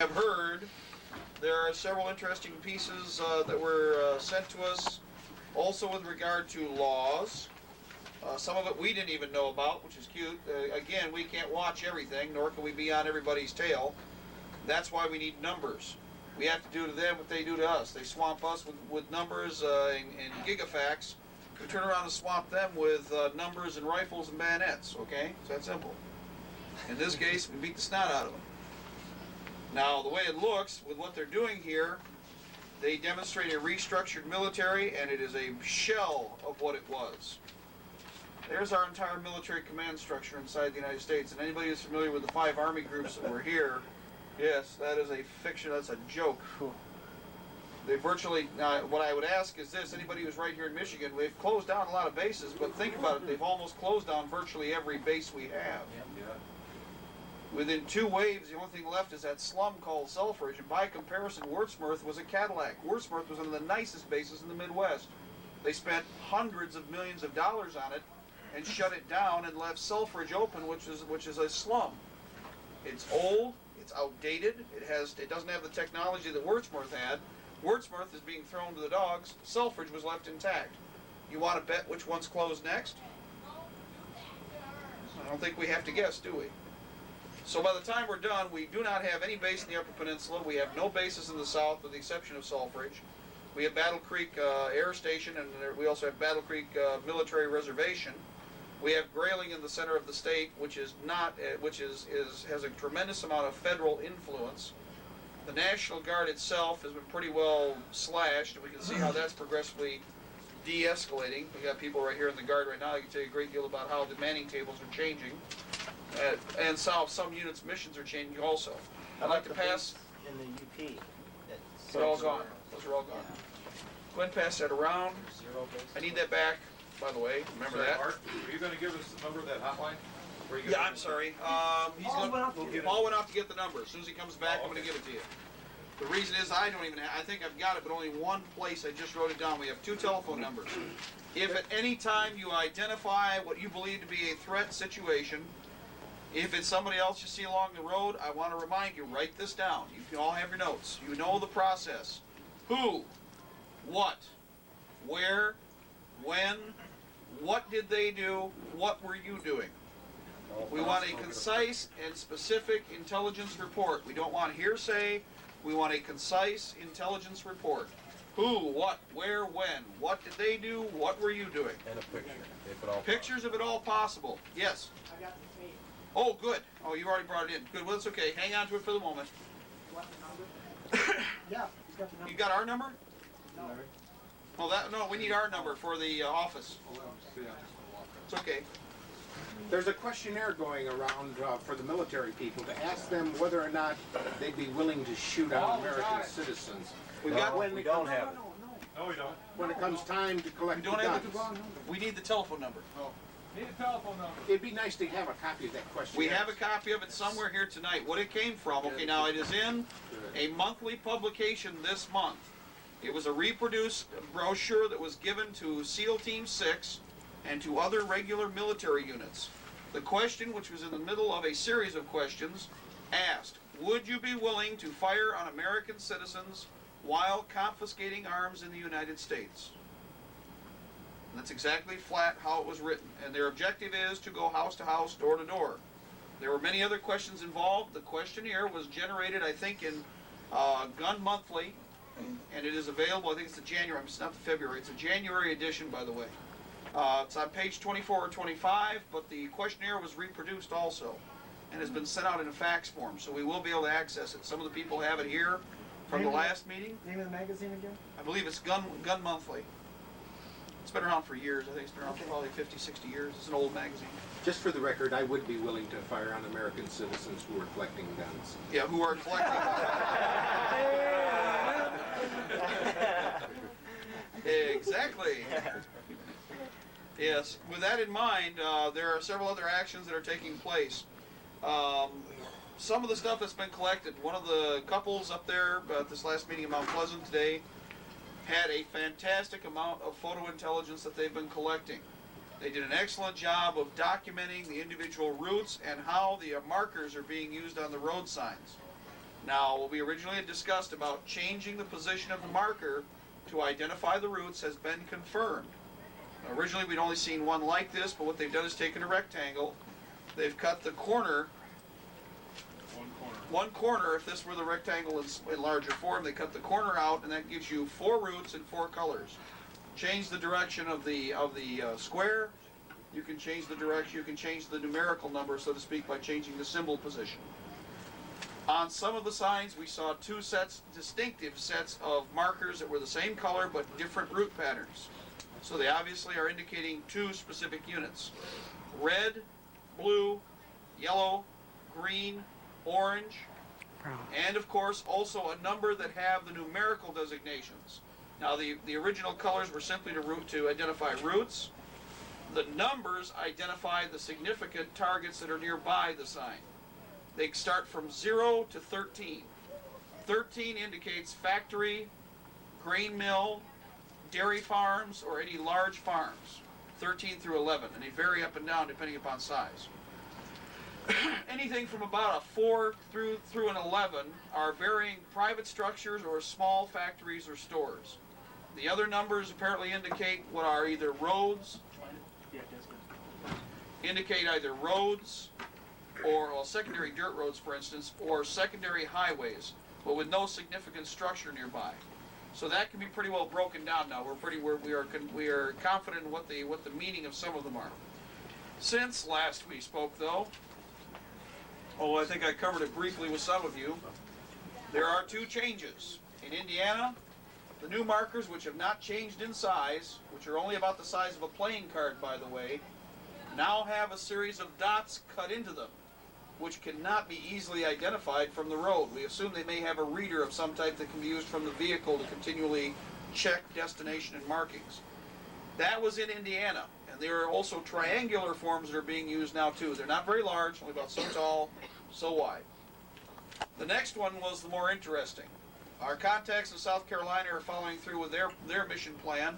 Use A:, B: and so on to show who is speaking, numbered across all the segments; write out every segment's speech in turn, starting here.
A: Have heard there are several interesting pieces that were sent to us, also with regard to laws. Some of it we didn't even know about, which is cute. Again, we can't watch everything, nor can we be on everybody's tail. That's why we need numbers. We have to do to them what they do to us. They swamp us with numbers and gigafacts. We turn around and swamp them with numbers and rifles and bayonets, okay? It's that simple. In this case, we beat the snot out of them. Now, the way it looks, with what they're doing here, they demonstrate a restructured military, and it is a shell of what it was. There's our entire military command structure inside the United States, and anybody who's familiar with the 5 army groups that were here, yes, that is a fiction, that's a joke. They virtually, what I would ask is this, anybody who's right here in Michigan, we've closed down a lot of bases, but think about it, they've almost closed down virtually every base we have. Within 2 waves, the only thing left is that slum called Selfridge, and by comparison, Wurtsmith was a Cadillac. Wurtsmith was one of the nicest bases in the Midwest. They spent hundreds of millions of dollars on it and shut it down and left Selfridge open, which is a slum. It's old, it's outdated, it doesn't have the technology that Wurtsmith had. Wurtsmith is being thrown to the dogs, Selfridge was left intact. You want to bet which one's closed next? I don't think we have to guess, do we? So by the time we're done, we do not have any base in the Upper Peninsula. We have no bases in the south with the exception of Selfridge. We have Battle Creek Air Station, and we also have Battle Creek Military Reservation. We have Grayling in the center of the state, which is has a tremendous amount of federal influence. The National Guard itself has been pretty well slashed, and we can see how that's progressively de-escalating. We got people right here in the Guard right now. I can tell you a great deal about how the manning tables are changing. And some units' missions are changing also. I'd like to pass...
B: In the UP.
A: They're all gone. Those are all gone.
B: Yeah.
A: Go ahead and pass that around.
B: 0 base.
A: I need that back, by the way. Remember that.
C: Art, are you going to give us the number of that hotline?
A: Yeah, I'm sorry. Paul went off to get the number. As soon as he comes back, I'm going to give it to you. The reason is I don't even have, I think I've got it, but only one place I just wrote it down. We have 2 telephone numbers. If at any time you identify what you believe to be a threat situation, if it's somebody else you see along the road, I want to remind you, write this down. You can all have your notes. You know the process. Who, what, where, when, what did they do, what were you doing? We want a concise and specific intelligence report. We don't want hearsay. We want a concise intelligence report. Who, what, where, when, what did they do, what were you doing?
D: And a picture, if at all.
A: Pictures if at all possible. Yes.
E: I got the tape.
A: Oh, good. Oh, you already brought it in. Good. Well, that's okay. Hang on to it for the moment.
E: You want the number? Yeah, he's got the number.
A: You got our number?
E: No.
A: Oh, no. We need our number for the office. It's okay.
F: There's a questionnaire going around for the military people to ask them whether or not they'd be willing to shoot on American citizens.
A: We got.
D: We don't have it.
C: No, we don't.
F: When it comes time to collect
A: We
F: the
A: don't have
F: guns.
A: the. We need the telephone number.
C: Need a telephone number.
F: It'd be nice to have a copy of that questionnaire.
A: We have a copy of it somewhere here tonight. What it came from, okay, now it is in a monthly publication this month. It was a reproduced brochure that was given to SEAL Team 6 and to other regular military units. The question, which was in the middle of a series of questions, asked, would you be willing to fire on American citizens while confiscating arms in the United States? And that's exactly flat how it was written. And their objective is to go house to house, door to door. There were many other questions involved. The questionnaire was generated, I think, in Gun Monthly, and it is available, I think it's the January, it's not the February, it's a January edition, by the way. It's on page 24 or 25, but the questionnaire was reproduced also and has been sent out in a fax form, so we will be able to access it. Some of the people have it here from the last meeting.
E: Name of the magazine again?
A: I believe it's Gun Monthly. It's been around for years. I think it's been around for probably 50, 60 years. It's an old magazine.
F: Just for the record, I would be willing to fire on American citizens who are collecting guns.
A: Yeah, who are collecting. Exactly. Yes. With that in mind, there are several other actions that are taking place. Some of the stuff that's been collected, one of the couples up there at this last meeting in Mount Pleasant today had a fantastic amount of photo intelligence that they've been collecting. They did an excellent job of documenting the individual routes and how the markers are being used on the road signs. Now, what we originally had discussed about changing the position of the marker to identify the routes has been confirmed. Originally, we'd only seen one like this, but what they've done is taken a rectangle. They've cut the corner, one corner, if this were the rectangle in larger form, they cut the corner out, and that gives you 4 routes and 4 colors. Change the direction of the square. You can change the direction, you can change the numerical number, so to speak, by changing the symbol position. On some of the signs, we saw 2 distinctive sets of markers that were the same color but different route patterns. So they obviously are indicating 2 specific units. Red, blue, yellow, green, orange, and of course also a number that have the numerical designations. Now the original colors were simply to identify routes. The numbers identify the significant targets that are nearby the sign. They start from 0 to 13. 13 indicates factory, grain mill, dairy farms, or any large farms. 13 through 11, and they vary up and down depending upon size. Anything from about a 4 through an 11 are varying private structures or small factories or stores. The other numbers apparently indicate what are either roads, or secondary dirt roads, for instance, or secondary highways, but with no significant structure nearby. So that can be pretty well broken down now. We are confident in what the meaning of some of them are. Since last we spoke, though, I think I covered it briefly with some of you. There are 2 changes. In Indiana, the new markers, which have not changed in size, which are only about the size of a playing card, by the way, now have a series of dots cut into them, which cannot be easily identified from the road. We assume they may have a reader of some type that can be used from the vehicle to continually check destination and markings. That was in Indiana, and there are also triangular forms that are being used now too. They're not very large, only about so tall, so wide. The next one was the more interesting. Our contacts in South Carolina are following through with their mission plan.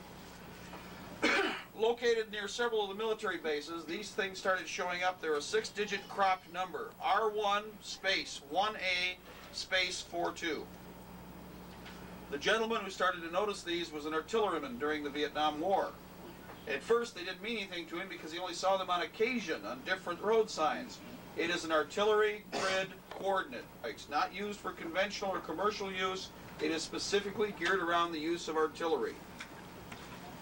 A: Located near several of the military bases, these things started showing up. They're a 6-digit cropped number, R1 space 1A space 42. The gentleman who started to notice these was an artilleryman during the Vietnam War. At first they didn't mean anything to him because he only saw them on occasion on different road signs. It is an artillery grid coordinate. It's not used for conventional or commercial use. It is specifically geared around the use of artillery.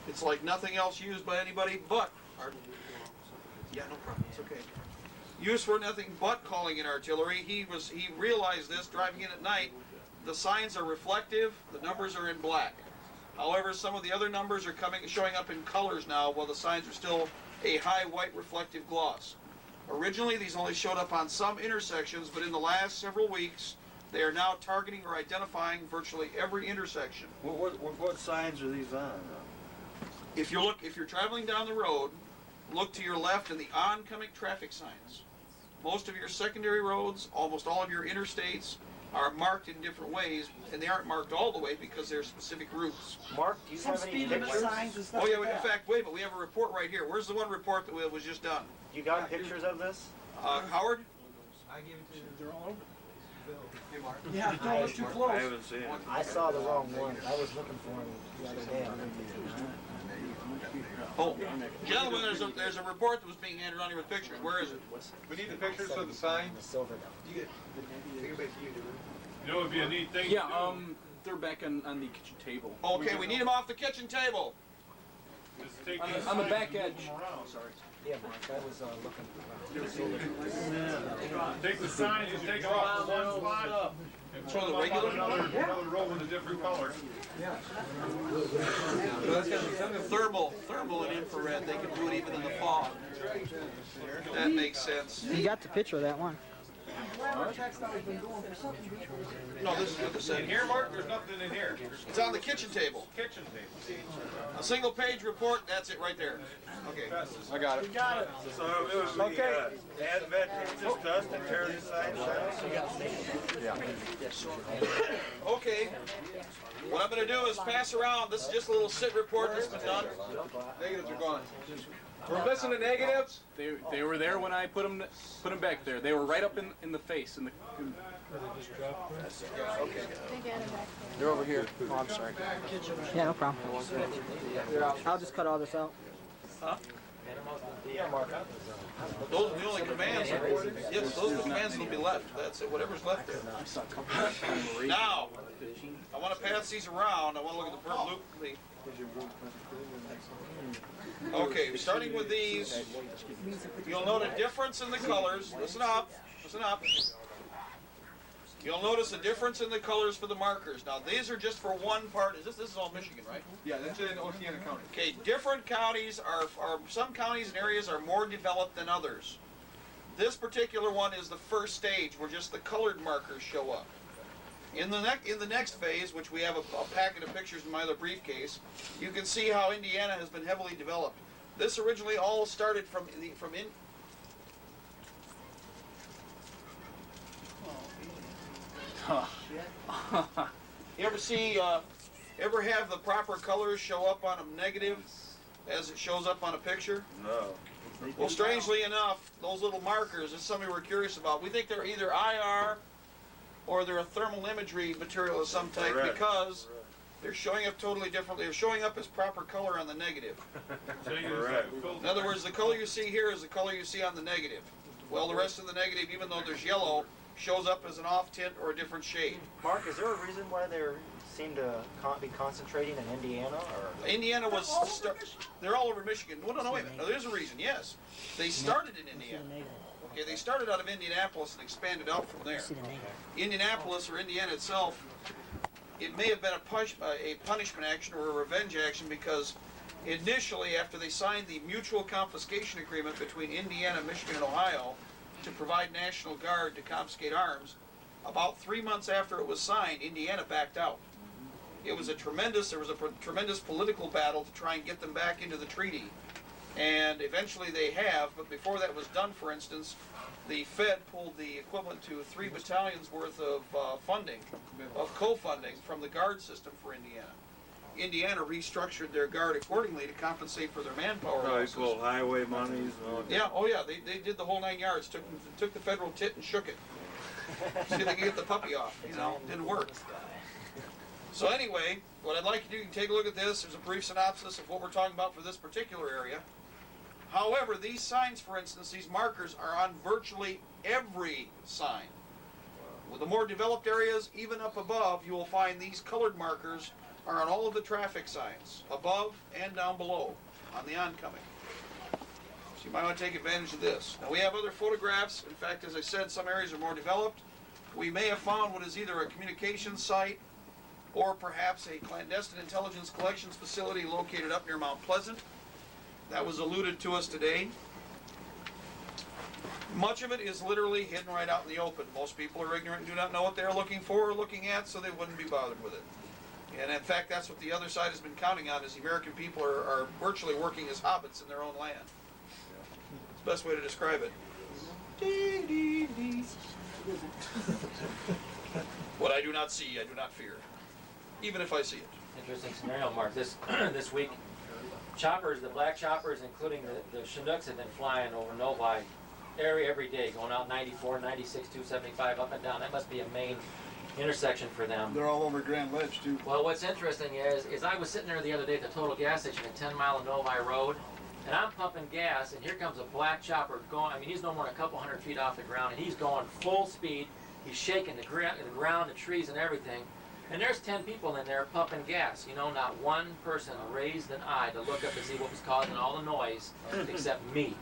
A: It's like nothing else used by anybody but yeah, no problem. It's okay. Used for nothing but calling in artillery. He realized this driving in at night. The signs are reflective. The numbers are in black. However, some of the other numbers are showing up in colors now, while the signs are still a high white reflective gloss. Originally, these only showed up on some intersections, but in the last several weeks, they are now targeting or identifying virtually every intersection.
D: What signs are these on?
A: If you're traveling down the road, look to your left in the oncoming traffic signs. Most of your secondary roads, almost all of your interstates, are marked in different ways, and they aren't marked all the way because they're specific routes.
D: Mark, do you
E: Some
D: have any
E: speed limit
D: pictures?
E: signs and stuff
A: Oh yeah,
E: like
A: in
E: that.
A: fact, wait, but we have a report right here. Where's the one report that was just done?
D: You got pictures of this?
A: Howard?
E: They're all over. Yeah, no, it's too close.
D: seen it.
B: I saw the wrong one. I was looking for him the other day.
A: Oh, gentlemen, there's a report that was being handed around here with pictures. Where is it?
C: We need the pictures of the sign.
B: The silver dome.
C: You know, it'd be a neat thing
G: Yeah,
C: to do.
G: they're back on the kitchen table.
A: Okay, we need them off the kitchen table.
C: Just take
G: On
C: these
G: the
C: signs
G: back
C: and move
G: edge.
C: them around.
G: Sorry.
B: Yeah, Mark, I was looking around.
C: Take the signs and take them off to one spot. And
A: So
C: put
A: the
C: them up
A: regular
C: on another row with a different color.
A: Thermal and infrared, they can do it even in the fog. That makes sense.
H: You got the picture of that one.
A: No, this is what this
C: In
A: said.
C: here, Mark, there's nothing in here.
A: It's on the kitchen table.
C: Kitchen table.
A: A single page report, that's it right there. Okay.
G: I got it.
D: So it was the advent discussed and tear these signs down?
A: Okay. What I'm going to do is pass around, this is just a little sit report that's been done.
C: Negatives are gone. We're missing the negatives?
G: They were there when I put them back there. They were right up in the face.
B: They're over here. Oh, I'm sorry.
H: Yeah, no problem. I'll just cut all this out.
A: Those are the only commands. Yes, those are the commands that'll be left. That's it, whatever's left there. Now, I want to pass these around. I want to look at the front loop. Okay, starting with these, you'll note a difference in the colors. Listen up, listen up. You'll notice a difference in the colors for the markers. Now, these are just for one part. This is all Michigan, right?
C: Yeah, that's in Oceana County.
A: Okay, different counties some counties and areas are more developed than others. This particular one is the first stage where just the colored markers show up. In the next phase, which we have a packet of pictures in my other briefcase, you can see how Indiana has been heavily developed. This originally all started from. You ever have the proper colors show up on a negative as it shows up on a picture?
D: No.
A: Well, strangely enough, those little markers, it's something we're curious about. We think they're either IR or they're a thermal imagery material of some type because they're showing up totally differently. They're showing up as proper color on the negative. In other words, the color you see here is the color you see on the negative. Well, the rest of the negative, even though there's yellow, shows up as an off tint or a different shade.
I: Mark, is there a reason why they seem to be concentrating in Indiana? Or
A: Indiana was, they're all over Michigan. No, wait a minute. No, there's a reason, yes. They started in Indiana. Okay, they started out of Indianapolis and expanded out from there. Indianapolis, or Indiana itself, it may have been a punishment action or a revenge action because initially, after they signed the mutual confiscation agreement between Indiana, Michigan, and Ohio to provide National Guard to confiscate arms, about 3 months after it was signed, Indiana backed out. There was a tremendous political battle to try and get them back into the treaty. And eventually they have, but before that was done, for instance, the Fed pulled the equivalent to 3 battalions worth of funding, of co-funding from the Guard system for Indiana. Indiana restructured their Guard accordingly to compensate for their manpower losses.
D: Equal highway monies and all that.
A: Yeah, oh yeah, they did the whole 9 yards, took the federal tit and shook it. See if they could get the puppy off, didn't work. So anyway, what I'd like you to do, you can take a look at this. There's a brief synopsis of what we're talking about for this particular area. However, these signs, for instance, these markers are on virtually every sign. With the more developed areas, even up above, you will find these colored markers are on all of the traffic signs, above and down below, on the oncoming. So you might want to take advantage of this. Now we have other photographs. In fact, as I said, some areas are more developed. We may have found what is either a communications site or perhaps a clandestine intelligence collections facility located up near Mount Pleasant. That was alluded to us today. Much of it is literally hidden right out in the open. Most people are ignorant and do not know what they're looking for or looking at, so they wouldn't be bothered with it. And in fact, that's what the other side has been counting on, is the American people are virtually working as hobbits in their own land. It's the best way to describe it. What I do not see, I do not fear, even if I see it.
I: interesting scenario, Mark. This week, choppers, the black choppers, including the Chinooks, have been flying over Novi area every day, going out 94, 96, 275, up and down. That must be a main intersection for them.
B: They're all over Grand Ledge too.
I: Well, what's interesting is I was sitting there the other day at the Total gas station at 10 Mile and Novi Road, and I'm pumping gas, and here comes a black chopper going. I mean, he's no more than a couple hundred feet off the ground, and he's going full speed. He's shaking the ground, the trees, and everything. And there's 10 people in there pumping gas. You know, not one person raised an eye to look up to see what was causing all the noise except me.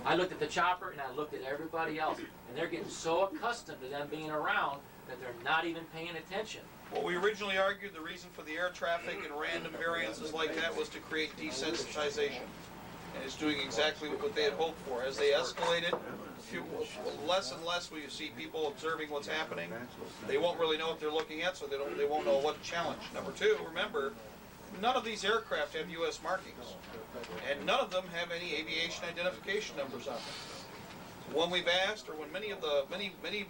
I: I looked at the chopper, and I looked at everybody else, and they're getting so accustomed to them being around that they're not even paying attention.
A: Well, we originally argued the reason for the air traffic and random variances like that was to create desensitization. And it's doing exactly what they had hoped for. As they escalated, less and less will you see people observing what's happening. They won't really know what they're looking at, so they won't know what to challenge. Number two, remember, none of these aircraft have U.S. markings, and none of them have any aviation identification numbers on them. When we've asked, or when many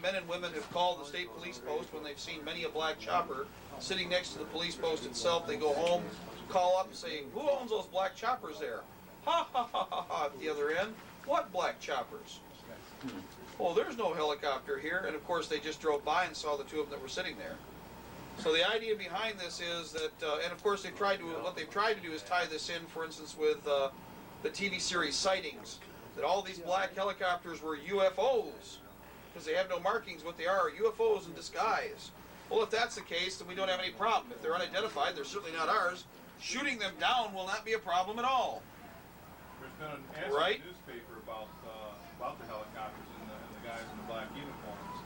A: men and women have called the state police post when they've seen many a black chopper sitting next to the police post itself, they go home, call up and say, "Who owns those black choppers there?" Ha ha ha ha ha at the other end. What black choppers? Oh, there's no helicopter here. And of course they just drove by and saw the two of them that were sitting there. So the idea behind this is that, and of course what they've tried to do is tie this in, for instance, with the TV series Sightings, that all these black helicopters were UFOs, because they have no markings. What they are UFOs in disguise. Well, if that's the case, then we don't have any problem. If they're unidentified, they're certainly not ours. Shooting them down will not be a problem at all.
C: There's been an answer
A: Right.
C: in the newspaper about the helicopters and the guys in the black uniforms.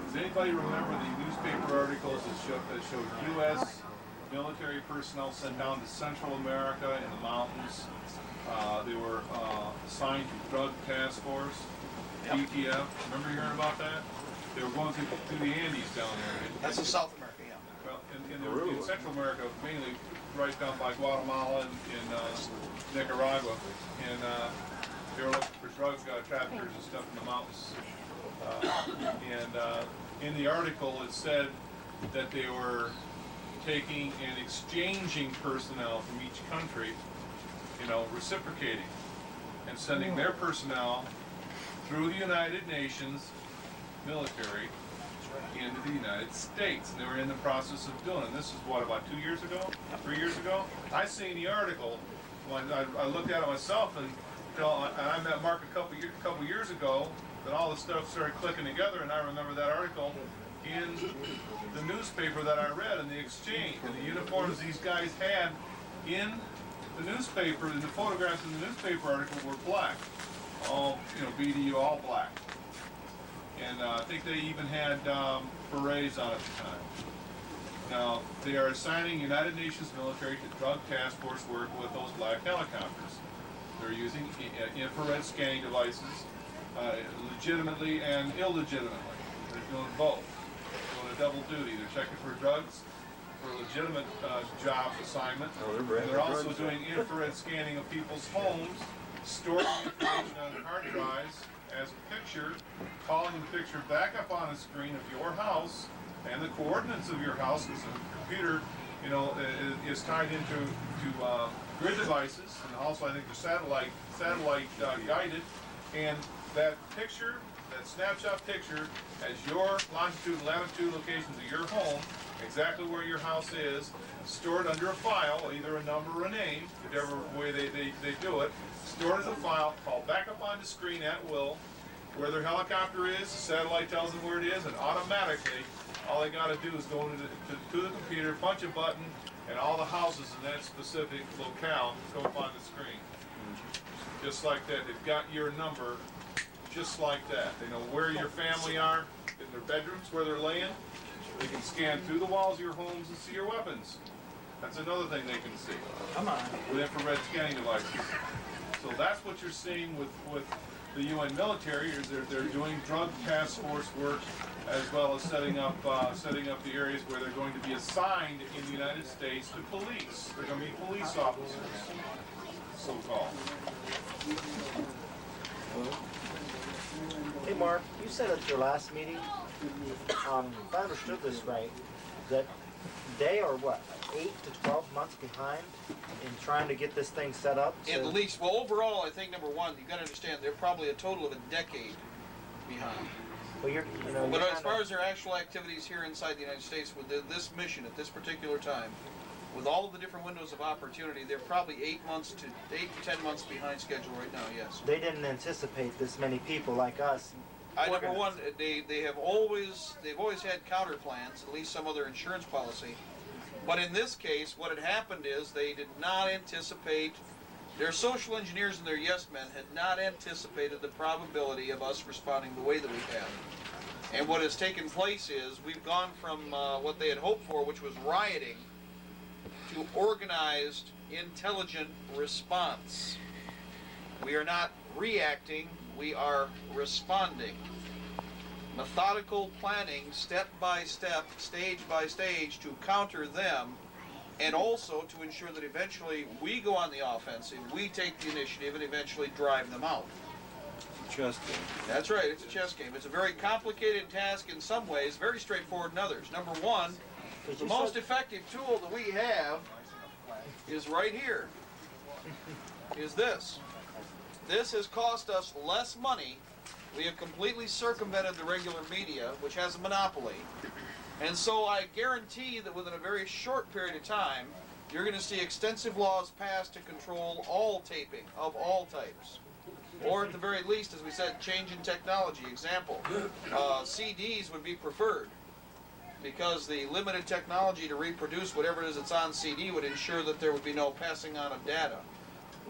C: Does anybody remember the newspaper articles that showed U.S. military personnel sent down to Central America in the mountains? They were assigned to drug task force, DTF. Remember hearing about that? They were going through the Andes down there.
A: That's in South America, yeah.
C: Well, they were in Central America, mainly right down by Guatemala and Nicaragua, and they were looking for drug traffickers and stuff in the mountains. In the article, it said that they were taking and exchanging personnel from each country, reciprocating, and sending their personnel through the United Nations military into the United States. And they were in the process of doing it. This is what, about 2 years ago? 3 years ago? I seen the article. I looked at it myself, and I met Mark a couple years ago, that all the stuff started clicking together, and I remember that article in the newspaper that I read, in the exchange, and the uniforms these guys had in the newspaper, and the photographs in the newspaper article were black. All, BDU, all black. And I think they even had berets on at the time. Now, they are assigning United Nations military to drug task force work with those black helicopters. They're using infrared scanning devices, legitimately and illegitimately. They're doing both. They're doing a double duty. They're checking for drugs, for a legitimate job assignment. They're also doing infrared scanning of people's homes, storing information on hard drives as a picture, calling the picture back up on a screen of your house and the coordinates of your house, because the computer, is tied into grid devices, and also I think the satellite guided, and that picture, that snapshot picture, has your longitude and latitude locations of your home, exactly where your house is, stored under a file, either a number or a name, whichever way they do it, stored as a file, called back up on the screen at will, where their helicopter is, the satellite tells them where it is, and automatically, all they gotta do is go to the computer, punch a button, and all the houses in that specific locale come up on the screen. Just like that, they've got your number, just like that. They know where your family are, in their bedrooms, where they're laying. They can scan through the walls of your homes and see your weapons. That's another thing they can see.
H: Come on.
C: With infrared scanning devices. So that's what you're seeing with the UN military, is they're doing drug task force work, as well as setting up the areas where they're going to be assigned in the United States to police. They're going to be police officers, so-called.
B: Hey Mark, you said at your last meeting, if I understood this right, that they are what, 8 to 12 months behind in trying to get this thing set up?
A: At least, well, overall, I think, number one, you've got to understand, they're probably a total of a decade behind.
B: Well,
A: But as far as their actual activities here inside the United States with this mission at this particular time, with all of the different windows of opportunity, they're probably 8 to 10 months behind schedule right now, yes.
B: They didn't anticipate this many people like us.
A: Number one, they've always had counter plans, at least some other insurance policy. But in this case, what had happened is they did not anticipate, their social engineers and their yes men had not anticipated the probability of us responding the way that we have. And what has taken place is we've gone from what they had hoped for, which was rioting, to organized, intelligent response. We are not reacting, we are responding. Methodical planning, step by step, stage by stage, to counter them, and also to ensure that eventually we go on the offensive, we take the initiative, and eventually drive them out.
D: Chess game.
A: That's right, it's a chess game. It's a very complicated task in some ways, very straightforward in others. Number one, the most effective tool that we have is right here. is this. This has cost us less money. We have completely circumvented the regular media, which has a monopoly. And so I guarantee that within a very short period of time, you're going to see extensive laws passed to control all taping of all types. Or at the very least, as we said, change in technology. Example, CDs would be preferred because the limited technology to reproduce whatever it is that's on CD would ensure that there would be no passing on of data.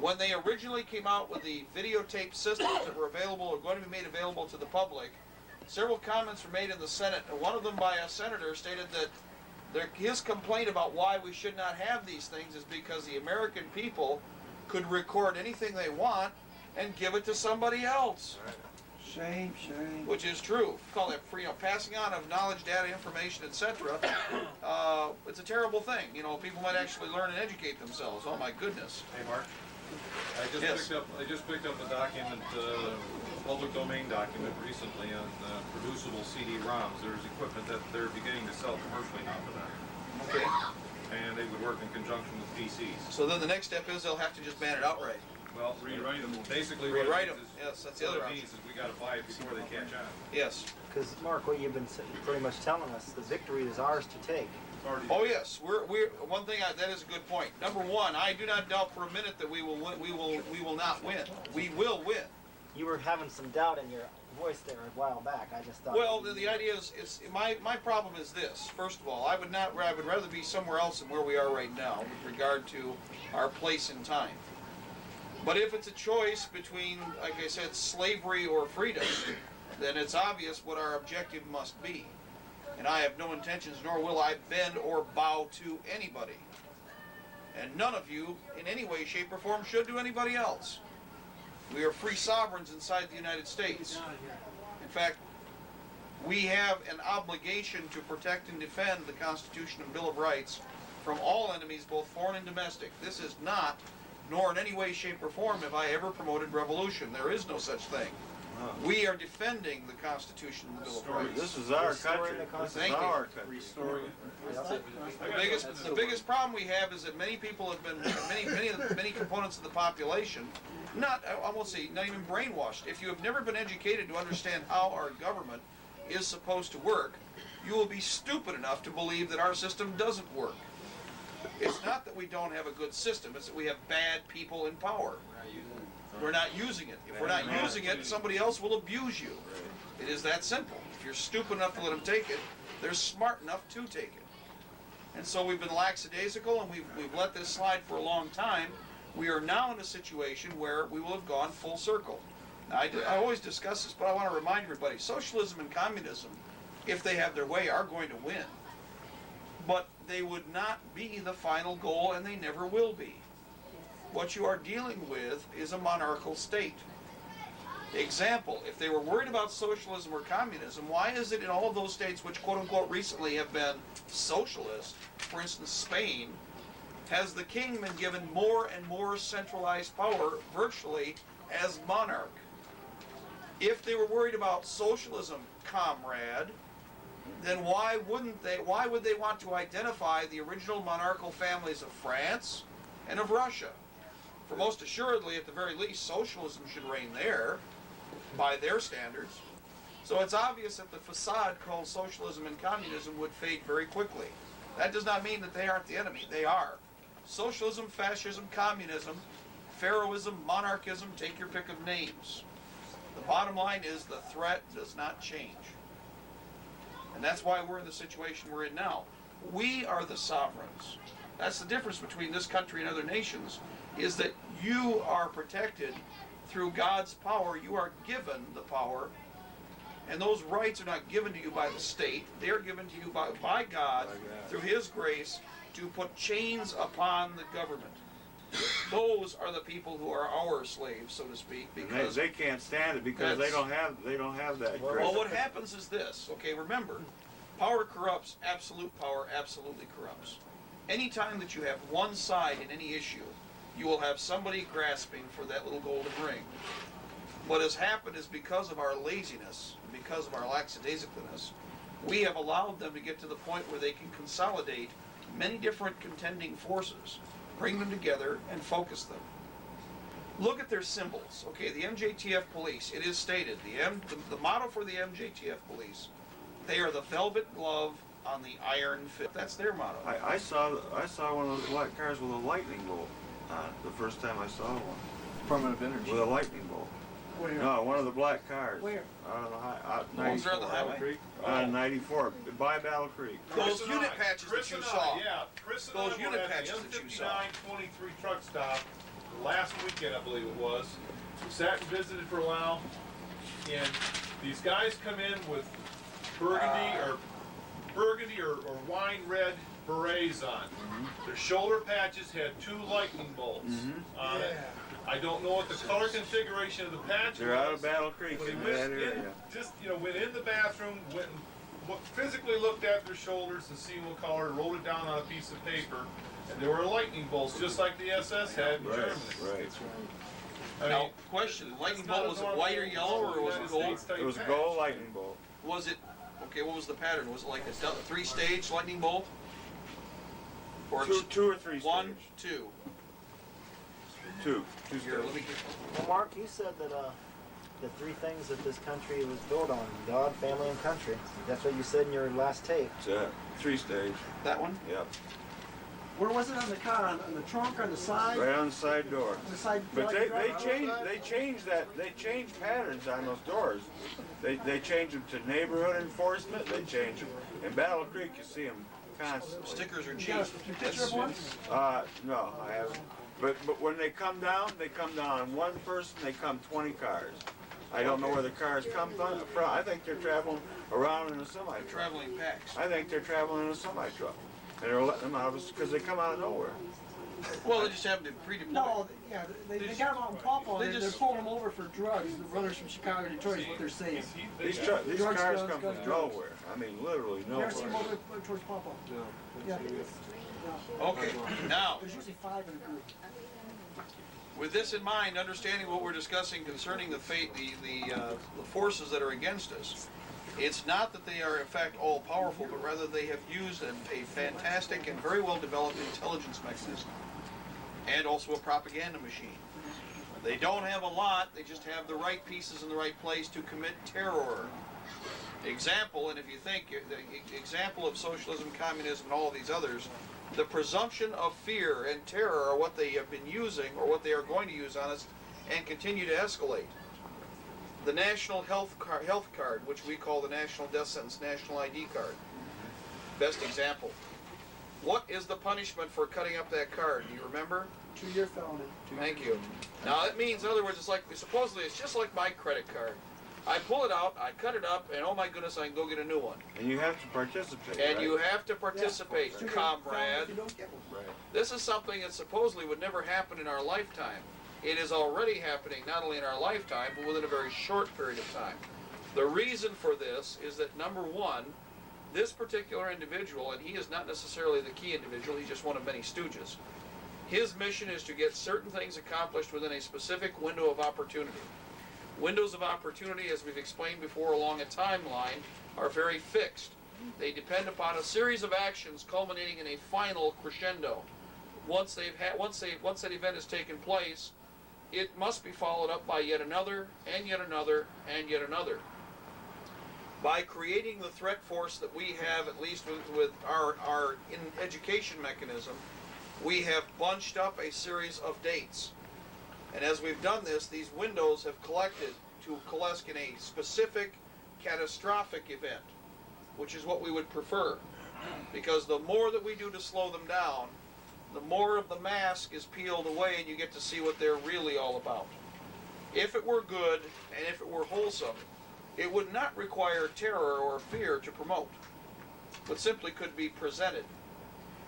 A: When they originally came out with the videotape systems that were available or going to be made available to the public, several comments were made in the Senate, and one of them by a senator stated that his complaint about why we should not have these things is because the American people could record anything they want and give it to somebody else.
D: Shame.
A: Which is true. Call that free, passing on of knowledge, data, information, etc. It's a terrible thing. People might actually learn and educate themselves. Oh my goodness.
C: Hey, Mark.
A: Yes.
C: I just picked up a document, public domain document recently on producible CD-ROMs. There's equipment that they're beginning to sell commercially now for that.
A: Okay.
C: And they would work in conjunction with PCs.
A: So then the next step is they'll have to just ban it outright.
C: Well, rewrite them. Basically,
A: Rewrite
C: what it
A: them.
C: means
A: Yes, that's the
C: what
A: other
C: it
A: option.
C: means is we got to buy it before they catch on.
A: Yes.
B: Because Mark, what you've been pretty much telling us, the victory is ours to take.
C: It's already
A: Oh yes. We're one thing. That is a good point. Number one, I do not doubt for a minute that we will win. We will not win. We will win.
B: You were having some doubt in your voice there a while back. I just thought.
A: Well, the idea is, my problem is this. First of all, I would rather be somewhere else than where we are right now with regard to our place in time. But if it's a choice between, like I said, slavery or freedom, then it's obvious what our objective must be. And I have no intentions, nor will I bend or bow to anybody. And none of you, in any way, shape, or form, should do anybody else. We are free sovereigns inside the United States. In fact, we have an obligation to protect and defend the Constitution and Bill of Rights from all enemies, both foreign and domestic. This is not, nor in any way, shape, or form have I ever promoted revolution. There is no such thing. We are defending the Constitution and the Bill of Rights.
D: This is our
B: Restoring
D: country.
B: the
D: This is
A: Thank you.
D: our country.
C: restoring it.
A: The biggest problem we have is that many people have been, many components of the population, I won't say not even brainwashed. If you have never been educated to understand how our government is supposed to work, you will be stupid enough to believe that our system doesn't work. It's not that we don't have a good system, it's that we have bad people in power. We're not using it. If we're not using it, somebody else will abuse you. It is that simple. If you're stupid enough to let them take it, they're smart enough to take it. And so we've been lackadaisical, and we've let this slide for a long time. We are now in a situation where we will have gone full circle. Now, I always discuss this, but I want to remind everybody, socialism and communism, if they have their way, are going to win. But they would not be the final goal, and they never will be. What you are dealing with is a monarchical state. Example, if they were worried about socialism or communism, why is it in all of those states which quote-unquote recently have been socialist, for instance Spain, has the king been given more and more centralized power virtually as monarch? If they were worried about socialism, comrade, then why would they want to identify the original monarchical families of France and of Russia? For most assuredly, at the very least, socialism should reign there, by their standards. So it's obvious that the facade called socialism and communism would fade very quickly. That does not mean that they aren't the enemy. They are. Socialism, fascism, communism, Pharaohism, monarchism, take your pick of names. The bottom line is the threat does not change. And that's why we're in the situation we're in now. We are the sovereigns. That's the difference between this country and other nations, is that you are protected through God's power. You are given the power, and those rights are not given to you by the state. They are given to you by God through His grace to put chains upon the government. Those are the people who are our slaves, so to speak, because
D: They can't stand it because they don't have that.
A: well, what happens is this. Okay, remember, power corrupts. Absolute power absolutely corrupts. Anytime that you have one side in any issue, you will have somebody grasping for that little golden ring. What has happened is because of our laziness, because of our lackadaisicalness, we have allowed them to get to the point where they can consolidate many different contending forces, bring them together, and focus them. Look at their symbols. Okay, the MJTF police, it is stated, the motto for the MJTF police, they are the velvet glove on the iron fist. That's their motto.
D: I saw one of those black cars with a lightning bolt on it the first time I saw one.
G: Affirmative energy.
D: With a lightning bolt.
E: Where?
D: No, one of the black cars.
E: Where?
D: Out on the
A: The ones that are on the highway?
C: Creek.
D: On 94, by Battle Creek.
A: Those unit patches
C: Chris
A: that you
C: and
A: saw.
C: Yeah, Chris and
A: Those
C: I were
A: unit
C: at the
A: patches that you saw.
C: M59-23 truck stop last weekend, I believe it was. We sat and visited for a while, and these guys come in with burgundy or wine red berets on. Their shoulder patches had 2 lightning bolts on it. I don't know what the color configuration of the patch
D: They're
C: was.
D: out of Battle Creek
C: They
D: in
C: went
D: that area.
C: in, just, went in the bathroom, went and physically looked at their shoulders and seen what color, wrote it down on a piece of paper, and there were lightning bolts, just like the SS had in Germany.
D: Right.
C: I mean,
A: Now, question, lightning bolt, was it white or yellow, or was it gold?
D: It was a gold lightning bolt.
A: Was it, okay, what was the pattern? Was it like a 3-stage lightning bolt? Or
D: Two or three
A: one,
D: stages.
A: two?
D: Two
A: Here, let me
D: stages.
A: get,
B: Well, Mark, you said that the 3 things that this country was built on: God, family, and country. That's what you said in your last tape.
D: It's a 3-stage.
A: that one?
D: Yep.
E: Where was it on the car? On the trunk, on the side?
D: Right on the side door.
E: On the side.
D: But
E: like
D: they
E: drive-
D: changed patterns on those doors. They changed them to neighborhood enforcement. They changed them. In Battle Creek, you see them constantly.
A: Stickers are
E: You
A: cheap.
E: got a picture of one?
D: No, I haven't. But when they come down on one person. They come 20 cars. I don't know where the cars come from. I think they're traveling around in a semi truck.
A: Traveling packs.
D: I think they're traveling in a semi truck, and they're letting them out because they come out of nowhere.
A: Well, they just happen to pre-deploy.
E: No, yeah, they got them out in Pawpaw.
A: They
E: They're
A: just-
E: pulling them over for drugs. The runners from Chicago, Detroit is what they're saying.
D: These
E: Drugs,
D: cars
E: guns,
D: come
E: guns,
D: from
E: drugs.
D: nowhere. I mean, literally
E: You ever seen them
D: nowhere.
E: over towards Pawpaw? Yeah.
A: Okay, now,
E: There's usually 5 in a group.
A: with this in mind, understanding what we're discussing concerning the fate, the forces that are against us, it's not that they are in fact all powerful, but rather they have used a fantastic and very well developed intelligence mechanism, and also a propaganda machine. They don't have a lot, they just have the right pieces in the right place to commit terror. Example, and if you think, the example of socialism, communism, and all of these others, the presumption of fear and terror are what they have been using, or what they are going to use on us, and continue to escalate. The national health card, which we call the national death sentence, national ID card. Best example. What is the punishment for cutting up that card? Do you remember?
E: 2-year felony.
A: Thank you. Now that means, in other words, it's like, supposedly it's just like my credit card. I pull it out, I cut it up, and oh my goodness, I can go get a new one.
D: And you have to participate.
A: And
D: right?
A: you have to participate,
E: 2-year felony
A: comrade.
E: if you don't get one.
D: Right.
A: This is something that supposedly would never happen in our lifetime. It is already happening not only in our lifetime, but within a very short period of time. The reason for this is that, number one, this particular individual, and he is not necessarily the key individual, he's just one of many stooges. His mission is to get certain things accomplished within a specific window of opportunity. Windows of opportunity, as we've explained before along a timeline, are very fixed. They depend upon a series of actions culminating in a final crescendo. Once that event has taken place, it must be followed up by yet another, and yet another, and yet another. By creating the threat force that we have, at least with our education mechanism, we have bunched up a series of dates. And as we've done this, these windows have collected to coalesce in a specific catastrophic event, which is what we would prefer. Because the more that we do to slow them down, the more of the mask is peeled away and you get to see what they're really all about. If it were good and if it were wholesome, it would not require terror or fear to promote, but simply could be presented.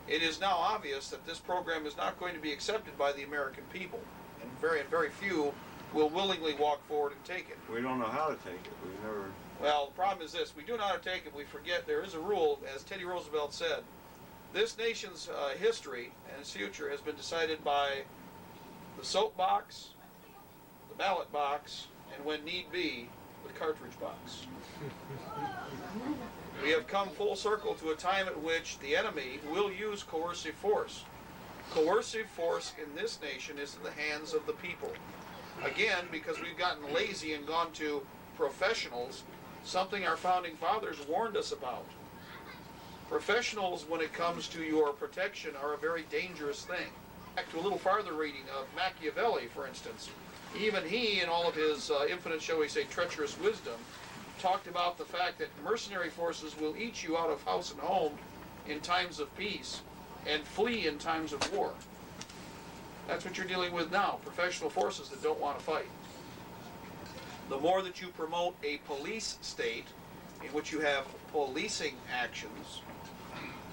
A: It is now obvious that this program is not going to be accepted by the American people, and very few will willingly walk forward and take it.
D: We don't know how to take it. We've never.
A: Well, the problem is this: we do know how to take it. We forget there is a rule, as Teddy Roosevelt said. This nation's history and its future has been decided by the soapbox, the ballot box, and when need be, the cartridge box. We have come full circle to a time at which the enemy will use coercive force. Coercive force in this nation is in the hands of the people. Again, because we've gotten lazy and gone to professionals, something our founding fathers warned us about. Professionals, when it comes to your protection, are a very dangerous thing. Back to a little farther reading of Machiavelli, for instance. Even he, in all of his infinite, shall we say, treacherous wisdom, talked about the fact that mercenary forces will eat you out of house and home in times of peace and flee in times of war. That's what you're dealing with now, professional forces that don't want to fight. The more that you promote a police state in which you have policing actions,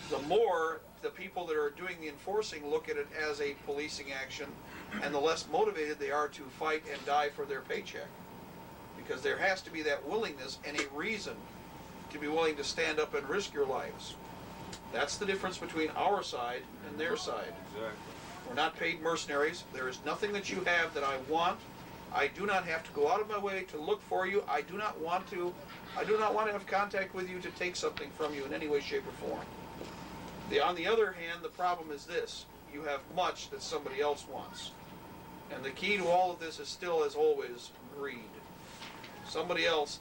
A: the more the people that are doing the enforcing look at it as a policing action, and the less motivated they are to fight and die for their paycheck. Because there has to be that willingness and a reason to be willing to stand up and risk your lives. That's the difference between our side and their side.
D: Exactly.
A: We're not paid mercenaries. There is nothing that you have that I want. I do not have to go out of my way to look for you. I do not want to have contact with you to take something from you in any way, shape, or form. On the other hand, the problem is this. You have much that somebody else wants. And the key to all of this is still, as always, greed. Somebody else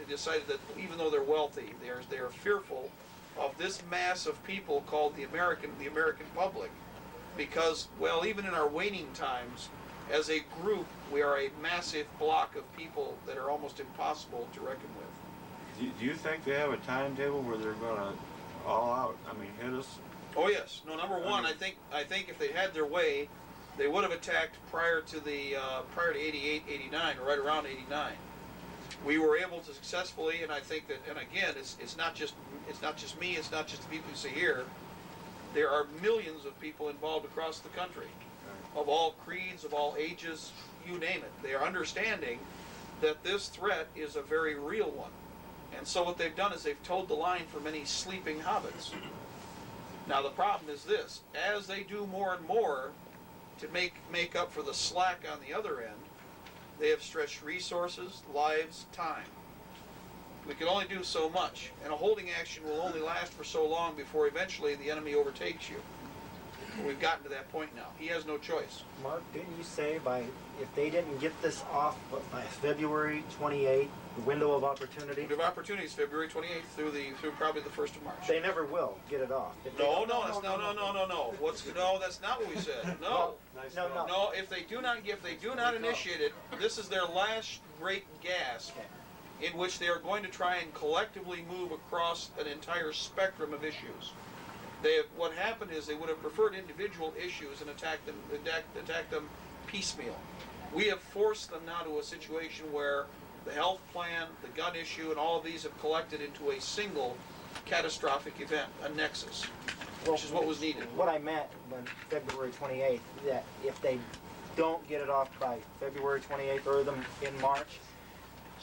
A: decided that even though they're wealthy, they're fearful of this mass of people called the American public. Because, well, even in our waning times, as a group, we are a massive block of people that are almost impossible to reckon with.
D: Do you think they have a timetable where they're going to all out, hit us?
A: Oh yes. No, number one, I think if they had their way, they would have attacked prior to 88, 89, or right around 89. We were able to successfully, and I think that, and again, it's not just me, it's not just the people you see here. There are millions of people involved across the country, of all creeds, of all ages, you name it. They are understanding that this threat is a very real one. And so what they've done is they've towed the line for many sleeping hobbits. Now the problem is this, as they do more and more to make up for the slack on the other end, they have stretched resources, lives, time. We can only do so much, and a holding action will only last for so long before eventually the enemy overtakes you. We've gotten to that point now. He has no choice.
B: Mark, didn't you say if they didn't get this off by February 28th, the window of opportunity?
A: We have opportunities February 28th through probably the 1st of March.
B: They never will get it off.
A: No, that's not what we said. No. No, if they do not initiate it, this is their last great gasp in which they are going to try and collectively move across an entire spectrum of issues. What happened is they would have preferred individual issues and attacked them piecemeal. We have forced them now to a situation where the health plan, the gun issue, and all of these have collected into a single catastrophic event, a nexus, which is what was needed.
B: What I meant when February 28th, that if they don't get it off by February 28th or them in March,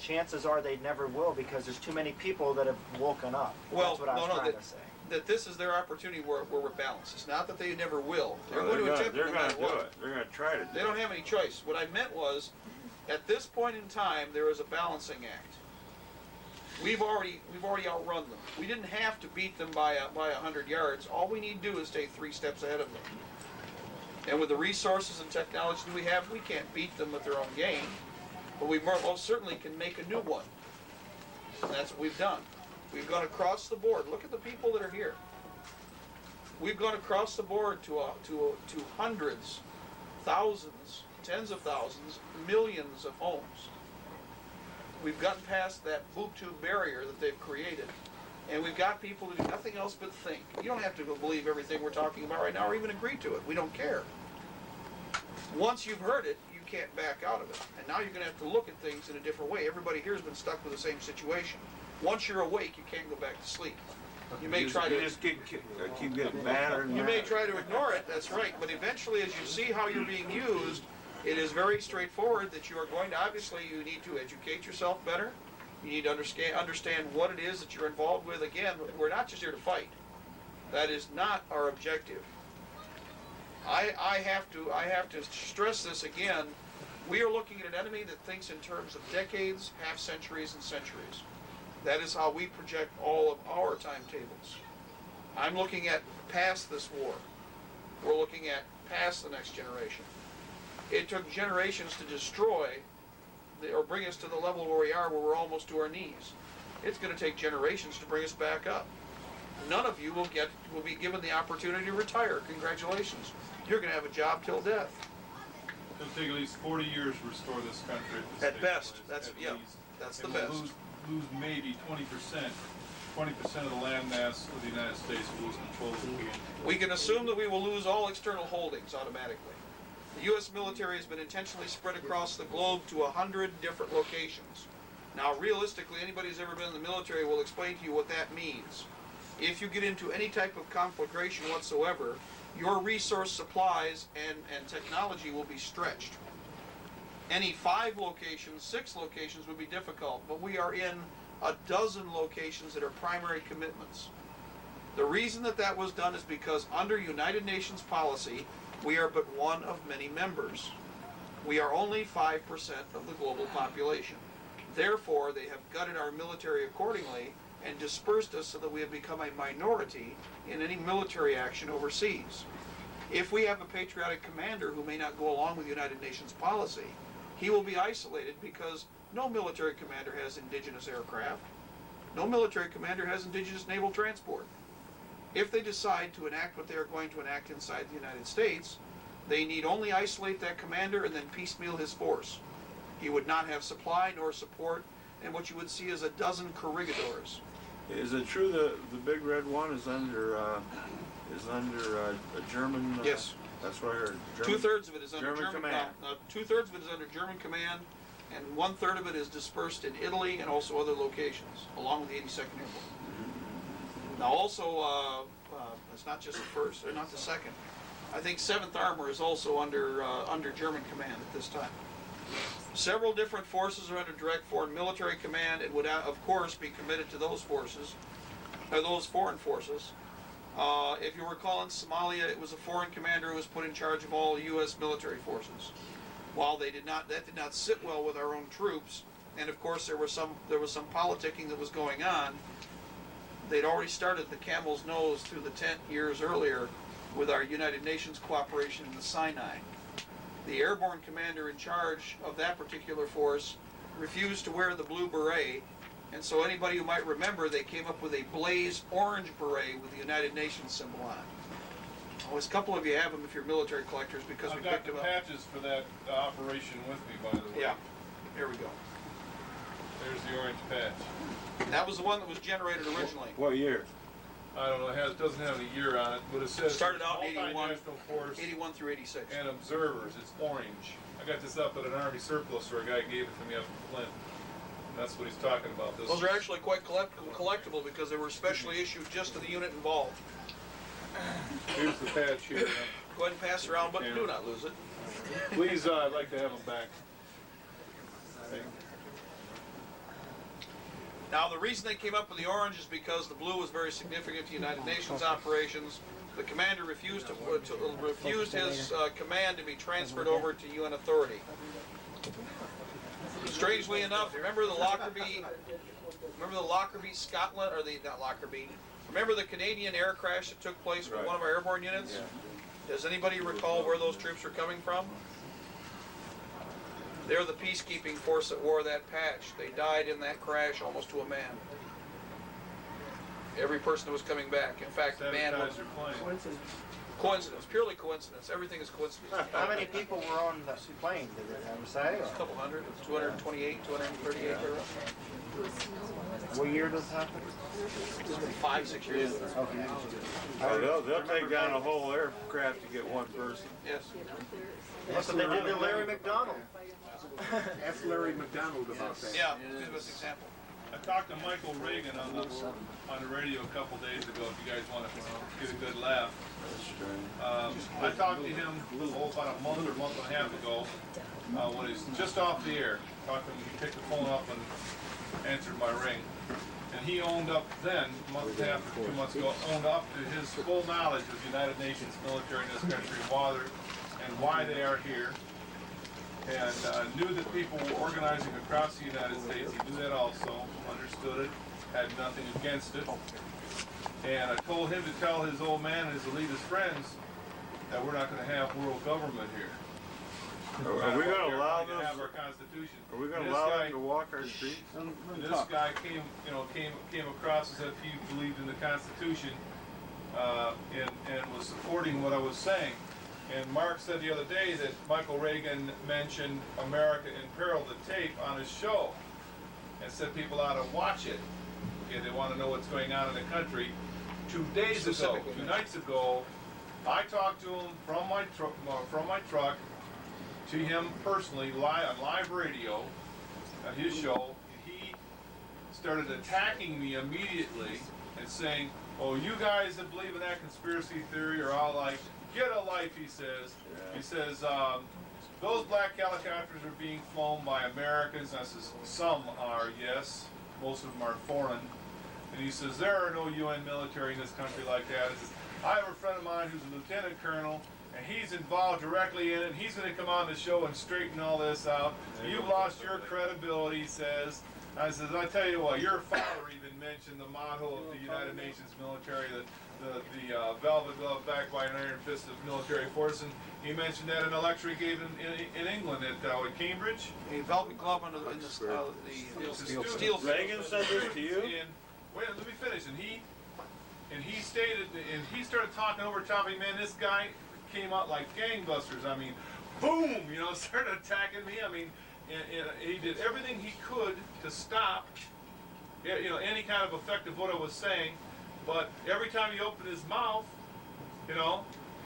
B: chances are they never will because there's too many people that have woken up.
A: Well,
B: that's what I was trying to say.
A: That this is their opportunity where we're balanced. It's not that they never will. They're going to attempt it no matter what.
D: They're going to try to do it.
A: They don't have any choice. What I meant was, at this point in time, there is a balancing act. We've already outrun them. We didn't have to beat them by 100 yards. All we need to do is stay 3 steps ahead of them. And with the resources and technology we have, we can't beat them with their own game. But we most certainly can make a new one. And that's what we've done. We've gone across the board. Look at the people that are here. We've gone across the board to hundreds, thousands, tens of thousands, millions of homes. We've gotten past that boob tube barrier that they've created, and we've got people to do nothing else but think. You don't have to believe everything we're talking about right now or even agree to it. We don't care. Once you've heard it, you can't back out of it. And now you're going to have to look at things in a different way. Everybody here has been stuck with the same situation. Once you're awake, you can't go back to sleep. You may try to
D: just keep getting badder and
A: you may try to ignore it, that's right, but eventually as you see how you're being used, it is very straightforward that you are going to, obviously you need to educate yourself better. You need to understand what it is that you're involved with. Again, we're not just here to fight. That is not our objective. I have to stress this again. We are looking at an enemy that thinks in terms of decades, half centuries, and centuries. That is how we project all of our timetables. I'm looking at past this war. We're looking at past the next generation. It took generations to destroy or bring us to the level where we are, where we're almost to our knees. It's going to take generations to bring us back up. None of you will be given the opportunity to retire. Congratulations. You're going to have a job till death.
C: It'll take at least 40 years to restore this country.
A: At best. That's the
C: And
A: best.
C: we'll lose maybe 20%. 20% of the land mass of the United States will lose control of it.
A: We can assume that we will lose all external holdings automatically. The U.S. military has been intentionally spread across the globe to 100 different locations. Now, realistically, anybody who's ever been in the military will explain to you what that means. If you get into any type of conflagration whatsoever, your resource supplies and technology will be stretched. Any 5 locations, 6 locations would be difficult, but we are in a dozen locations that are primary commitments. The reason that was done is because under United Nations policy, we are but one of many members. We are only 5% of the global population. Therefore, they have gutted our military accordingly and dispersed us so that we have become a minority in any military action overseas. If we have a patriotic commander who may not go along with United Nations policy, he will be isolated because no military commander has indigenous aircraft. No military commander has indigenous naval transport. If they decide to enact what they are going to enact inside the United States, they need only isolate that commander and then piecemeal his force. He would not have supply nor support, and what you would see is a dozen corregidors.
D: Is it true the big red one is under a German?
A: Yes.
D: That's what I heard.
A: Two-thirds of it is under
D: German command.
A: Two-thirds of it is under German command, and 1/3 of it is dispersed in Italy and also other locations, along with the 82nd Airborne. Now, also, it's not just the first, or not the second. I think 7th Armor is also under German command at this time. Several different forces are under direct foreign military command and would, of course, be committed to those forces, or those foreign forces. If you recall, in Somalia, it was a foreign commander who was put in charge of all U.S. military forces. While that did not sit well with our own troops, and of course there was some politicking that was going on. They'd already started the camel's nose through the tent years earlier with our United Nations cooperation in the Sinai. The airborne commander in charge of that particular force refused to wear the blue beret, and so anybody who might remember, they came up with a blaze orange beret with the United Nations symbol on it. Oh, a couple of you have them if you're military collectors because we
C: I've got
A: picked
C: the
A: them up.
C: patches for that operation with me, by the way.
A: Yeah, here we go.
C: There's the orange patch.
A: That was the one that was generated originally.
D: What year?
C: I don't know, it doesn't have a year on it, but it says
A: Started out in 81,
C: multinational force
A: 81 through 86.
C: and observers. It's orange. I got this up at an Army surplus where a guy gave it to me up in Flint. And that's what he's talking about. This.
A: Those are actually quite collectible because they were specially issued just to the unit involved.
C: Here's the patch here.
A: Go ahead and pass it around, but do not lose it.
C: Please, I'd like to have them back. Thank you.
A: Now, the reason they came up with the orange is because the blue was very significant to United Nations operations. The commander refused his command to be transferred over to UN authority. Strangely enough, remember the Lockerbie, Scotland, or not Lockerbie, remember the Canadian air crash that took place with one of our airborne units? Yeah. Does anybody recall where those troops were coming from? They're the peacekeeping force that wore that patch. They died in that crash almost to a man. Every person that was coming back. In fact, the man was... Coincidence, purely coincidence. Everything is coincidence.
B: How many people were on the plane, did it ever say?
A: A couple hundred, 228, 238.
B: What year does that happen?
A: 5, 6 years.
B: Okay.
D: Oh, they'll take down a whole aircraft to get one person.
A: Yes.
B: That's what they did to Larry McDonald.
F: Ask Larry McDonald about that.
A: Yeah, give us an example.
C: I talked to Michael Reagan on the radio a couple days ago, if you guys want to get a good laugh. I talked to him about a month or month and a half ago when he's just off the air. Talked to him, he picked the phone up and answered my ring. And he owned up then, a month and a half or 2 months ago, owned up to his full knowledge of the United Nations military in this country and why they are here. And knew that people were organizing across the United States. He knew that also, understood it, had nothing against it. And I told him to tell his old man and his elitist friends that we're not gonna have world government here.
D: Are we gonna allow
C: We're going to have our
D: this?
C: Constitution.
D: Are we gonna
C: This
D: allow
C: guy-
D: them to walk our streets?
C: This guy came across as if he believed in the Constitution, and was supporting what I was saying. And Mark said the other day that Michael Reagan mentioned America in Peril, the tape, on his show, and said people ought to watch it. Okay, they want to know what's going on in the country. 2 days ago,
A: Specifically.
C: 2 nights ago, I talked to him from my truck to him personally, on live radio, on his show. He started attacking me immediately and saying, "Oh, you guys that believe in that conspiracy theory are all like, get a life," he says.
D: Yeah.
C: He says, those black helicopters are being flown by Americans. I says, some are, yes. Most of them are foreign. And he says, there are no UN military in this country like that. He says, I have a friend of mine who's a lieutenant colonel, and he's involved directly in it. He's going to come on the show and straighten all this out. You've lost your credibility, he says. I says, I tell you what, your father even mentioned the motto of the United Nations military, the velvet glove backed by an iron fist of military force, and he mentioned that in a lecture he gave in England at Cambridge.
A: A velvet glove under the steel.
D: Reagan said this to you?
C: And, wait, let me finish. And he stated, and he started talking over top of me. Man, this guy came out like gangbusters. I mean, boom, started attacking me. I mean, and he did everything he could to stop, any kind of effect of what I was saying. But every time he opened his mouth,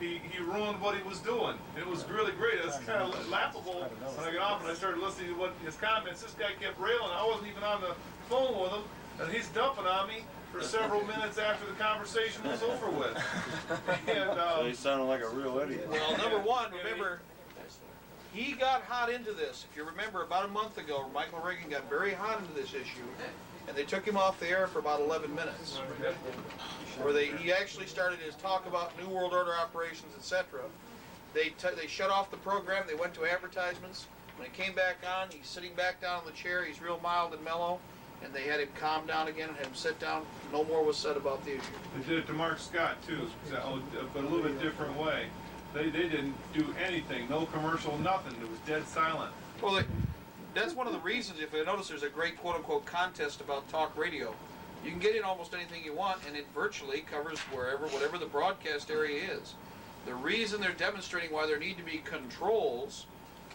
C: he ruined what he was doing. It was really great. It was kind of laughable when I got off and I started listening to what his comments. This guy kept railing. I wasn't even on the phone with him, and he's dumping on me for several minutes after the conversation was over with. And,
D: So he sounded like a real idiot.
A: Well, number one, remember, he got hot into this. If you remember, about a month ago, Michael Reagan got very hot into this issue, and they took him off the air for about 11 minutes, where he actually started his talk about New World Order operations, etc. They shut off the program. They went to advertisements. When he came back on, he's sitting back down in the chair. He's real mild and mellow, and they had him calm down again and had him sit down. No more was said about the issue.
C: They did it to Mark Scott too, but a little bit different way. They didn't do anything, no commercial, nothing. It was dead silent.
A: Well, that's one of the reasons, if you notice, there's a great quote-unquote contest about talk radio. You can get in almost anything you want, and it virtually covers whatever the broadcast area is. The reason they're demonstrating why there need to be controls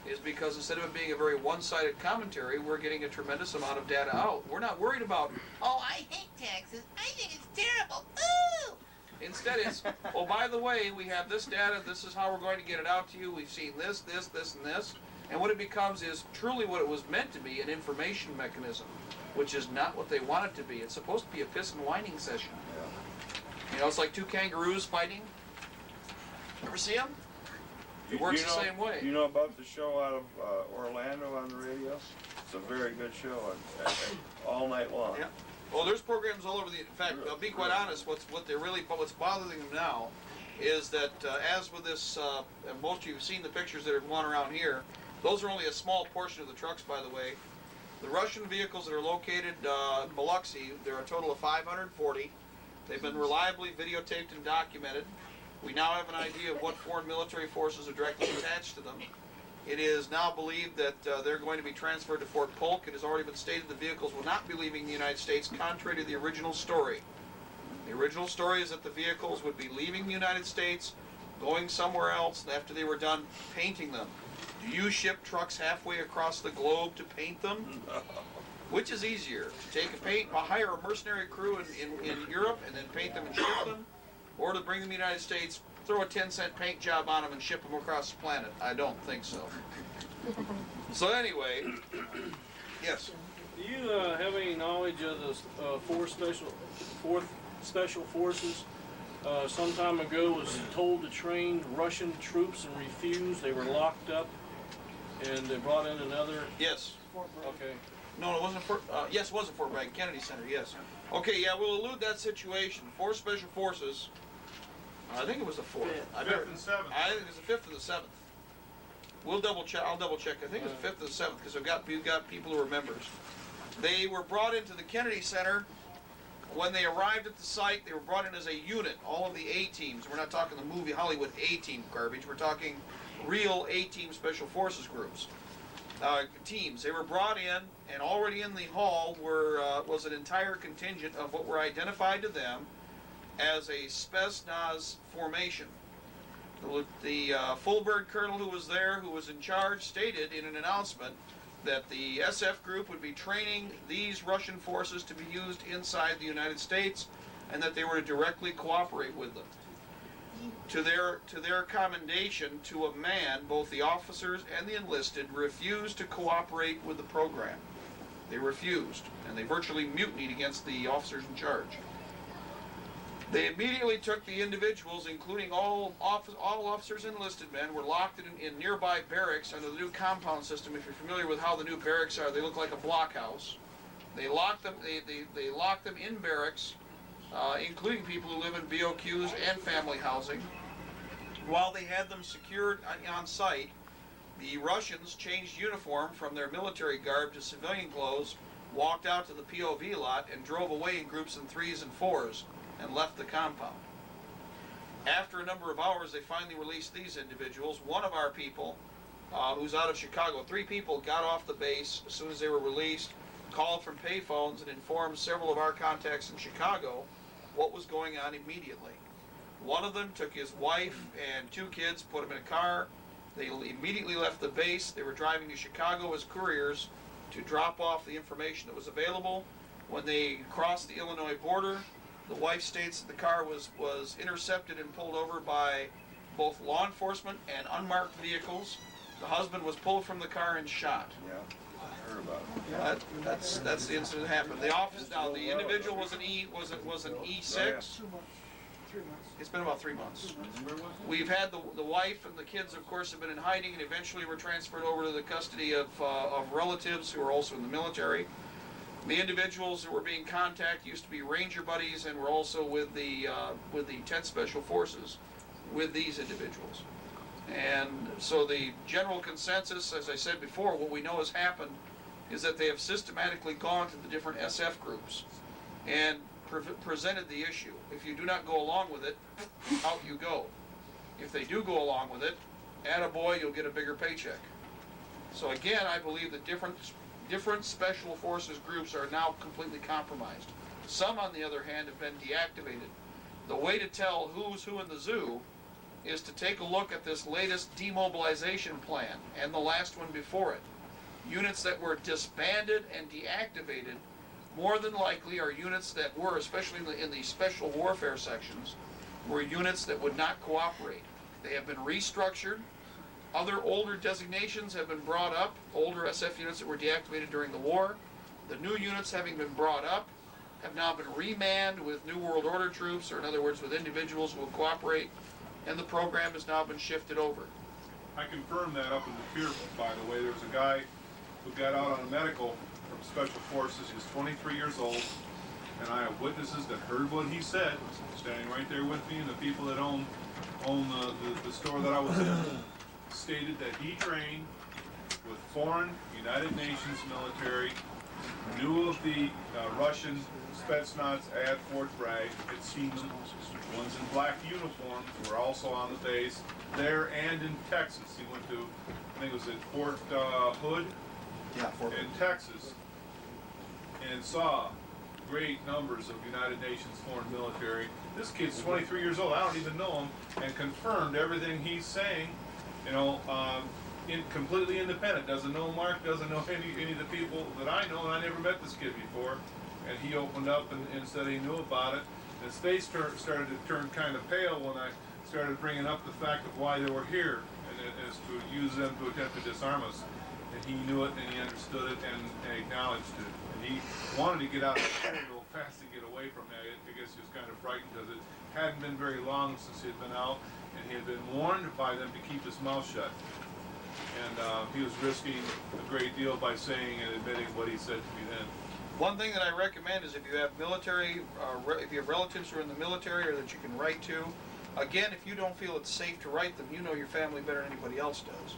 A: is because instead of it being a very one-sided commentary, we're getting a tremendous amount of data out. We're not worried about, oh, I hate taxes, I think it's terrible, ooh! Instead it's, oh, by the way, we have this data, this is how we're going to get it out to you, we've seen this, and this. And what it becomes is truly what it was meant to be, an information mechanism, which is not what they want it to be. It's supposed to be a piss and whining session. It's like two kangaroos fighting. Ever see them? It works the same way.
D: You know about the show out of Orlando on the radio? It's a very good show, all night long.
A: Yeah. Well, there's programs all over the. In fact, I'll be quite honest. What's bothering them now is that as with this, and most of you have seen the pictures that are going around here. Those are only a small portion of the trucks, by the way. The Russian vehicles that are located in Biloxi, there are a total of 540. They've been reliably videotaped and documented. We now have an idea of what foreign military forces are directly attached to them. It is now believed that they're going to be transferred to Fort Polk. It has already been stated the vehicles will not be leaving the United States, contrary to the original story. The original story is that the vehicles would be leaving the United States, going somewhere else after they were done painting them. Do you ship trucks halfway across the globe to paint them? Which is easier, to hire a mercenary crew in Europe and then paint them and ship them, or to bring them to the United States, throw a 10-cent paint job on them and ship them across the planet? I don't think so. So anyway, yes.
J: Do you have any knowledge of the fourth special forces? Some time ago was told to train Russian troops and refused. They were locked up, and they brought in another.
A: Yes.
J: Okay.
A: No, it wasn't Fort. Yes, it was at Fort Bragg Kennedy Center. Yes. Okay. Yeah, we'll elude that situation. 4 special forces. I think it was the 4th.
C: Fifth and 7th.
A: I think it was the 5th and the 7th. We'll double check. I'll double check. I think it was the 5th and the 7th because we've got people who are members. They were brought into the Kennedy Center When they arrived at the site, they were brought in as a unit, all of the A-teams. We're not talking the movie Hollywood A-team garbage. We're talking real A-team special forces groups, teams. They were brought in, and already in the hall was an entire contingent of what were identified to them as a Spetsnaz formation. The full-bird colonel who was there, who was in charge, stated in an announcement that the SF group would be training these Russian forces to be used inside the United States, and that they were to directly cooperate with them. To their commendation, to a man, both the officers and the enlisted refused to cooperate with the program. They refused, and they virtually mutinied against the officers in charge. They immediately took the individuals, including all officers and enlisted men, were locked in nearby barracks under the new compound system. If you're familiar with how the new barracks are, they look like a blockhouse. They locked them. They locked them in barracks, including people who live in BOQs and family housing. While they had them secured on site, the Russians changed uniform from their military garb to civilian clothes, walked out to the POV lot, and drove away in groups in 3s and 4s. And left the compound. After a number of hours, they finally released these individuals. One of our people, who's out of Chicago, 3 people got off the base as soon as they were released, called from payphones, and informed several of our contacts in Chicago what was going on immediately. One of them took his wife and 2 kids, put them in a car. They immediately left the base. They were driving to Chicago as couriers to drop off the information that was available. When they crossed the Illinois border, the wife states that the car was intercepted and pulled over by both law enforcement and unmarked vehicles. The husband was pulled from the car and shot.
D: Yeah, I heard about it.
A: That's the incident that happened. The individual was an E6.
E: 3 months.
A: It's been about 3 months. We've had the wife and the kids, of course, have been in hiding, and eventually were transferred over to the custody of relatives who are also in the military. The individuals that were being contacted used to be Ranger buddies and were also with the 10th Special Forces with these individuals. And so the general consensus, as I said before, what we know has happened is that they have systematically gone to the different SF groups and presented the issue. If you do not go along with it, out you go. If they do go along with it, attaboy, you'll get a bigger paycheck. So again, I believe that different special forces groups are now completely compromised. Some, on the other hand, have been deactivated. The way to tell who's who in the zoo is to take a look at this latest demobilization plan and the last one before it. Units that were disbanded and deactivated more than likely are units that were, especially in the special warfare sections, were units that would not cooperate. They have been restructured. Other older designations have been brought up, older SF units that were deactivated during the war. The new units, having been brought up, have now been remanned with New World Order troops, or in other words, with individuals who will cooperate, and the program has now been shifted over.
C: I confirmed that up in the pier, by the way. There was a guy who got out on a medical from Special Forces. He was 23 years old, and I have witnesses that heard what he said, standing right there with me, and the people that own the store that I was in, stated that he trained with foreign United Nations military, knew of the Russian Spetsnaz at Fort Bragg, had seen them. Ones in black uniforms were also on the base there and in Texas. He went to, I think it was at Fort Hood in Texas, and saw great numbers of United Nations foreign military. This kid's 23 years old. I don't even know him, and confirmed everything he's saying. You know, completely independent. Doesn't know Mark. Doesn't know any of the people that I know. And I never met this kid before. And he opened up and said he knew about it. His face started to turn kind of pale when I started bringing up the fact of why they were here, and it is to use them to attempt to disarm us. And he knew it, and he understood it, and acknowledged it. And he wanted to get out of the plane real fast to get away from that. I guess he was kind of frightened because it hadn't been very long since he had been out, and he had been warned by them to keep his mouth shut. And he was risking a great deal by saying and admitting what he said to me then.
A: One thing that I recommend is if you have military, if you have relatives who are in the military or that you can write to, again, if you don't feel it's safe to write them, you know your family better than anybody else does.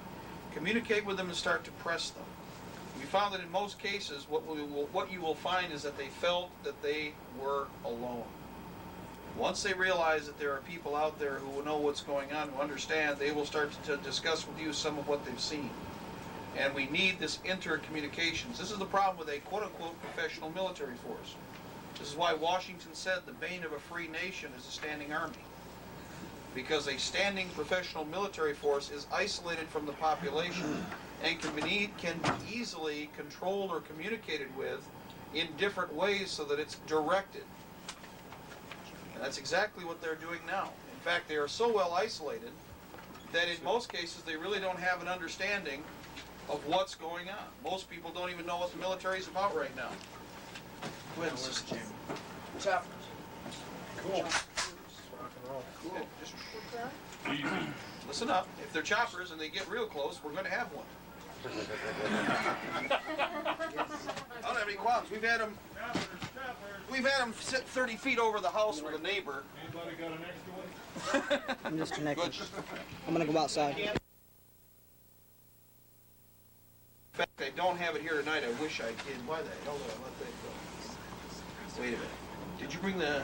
A: Communicate with them and start to press them. We found that in most cases, what you will find is that they felt that they were alone. Once they realize that there are people out there who will know what's going on, who understand, they will start to discuss with you some of what they've seen. And we need this intercommunications. This is the problem with a quote-unquote professional military force. This is why Washington said the bane of a free nation is a standing army. Because a standing professional military force is isolated from the population and can be easily controlled or communicated with in different ways so that it's directed. And that's exactly what they're doing now. In fact, they are so well isolated that in most cases they really don't have an understanding of what's going on. Most people don't even know what the military is about right now. Go ahead, Jim.
E: Choppers.
A: Cool. Cool. Just listen up. If they're choppers and they get real close, we're going to have one. I don't have any qualms. We've had them sit 30 feet over the house with a neighbor.
C: Anybody got an extra one?
H: I'm disconnected.
A: Good.
H: I'm gonna go outside.
A: In fact, I don't have it here tonight. I wish I did. Why the hell did I let that go? Wait a minute. Did you bring the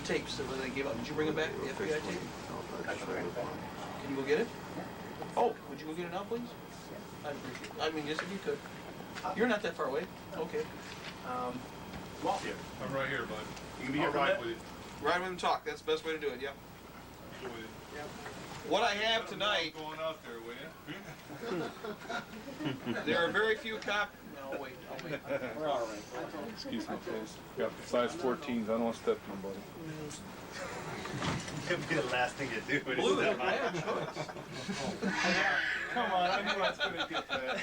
A: tapes that they gave out? Did you bring them back? The FBI tape? Can you go get it? Oh, would you go get it now, please? I'd appreciate it. I mean, yes, if you could. You're not that far away. Okay.
C: I'm right here, bud.
E: You can be here
C: I'll
E: for a
C: ride
E: minute?
C: with you.
A: Ride with him, talk. That's the best way to do it. Yep.
C: Go with you.
A: What I have tonight,
C: Going out there, will you?
A: there are very few No, wait. I'll wait.
E: We're all right.
C: Excuse me, please. Got size 14s. I don't want to step nobody.
K: It'd be the last thing you do.
A: Blue, they have a choice.
C: Come on, I knew I was going to get that.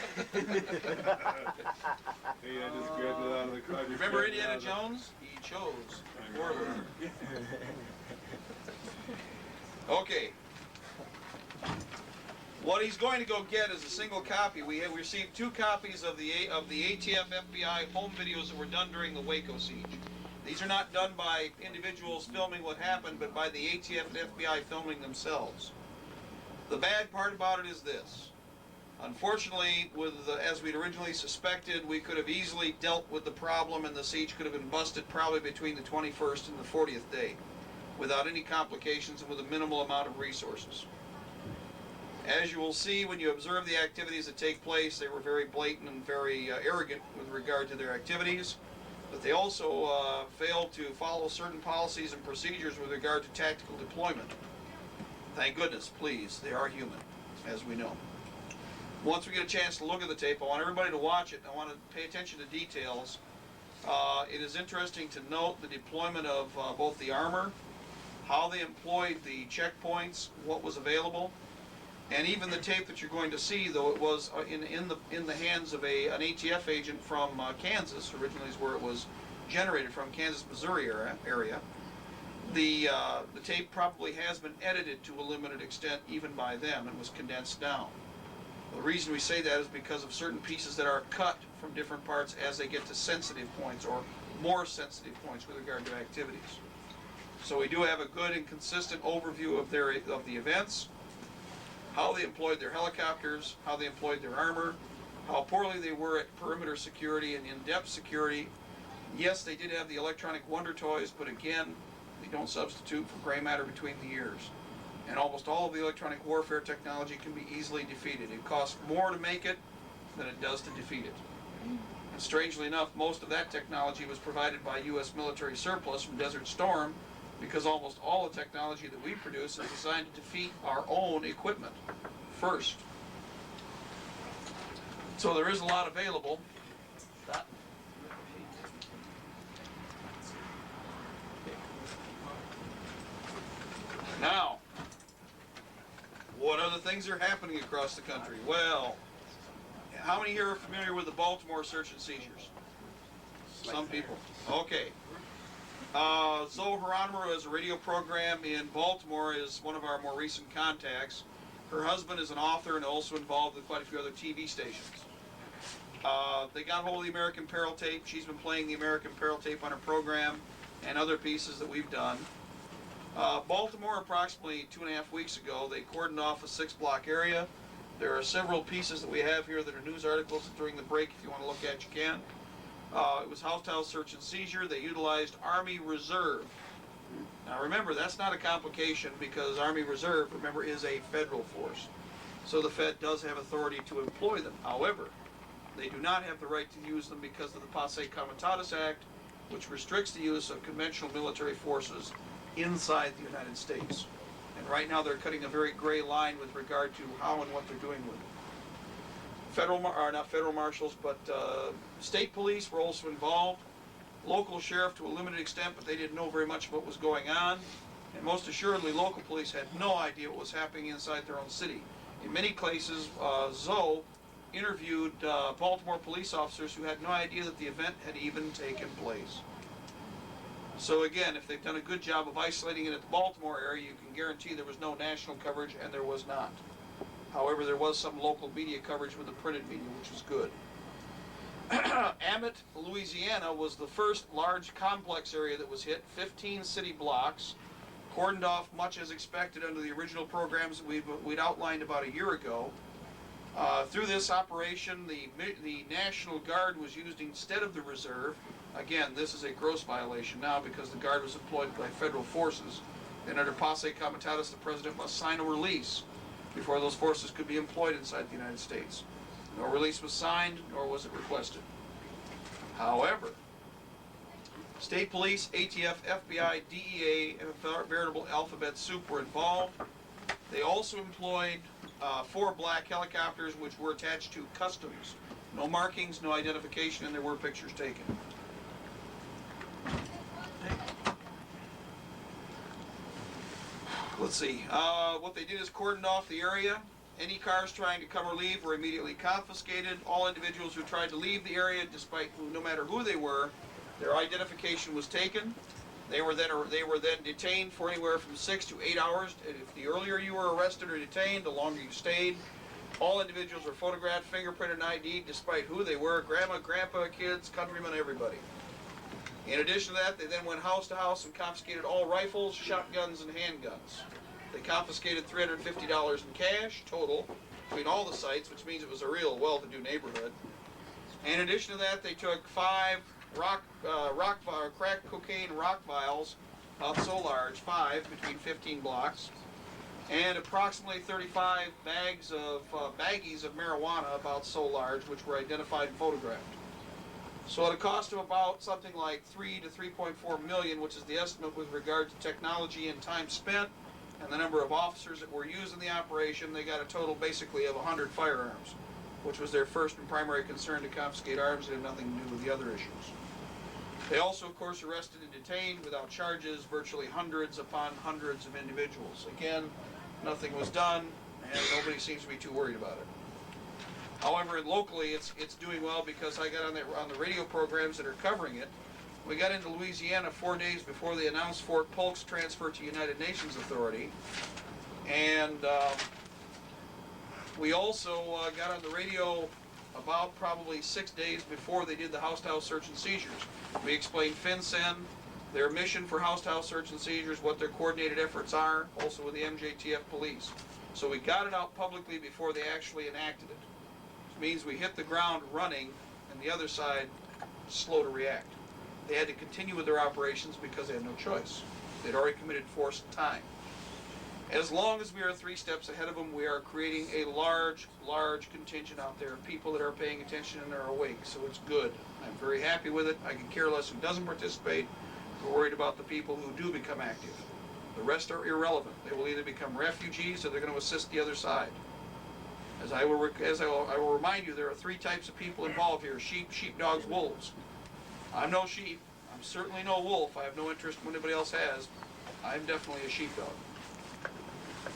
C: Hey, I just grabbed it out of the car.
A: Remember Indiana Jones? He chose poorly. Okay. What he's going to go get is a single copy. We have received 2 copies of the ATF FBI home videos that were done during the Waco siege. These are not done by individuals filming what happened, but by the ATF and FBI filming themselves. The bad part about it is this. Unfortunately, as we'd originally suspected, we could have easily dealt with the problem and the siege could have been busted probably between the 21st and the 40th day without any complications and with a minimal amount of resources. As you will see when you observe the activities that take place, they were very blatant and very arrogant with regard to their activities, but they also failed to follow certain policies and procedures with regard to tactical deployment. Thank goodness, please, they are human, as we know. Once we get a chance to look at the tape, I want everybody to watch it. I want to pay attention to details. It is interesting to note the deployment of both the armor, how they employed the checkpoints, what was available, and even the tape that you're going to see, though it was in the hands of an ATF agent from Kansas, originally is where it was generated from, Kansas, Missouri area. The tape probably has been edited to a limited extent even by them and was condensed down. The reason we say that is because of certain pieces that are cut from different parts as they get to sensitive points or more sensitive points with regard to activities. So we do have a good and consistent overview of the events, how they employed their helicopters, how they employed their armor, how poorly they were at perimeter security and in-depth security. Yes, they did have the electronic wonder toys, but again, they don't substitute for gray matter between the ears. And almost all of the electronic warfare technology can be easily defeated. It costs more to make it than it does to defeat it. And strangely enough, most of that technology was provided by U.S. military surplus from Desert Storm, because almost all the technology that we produce is designed to defeat our own equipment first. So there is a lot available. Now, what other things are happening across the country? Well, how many here are familiar with the Baltimore search and seizures? Some people. Okay. Zoe Hieronymo has a radio program in Baltimore, is one of our more recent contacts. Her husband is an author and also involved with quite a few other TV stations. They got hold of the American Peril tape. She's been playing the American Peril tape on her program and other pieces that we've done. Baltimore, approximately 2.5 weeks ago, they cordoned off a 6-block area. There are several pieces that we have here that are news articles that during the break, if you want to look at, you can. It was house-to-house search and seizure. They utilized Army Reserve. Now remember, that's not a complication because Army Reserve, remember, is a federal force. So the Fed does have authority to employ them. However, they do not have the right to use them because of the Posse Comitatus Act, which restricts the use of conventional military forces inside the United States. And right now they're cutting a very gray line with regard to how and what they're doing with it. Not federal marshals, but state police were also involved. Local sheriff to a limited extent, but they didn't know very much about what was going on. And most assuredly, local police had no idea what was happening inside their own city. In many cases, Zoe interviewed Baltimore police officers who had no idea that the event had even taken place. So again, if they've done a good job of isolating it at the Baltimore area, you can guarantee there was no national coverage, and there was not. However, there was some local media coverage with the printed media, which was good. Ammett, Louisiana was the first large complex area that was hit, 15 city blocks, cordoned off much as expected under the original programs that we'd outlined about a year ago. Through this operation, the National Guard was used instead of the Reserve. Again, this is a gross violation now because the Guard was employed by federal forces. And under Posse Comitatus, the President must sign a release before those forces could be employed inside the United States. No release was signed, nor was it requested. However, state police, ATF, FBI, DEA, and a veritable alphabet soup were involved. They also employed 4 black helicopters which were attached to customs. No markings, no identification, and there were pictures taken. Let's see. What they did is cordoned off the area. Any cars trying to come or leave were immediately confiscated. All individuals who tried to leave the area, no matter who they were, their identification was taken. They were then detained for anywhere from 6 to 8 hours. And if the earlier you were arrested or detained, the longer you stayed. All individuals were photographed, fingerprinted, and ID'd, despite who they were: grandma, grandpa, kids, countrymen, everybody. In addition to that, they then went house to house and confiscated all rifles, shotguns, and handguns. They confiscated $350 in cash total between all the sites, which means it was a real well-to-do neighborhood. And in addition to that, they took 5 crack cocaine rock vials, about so large, 5 between 15 blocks, and approximately 35 baggies of marijuana, about so large, which were identified and photographed. So at a cost of about something like $3 to $3.4 million, which is the estimate with regard to technology and time spent, and the number of officers that were used in the operation, they got a total basically of 100 firearms, which was their first and primary concern, to confiscate arms. It had nothing to do with the other issues. They also, of course, arrested and detained without charges virtually hundreds upon hundreds of individuals. Again, nothing was done, and nobody seems to be too worried about it. However, locally, it's doing well because I got on the radio programs that are covering it. We got into Louisiana 4 days before they announced Fort Polk's transfer to United Nations Authority. And we also got on the radio about probably 6 days before they did the house-to-house search and seizures. We explained FinCEN, their mission for house-to-house search and seizures, what their coordinated efforts are, also with the MJTF police. So we got it out publicly before they actually enacted it. Which means we hit the ground running, and the other side slow to react. They had to continue with their operations because they had no choice. They'd already committed force and time. As long as we are 3 steps ahead of them, we are creating a large contingent out there of people that are paying attention and are awake, so it's good. I'm very happy with it. I can care less who doesn't participate. We're worried about the people who do become active. The rest are irrelevant. They will either become refugees or they're going to assist the other side. As I will remind you, there are 3 types of people involved here: sheep, sheepdogs, wolves. I'm no sheep. I'm certainly no wolf. I have no interest in what anybody else has. I'm definitely a sheepdog.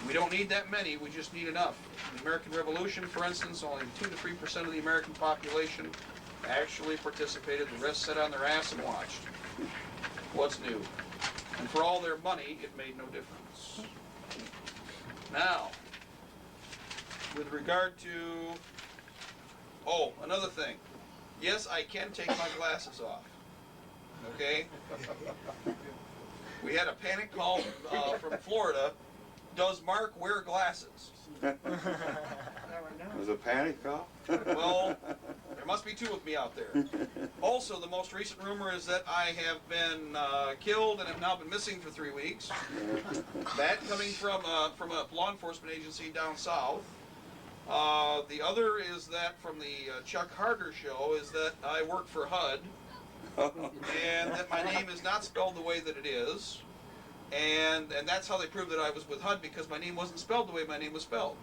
A: We don't need that many, we just need enough. In the American Revolution, for instance, only 2 to 3% of the American population actually participated. The rest sat on their ass and watched. What's new? And for all their money, it made no difference. Now, with regard to... Oh, another thing. Yes, I can take my glasses off. Okay? We had a panic call from Florida. Does Mark wear glasses?
D: a panic call?
A: Well, there must be two of me out there. Also, the most recent rumor is that I have been killed and have now been missing for 3 weeks. That coming from a law enforcement agency down south. The other is that from the Chuck Harder show is that I work for HUD and that my name is not spelled the way that it is. And that's how they proved that I was with HUD, because my name wasn't spelled the way my name was spelled.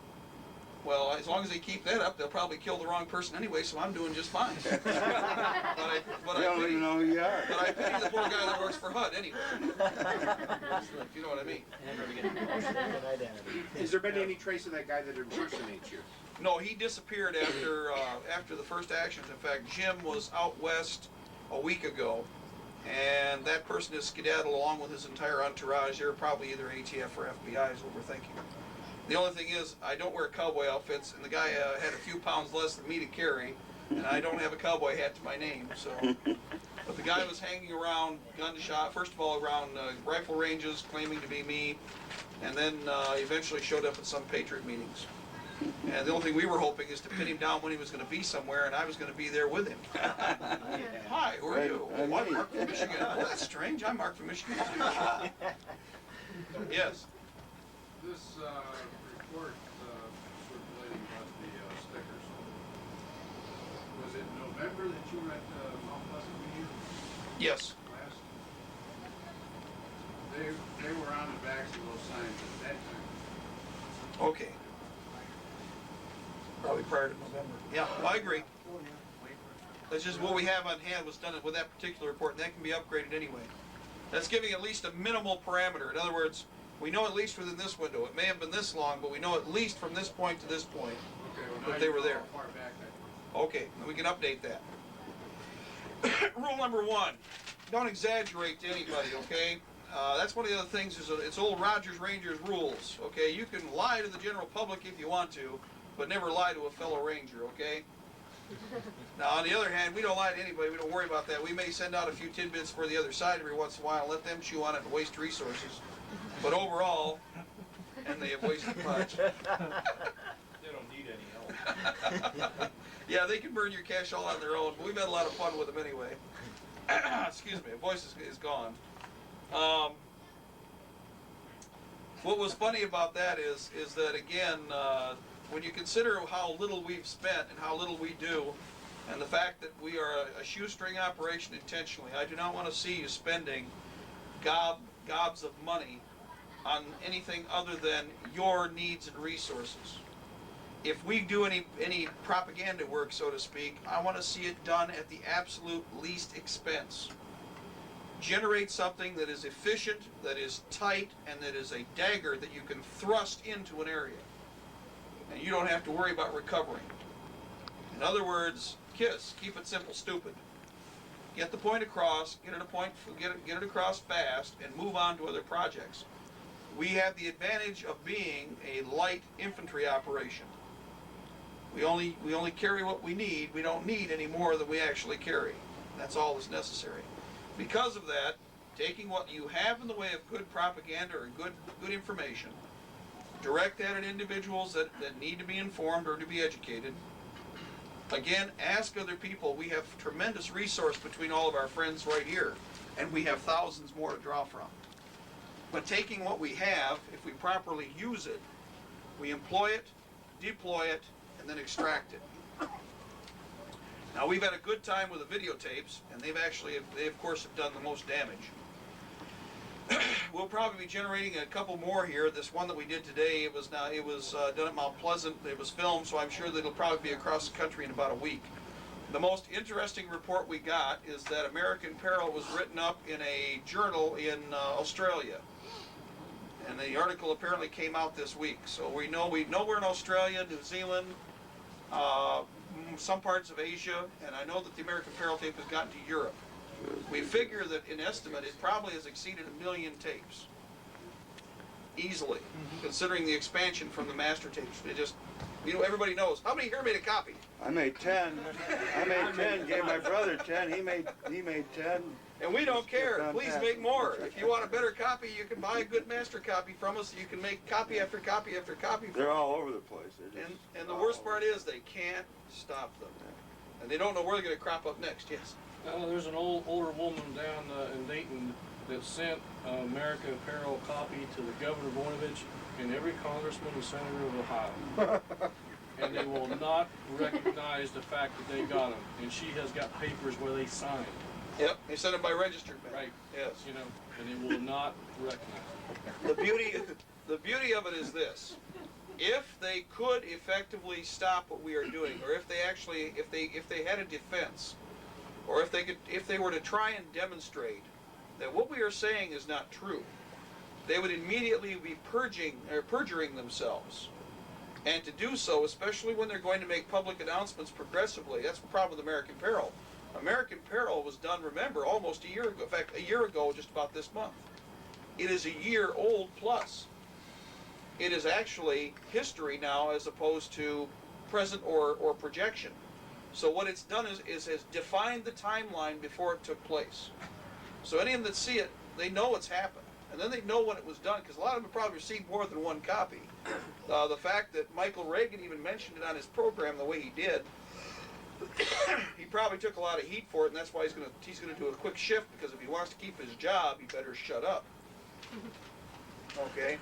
A: Well, as long as they keep that up, they'll probably kill the wrong person anyway, so I'm doing just fine.
D: They don't even know who you are.
A: But I pity the poor guy that works for HUD anyway. If you know what I mean.
F: Has there been any trace of that guy that impersonates you?
A: No, he disappeared after the first actions. In fact, Jim was out west a week ago, and that person is skedaddled along with his entire entourage. They're probably either ATF or FBI is what we're thinking. The only thing is, I don't wear cowboy outfits, and the guy had a few pounds less than me to carry, and I don't have a cowboy hat to my name. So, but the guy was hanging around gun shop, first of all around rifle ranges, claiming to be me, and then eventually showed up at some Patriot meetings. And the only thing we were hoping is to pin him down when he was going to be somewhere, and I was going to be there with him. Hi, who are you? Oh, I'm Mark from Michigan. Oh, that's strange. I'm Mark from Michigan too. Yes.
K: This report circulating about the stickers, was it November that you were at Mount Pleasant meeting?
A: Yes.
K: Last? They were on the backs of those signs at that time.
A: Okay. Probably prior to November. Yeah, well, I agree. That's just what we have on hand was done with that particular report, and that can be upgraded anyway. That's giving at least a minimal parameter. In other words, we know at least within this window. It may have been this long, but we know at least from this point to this point that they were there.
K: How far back
A: Okay, then we can update that. Rule number 1, don't exaggerate to anybody, okay? That's one of the other things is it's old Rogers Rangers rules, okay? You can lie to the general public if you want to, but never lie to a fellow ranger, okay? Now, on the other hand, we don't lie to anybody. We don't worry about that. We may send out a few tidbits for the other side every once in a while and let them chew on it and waste resources. But overall, and they have wasted much.
C: They don't need any help.
A: Yeah, they can burn your cash all on their own, but we've had a lot of fun with them anyway. Excuse me, voice is gone. What was funny about that is that, again, when you consider how little we've spent and how little we do, and the fact that we are a shoestring operation intentionally, I do not want to see you spending gobs of money on anything other than your needs and resources. If we do any propaganda work, so to speak, I want to see it done at the absolute least expense. Generate something that is efficient, that is tight, and that is a dagger that you can thrust into an area. And you don't have to worry about recovering. In other words, KISS, keep it simple, stupid. Get the point across, get it across fast, and move on to other projects. We have the advantage of being a light infantry operation. We only carry what we need. We don't need any more than we actually carry. That's all that's necessary. Because of that, taking what you have in the way of good propaganda or good information, direct that at individuals that need to be informed or to be educated. Again, ask other people. We have tremendous resource between all of our friends right here, and we have thousands more to draw from. But taking what we have, if we properly use it, we employ it, deploy it, and then extract it. Now, we've had a good time with the videotapes, and they of course have done the most damage. We'll probably be generating a couple more here. This one that we did today, it was done at Mount Pleasant. It was filmed, so I'm sure that it'll probably be across the country in about a week. The most interesting report we got is that American Peril was written up in a journal in Australia. And the article apparently came out this week. So we know we're in Australia, New Zealand, some parts of Asia, and I know that the American Peril tape has gotten to Europe. We figure that in estimate it probably has exceeded 1 million tapes. Easily, considering the expansion from the master tapes. They just, everybody knows. How many here made a copy?
D: I made 10. Gave my brother 10. He made 10.
A: And we don't care. Please
D: Fantastic.
A: make more. If you want a better copy, you can buy a good master copy from us. You can make copy after copy after copy.
D: They're all over the place. They're just
A: And the
D: all
A: worst
D: over.
A: part is they can't stop them. And they don't know where they're going to crop up next. Yes.
J: There's an older woman down in Dayton that sent American Apparel copy to the Governor Voinovich and every congressman and senator of Ohio. And they will not recognize the fact that they got them. And she has got papers where they signed.
A: Yep. They send them by registered mail.
J: Right.
A: Yes.
J: You know, and they will not recognize it.
A: The beauty of it is this: if they could effectively stop what we are doing, or if they had a defense, or if they were to try and demonstrate that what we are saying is not true, they would immediately be perjuring themselves. And to do so, especially when they're going to make public announcements progressively, that's the problem with American Apparel. American Apparel was done, remember, almost a year ago. In fact, a year ago, just about this month. It is a year old plus. It is actually history now as opposed to present or projection. So what it's done is has defined the timeline before it took place. So any of them that see it, they know it's happened. And then they know when it was done, because a lot of them have probably received more than one copy. The fact that Michael Reagan even mentioned it on his program the way he did, he probably took a lot of heat for it, and that's why he's gonna do a quick shift, because if he wants to keep his job, he better shut up. Okay?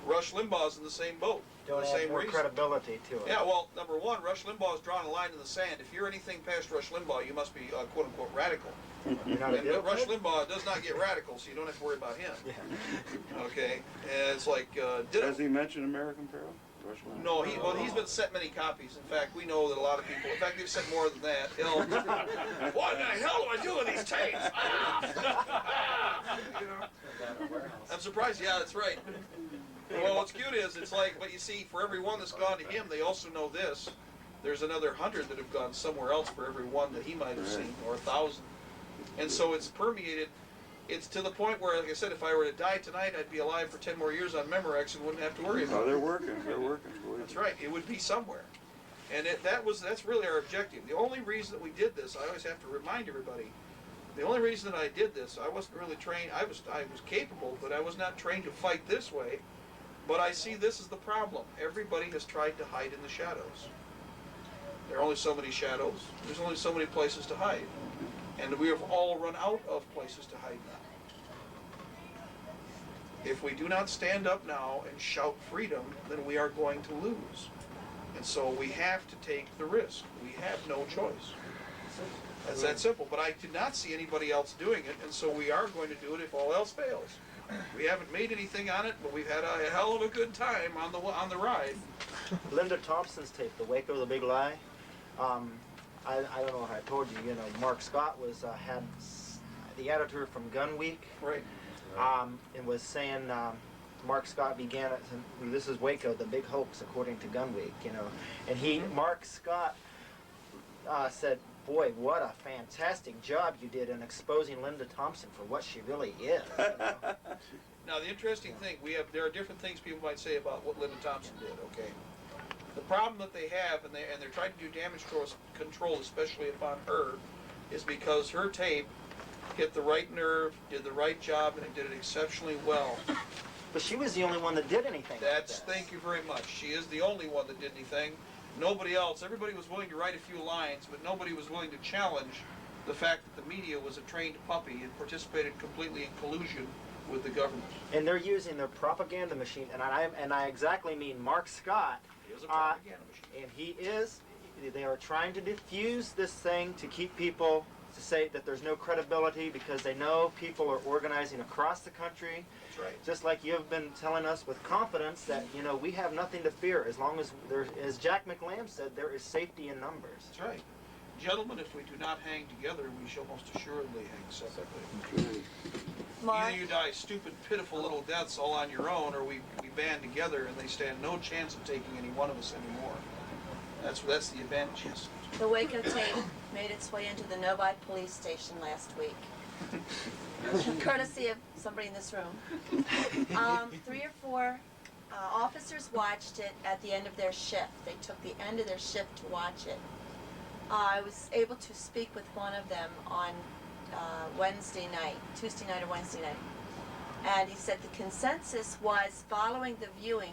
A: Rush Limbaugh's in the same boat.
B: Don't
A: the
B: add
A: same
B: more
A: reason.
B: credibility to it.
A: Yeah, well, number one, Rush Limbaugh's drawn a line in the sand. If you're anything past Rush Limbaugh, you must be quote-unquote radical.
B: You're not a
A: And Rush
B: Democrat?
A: Limbaugh does not get radical, so you don't have to worry about him.
B: Yeah.
A: Okay? And it's like,
D: Has he mentioned American Apparel? Rush Limbaugh?
A: no, he's been sent many copies. In fact, we know that a lot of people, in fact, they've sent more than that. What in the hell do I do with these tapes? You know? I'm surprised, yeah, that's right. Well, what's cute is, it's like, but you see, for every one that's gone to him, they also know this. There's another 100 that have gone somewhere else for every one that he might have seen, or 1,000. And so it's permeated. It's to the point where, like I said, if I were to die tonight, I'd be alive for 10 more years on Memorex and wouldn't have to worry about
D: Oh,
A: it.
D: they're working. They're working. Believe
A: That's
D: me.
A: right. It would be somewhere. And that's really our objective. The only reason that we did this, I always have to remind everybody, the only reason that I did this, I wasn't really trained. I was capable, but I was not trained to fight this way. But I see this as the problem. Everybody has tried to hide in the shadows. There are only so many shadows. There's only so many places to hide. And we have all run out of places to hide now. If we do not stand up now and shout freedom, then we are going to lose. And so we have to take the risk. We have no choice. That's that simple. But I did not see anybody else doing it, and so we are going to do it if all else fails. We haven't made anything on it, but we've had a hell of a good time on the ride.
B: Linda Thompson's tape, The Waco, The Big Lie. I don't know if I told you, Mark Scott had the editor from Gun Week.
A: Right.
B: And was saying Mark Scott began it, and this is Waco, the big hoax, according to Gun Week, And Mark Scott said, boy, what a fantastic job you did in exposing Linda Thompson for what she really is.
A: Now, the interesting thing, there are different things people might say about what Linda Thompson did, okay? The problem that they have, and they're trying to do damage control, especially upon her, is because her tape hit the right nerve, did the right job, and it did it exceptionally well.
B: But she was the only one that did anything.
A: Thank you very much. She is the only one that did anything. Nobody else. Everybody was willing to write a few lines, but nobody was willing to challenge the fact that the media was a trained puppy and participated completely in collusion with the government.
B: And they're using their propaganda machine, and I exactly mean Mark Scott.
A: He is a propaganda machine.
B: And they are trying to diffuse this thing to keep people to say that there's no credibility because they know people are organizing across the country.
A: That's right.
B: Just like you've been telling us with confidence that, we have nothing to fear as long as as Jack McLam said, there is safety in numbers.
A: That's right. Gentlemen, if we do not hang together, we shall most assuredly hang separately.
L: Mark?
A: Either you die stupid, pitiful little deaths all on your own, or we band together and they stand no chance of taking any one of us anymore. That's the advantage, yes.
L: The Waco tape made its way into the Novi police station last week. Courtesy of somebody in this room. 3 or 4 officers watched it at the end of their shift. They took the end of their shift to watch it. I was able to speak with one of them on Tuesday night or Wednesday night. And he said the consensus was, following the viewing,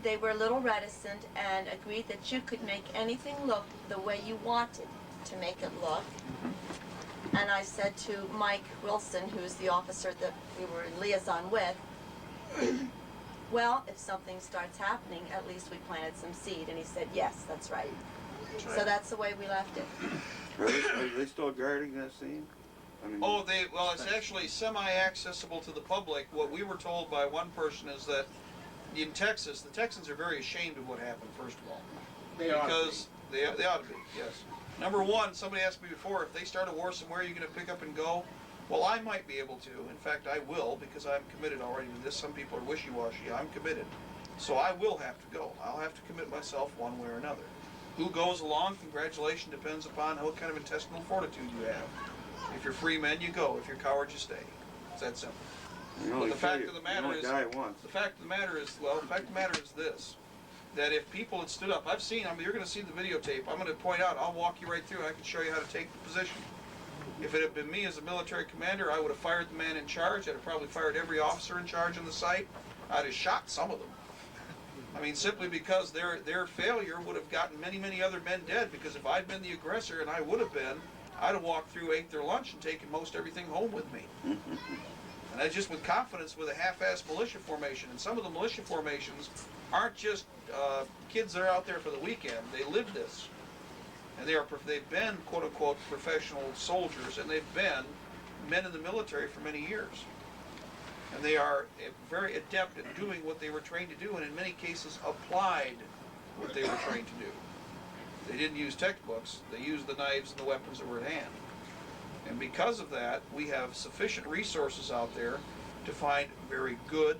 L: they were a little reticent and agreed that you could make anything look the way you wanted to make it look. And I said to Mike Wilson, who's the officer that we were in liaison with, well, if something starts happening, at least we planted some seed. And he said, yes, that's right. So that's the way we left it.
D: Are they still guarding that scene? I mean,
A: Well, it's actually semi-accessible to the public. What we were told by one person is that in Texas, the Texans are very ashamed of what happened, first of all.
F: They
A: ought to be, yes. Number one, somebody asked me before, if they start a war somewhere, are you going to pick up and go? Well, I might be able to. In fact, I will, because I'm committed already to this. Some people are wishy-washy. I'm committed. So I will have to go. I'll have to commit myself one way or another. Who goes along, congratulations, depends upon what kind of intestinal fortitude you have. If you're free men, you go. If you're cowards, you stay. It's that simple. But the fact of the matter is, the fact of the matter is this, that if people had stood up, you're going to see the videotape. I'm going to point out, I'll walk you right through, and I can show you how to take the position. If it had been me as a military commander, I would have fired the man in charge. I'd have probably fired every officer in charge on the site. I'd have shot some of them. I mean, simply because their failure would have gotten many, many other men dead, because if I'd been the aggressor, and I would have been, I'd have walked through, ate their lunch, and taken most everything home with me. And I just with confidence with a half-assed militia formation. And some of the militia formations aren't just kids that are out there for the weekend. They live this. And they've been, quote-unquote, professional soldiers, and they've been men in the military for many years. And they are very adept at doing what they were trained to do, and in many cases applied what they were trained to do. They didn't use textbooks. They used the knives and the weapons that were at hand. And because of that, we have sufficient resources out there to find very good,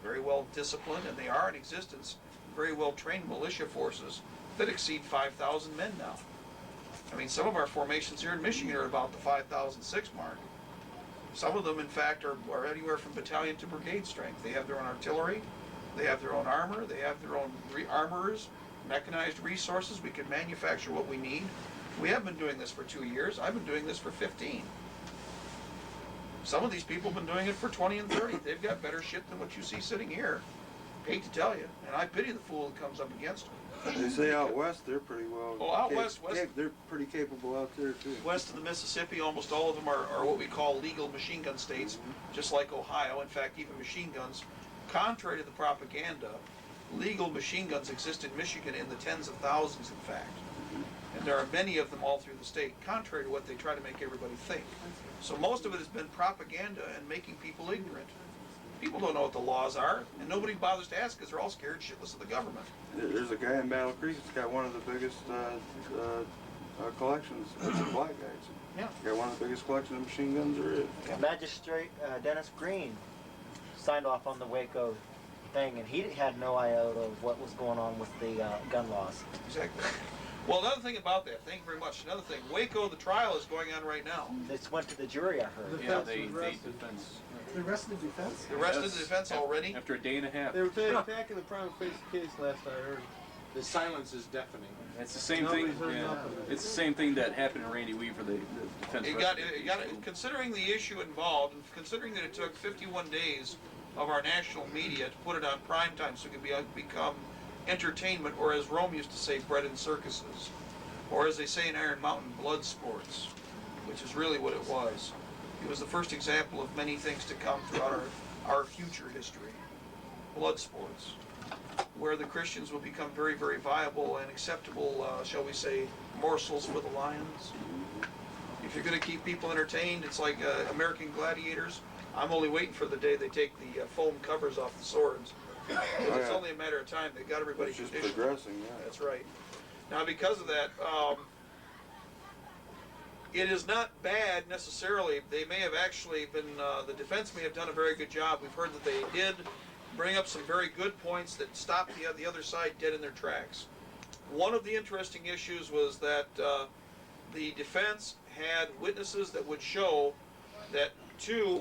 A: very well disciplined, and they are in existence, very well trained militia forces that exceed 5,000 men now. I mean, some of our formations here in Michigan are about the 5,006 mark. Some of them, in fact, are anywhere from battalion to brigade strength. They have their own artillery, they have their own armor, they have their own armorers, mechanized resources. We can manufacture what we need. We haven't been doing this for 2 years. I've been doing this for 15. Some of these people have been doing it for 20 and 30. They've got better shit than what you see sitting here. Hate to tell you. And I pity the fool that comes up against them.
D: They say out west they're pretty well.
A: Oh, out west,
D: they're pretty capable out there too.
A: West of the Mississippi, almost all of them are what we call legal machine gun states, just like Ohio. In fact, even machine guns, contrary to the propaganda, legal machine guns exist in Michigan in the tens of thousands, in fact. And there are many of them all through the state, contrary to what they try to make everybody think. So most of it has been propaganda and making people ignorant. People don't know what the laws are, and nobody bothers to ask because they're all scared shitless of the government.
D: There's a guy in Battle Creek that's got one of the biggest collections. It's a black guy.
A: Yeah.
D: Got one of the biggest collections of machine guns there is.
B: Magistrate Dennis Green signed off on the Waco thing, and he had no iota of what was going on with the gun laws.
A: Exactly. Well, another thing about that, thank you very much. Another thing, Waco, the trial is going on right now.
B: This went to the jury, I heard.
G: Yeah, they defense.
E: The rest of the defense?
A: The rest of the defense already?
G: After a day and a half.
E: They were attacking the prima facie case last I heard.
F: The silence is deafening.
G: It's the same thing. Yeah. It's the same thing that happened to Randy Weaver, the defense.
A: Considering the issue involved, and considering that it took 51 days of our national media to put it on prime time so it could become entertainment, or as Rome used to say, bread and circuses, or as they say in Iron Mountain, blood sports, which is really what it was. It was the first example of many things to come throughout our future history. Blood sports, where the Christians will become very, very viable and acceptable, shall we say, morsels for the lions. If you're going to keep people entertained, it's like American gladiators. I'm only waiting for the day they take the foam covers off the swords. It's only a matter of time. They got everybody
D: just
A: conditioned.
D: progressing, yeah.
A: That's right. Now, because of that, it is not bad necessarily. They may have actually been, the defense may have done a very good job. We've heard that they did bring up some very good points that stopped the other side dead in their tracks. One of the interesting issues was that the defense had witnesses that would show that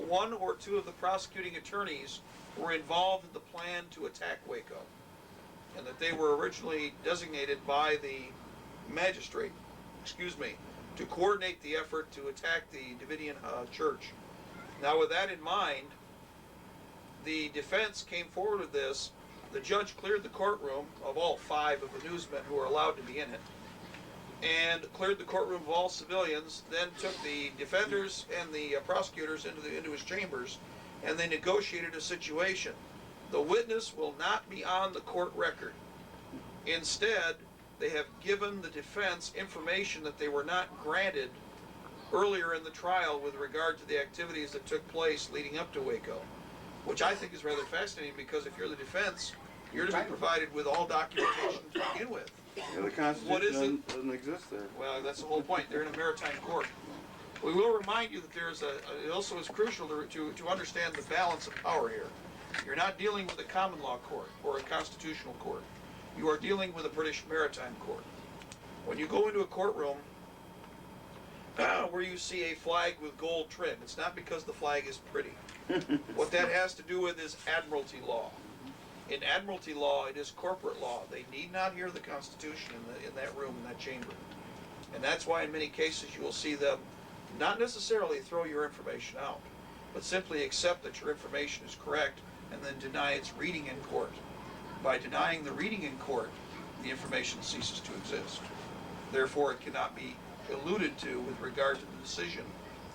A: one or two of the prosecuting attorneys were involved in the plan to attack Waco, and that they were originally designated by the magistrate, to coordinate the effort to attack the Davidian church. Now, with that in mind, the defense came forward with this. The judge cleared the courtroom of all 5 of the newsmen who were allowed to be in it, and cleared the courtroom of all civilians, then took the defenders and the prosecutors into his chambers, and they negotiated a situation. The witness will not be on the court record. Instead, they have given the defense information that they were not granted earlier in the trial with regard to the activities that took place leading up to Waco, which I think is rather fascinating, because if you're the defense, you're to be provided with all documentation to begin with.
D: Yeah, the Constitution doesn't exist there.
A: Well, that's the whole point. They're in a maritime court. We will remind you that there's it also is crucial to understand the balance of power here. You're not dealing with a common law court or a constitutional court. You are dealing with a British maritime court. When you go into a courtroom where you see a flag with gold trim, it's not because the flag is pretty. What that has to do with is admiralty law. In admiralty law, it is corporate law. They need not hear the Constitution in that room, in that chamber. And that's why in many cases you will see them not necessarily throw your information out, but simply accept that your information is correct and then deny its reading in court. By denying the reading in court, the information ceases to exist. Therefore, it cannot be alluded to with regard to the decision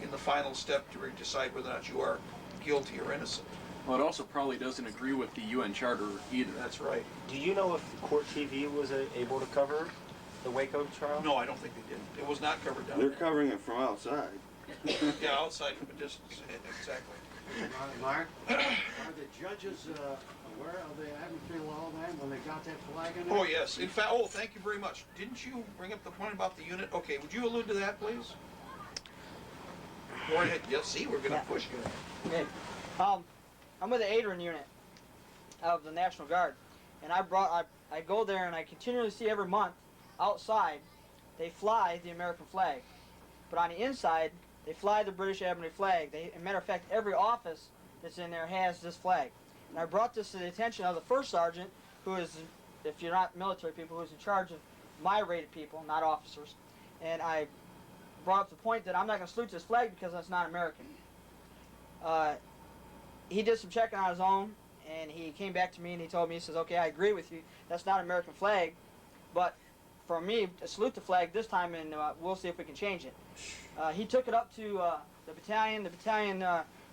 A: in the final step to decide whether or not you are guilty or innocent.
G: Well, it also probably doesn't agree with the UN Charter either.
A: That's right.
B: Do you know if Court TV was able to cover the Waco trial?
A: No, I don't think they did. It was not covered down
D: They're
A: there.
D: covering it from outside.
A: Yeah, outside from a distance, exactly.
K: Mark, are the judges aware of the admiralty law then, when they got that flag in there?
A: Oh, yes. In fact, thank you very much. Didn't you bring up the point about the unit? Okay, would you allude to that, please? Go ahead. Yeah, see, we're going to push you.
H: Okay. I'm with the Adrian unit of the National Guard, and I go there and I continually see every month outside they fly the American flag, but on the inside they fly the British Admiralty flag. As a matter of fact, every office that's in there has this flag. And I brought this to the attention of the first sergeant, who is, if you're not military people, who's in charge of my rated people, not officers. And I brought up the point that I'm not going to salute this flag because that's not American. He did some checking on his own, and he came back to me and he told me, he says, okay, I agree with you, that's not an American flag, but for me to salute the flag this time, and we'll see if we can change it. He took it up to the battalion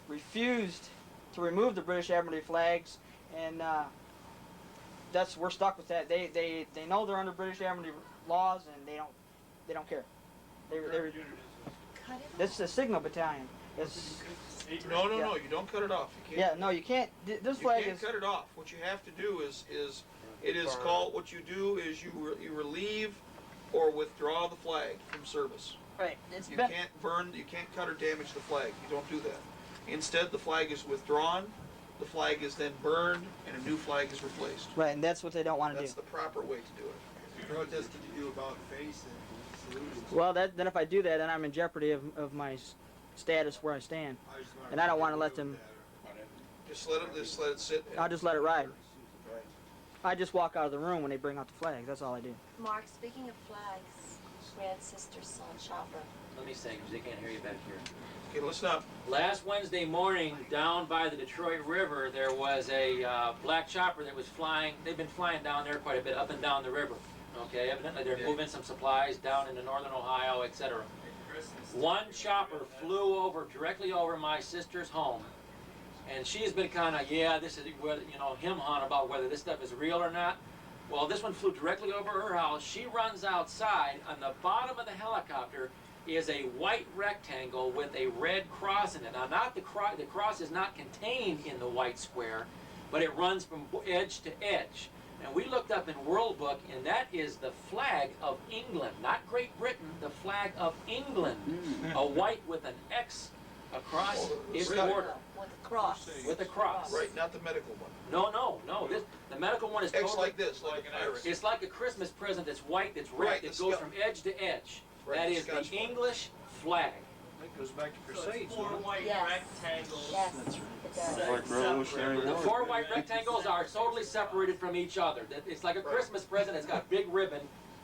H: refused to remove the British Admiralty flags, and we're stuck with that. They know they're under British Admiralty laws, and they don't care. This is a signal battalion.
A: No, you don't cut it off. You can't.
H: Yeah, no, you can't. This flag
A: you can't cut it off. What you have to do is what you do is you relieve or withdraw the flag from service.
H: Right.
A: You can't burn, you can't cut or damage the flag. You don't do that. Instead, the flag is withdrawn, the flag is then burned, and a new flag is replaced.
H: Right, and that's what they don't want to do.
A: That's the proper way to do it.
M: Protest did you do about face and salute?
H: Well, then if I do that, then I'm in jeopardy of my status where I stand, and I don't want to let them.
A: Just let it sit.
H: I'll just let it ride.
A: Right.
H: I just walk out of the room when they bring out the flags. That's all I do.
L: Mark, speaking of flags, Grant's sister's son, Chopper.
I: Let me say, because they can't hear you back here.
A: Okay, listen up.
I: Last Wednesday morning, down by the Detroit River, there was a black chopper that was flying. They've been flying down there quite a bit, up and down the river. Okay, evidently they're moving some supplies down into northern Ohio, etc. One chopper flew directly over my sister's home, and she's been kind of, this is whether him-hawing about whether this stuff is real or not. Well, this one flew directly over her house. She runs outside. On the bottom of the helicopter is a white rectangle with a red cross in it. Now, the cross is not contained in the white square, but it runs from edge to edge. And we looked up in World Book, and that is the flag of England, not Great Britain, the flag of England. A white with an X across its border.
L: With a cross.
I: With a cross.
A: Right, not the medical one.
I: No. The medical one is
A: X
I: totally
A: like this, like an iris.
I: It's like a Christmas present that's white, that's red,
A: Right,
I: that
A: the
I: goes
A: Scot-
I: from edge to edge.
A: Right,
I: That
A: the
I: is
A: Scotch
I: the
A: one.
I: English flag.
J: That goes back to Crusades.
E: Four white
L: Yes.
E: rectangles.
L: Yes, it does.
D: Like Revolutionary
I: The
D: War.
I: 4 white rectangles are totally separated from each other. It's like a Christmas present. It's got big ribbon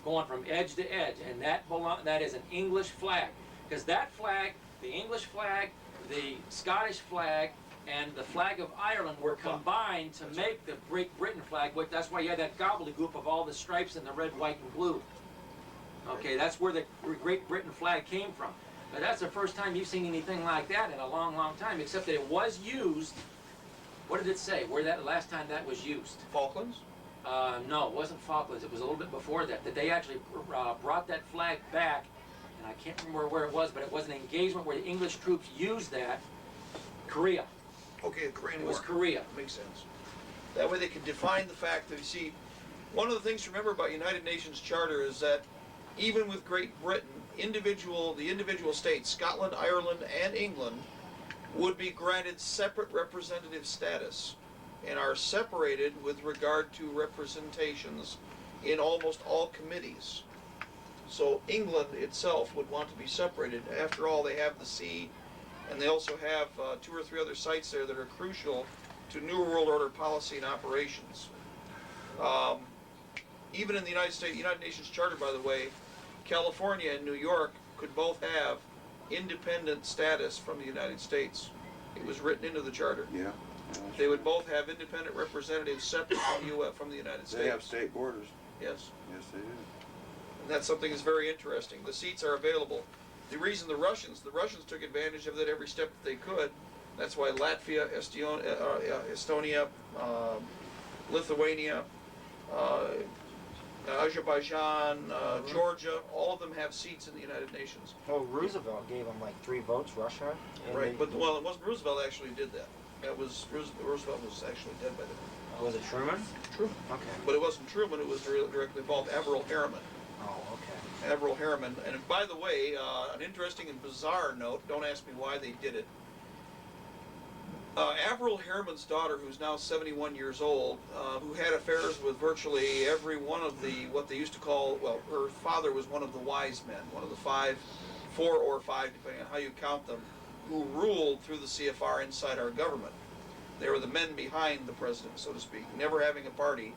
I: going from edge to edge, and that is an English flag. Because that flag, the English flag, the Scottish flag, and the flag of Ireland were combined to make the Great Britain flag. That's why you had that gobbledygook of all the stripes in the red, white, and blue. Okay, that's where the Great Britain flag came from. But that's the first time you've seen anything like that in a long, long time, except that it was used. What did it say? Where that last time that was used?
A: Falklands?
I: No, it wasn't Falklands. It was a little bit before that. That they actually brought that flag back, and I can't remember where it was, but it was an engagement where the English troops used that. Korea.
A: Okay, the Korean
I: It was
A: War.
I: Korea.
A: Makes sense. That way they can define the fact that, you see, one of the things to remember about United Nations Charter is that even with Great Britain, the individual states, Scotland, Ireland, and England, would be granted separate representative status and are separated with regard to representations in almost all committees. So England itself would want to be separated. After all, they have the sea, and they also have 2 or 3 other sites there that are crucial to New World Order policy and operations. Even in the United Nations Charter, by the way, California and New York could both have independent status from the United States. It was written into the charter.
D: Yeah.
A: They would both have independent representatives separate from the United States.
D: They have state borders.
A: Yes.
D: Yes, they do.
A: And that's something that's very interesting. The seats are available. The reason the Russians took advantage of it every step that they could. That's why Latvia, Estonia, Lithuania, Azerbaijan, Georgia, all of them have seats in the United Nations.
B: Well, Roosevelt gave them like 3 votes, Russia.
A: Right, but it wasn't Roosevelt actually did that. That was Roosevelt was actually dead by then.
B: Was it Truman?
A: Truman.
B: Okay.
A: But it wasn't Truman. It was directly involved. Averell Harriman.
B: Oh, okay.
A: Averell Harriman. And by the way, an interesting and bizarre note. Don't ask me why they did it. Averell Harriman's daughter, who's now 71 years old, who had affairs with virtually every one of what they used to call, well, her father was one of the wise men, one of the 4 or 5, depending on how you count them, who ruled through the CFR inside our government. They were the men behind the president, so to speak, never having a party,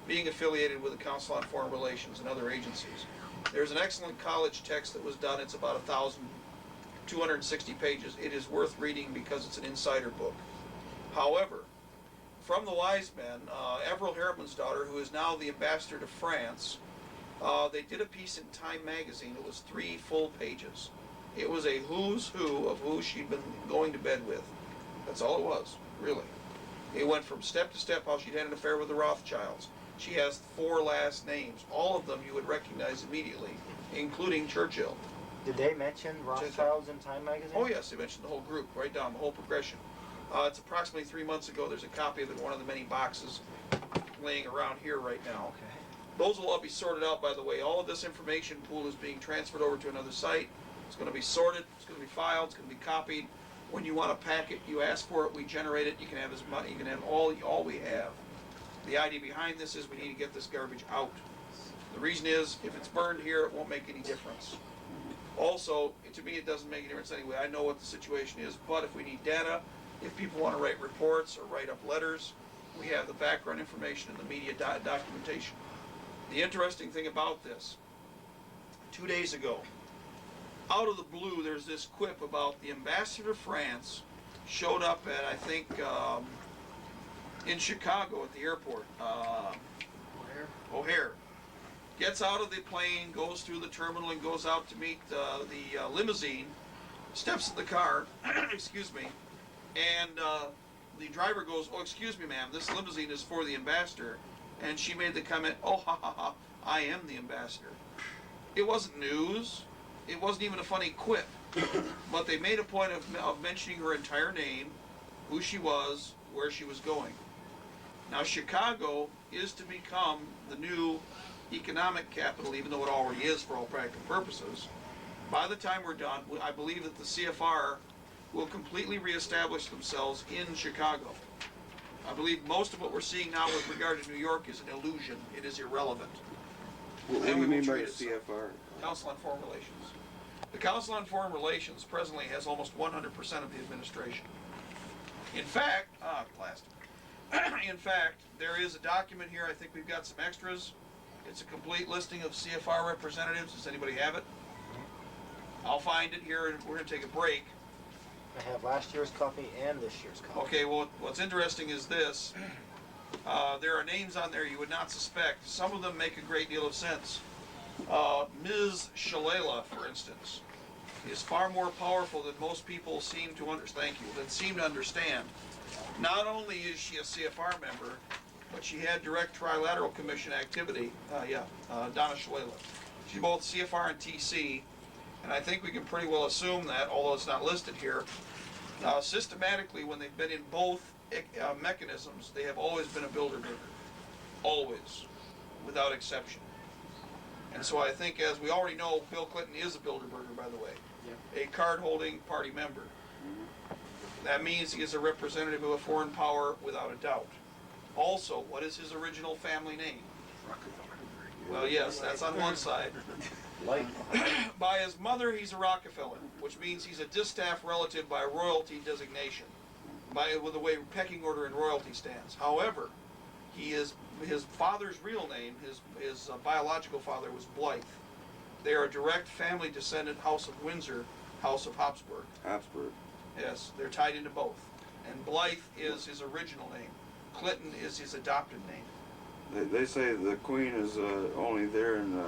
A: being affiliated with the Council on Foreign Relations and other agencies. There's an excellent college text that was done. It's about 1,260 pages. It is worth reading because it's an insider book. However, from the wise men, Averell Harriman's daughter, who is now the ambassador to France, they did a piece in Time magazine. It was 3 full pages. It was a who's who of who she'd been going to bed with. That's all it was, really. It went from step to step how she'd had an affair with the Rothschilds. She has 4 last names. All of them you would recognize immediately, including Churchill.
B: Did they mention Rothschilds in Time magazine?
A: Oh yes, they mentioned the whole group, right down, the whole progression. It's approximately 3 months ago. There's a copy of it in one of the many boxes laying around here right now.
B: Okay.
A: Those will all be sorted out, by the way. All of this information pool is being transferred over to another site. It's going to be sorted, it's going to be filed, it's going to be copied. When you want a packet, you ask for it, we generate it. You can have as much, you can have all we have. The idea behind this is we need to get this garbage out. The reason is, if it's burned here, it won't make any difference. Also, to me, it doesn't make any difference anyway. I know what the situation is, but if we need data, if people want to write reports or write up letters, we have the background information and the media documentation. The interesting thing about this, 2 days ago, out of the blue, there's this quip about the ambassador to France showed up at, I think, in Chicago at the airport. O'Hare. Gets out of the plane, goes through the terminal, and goes out to meet the limousine, steps in the car, excuse me, and the driver goes, "Oh, excuse me, ma'am, this limousine is for the ambassador." And she made the comment, "Oh, ha, ha, ha, I am the ambassador." It wasn't news. It wasn't even a funny quip. But they made a point of mentioning her entire name, who she was, where she was going. Now, Chicago is to become the new economic capital, even though it already is for all practical purposes. By the time we're done, I believe that the CFR will completely reestablish themselves in Chicago. I believe most of what we're seeing now with regard to New York is an illusion. It is irrelevant.
D: What do you mean by the CFR?
A: Council on Foreign Relations. The Council on Foreign Relations presently has almost 100% of the administration. In fact, in fact, there is a document here. I think we've got some extras. It's a complete listing of CFR representatives. Does anybody have it? I'll find it here, and we're going to take a break.
B: I have last year's copy and this year's copy.
A: Okay, well, what's interesting is this. There are names on there you would not suspect. Some of them make a great deal of sense. Ms. Shalala, for instance, is far more powerful than most people seem to understand. Not only is she a CFR member, but she had direct trilateral commission activity. Donna Shalala. She's both CFR and TC, and I think we can pretty well assume that, although it's not listed here. Systematically, when they've been in both mechanisms, they have always been a Bilderberger. Always. Without exception. And so I think, as we already know, Bill Clinton is a Bilderberger, by the way. A card-holding party member. That means he is a representative of a foreign power without a doubt. Also, what is his original family name? Well, yes, that's on one side. By his mother, he's a Rockefeller, which means he's a distaff relative by royalty designation, with the way pecking order in royalty stands. However, his father's real name, his biological father, was Blythe. They are a direct family descendant, House of Windsor, House of Habsburg.
D: Habsburg.
A: Yes, they're tied into both. And Blythe is his original name. Clinton is his adopted name.
D: They say the Queen is only there and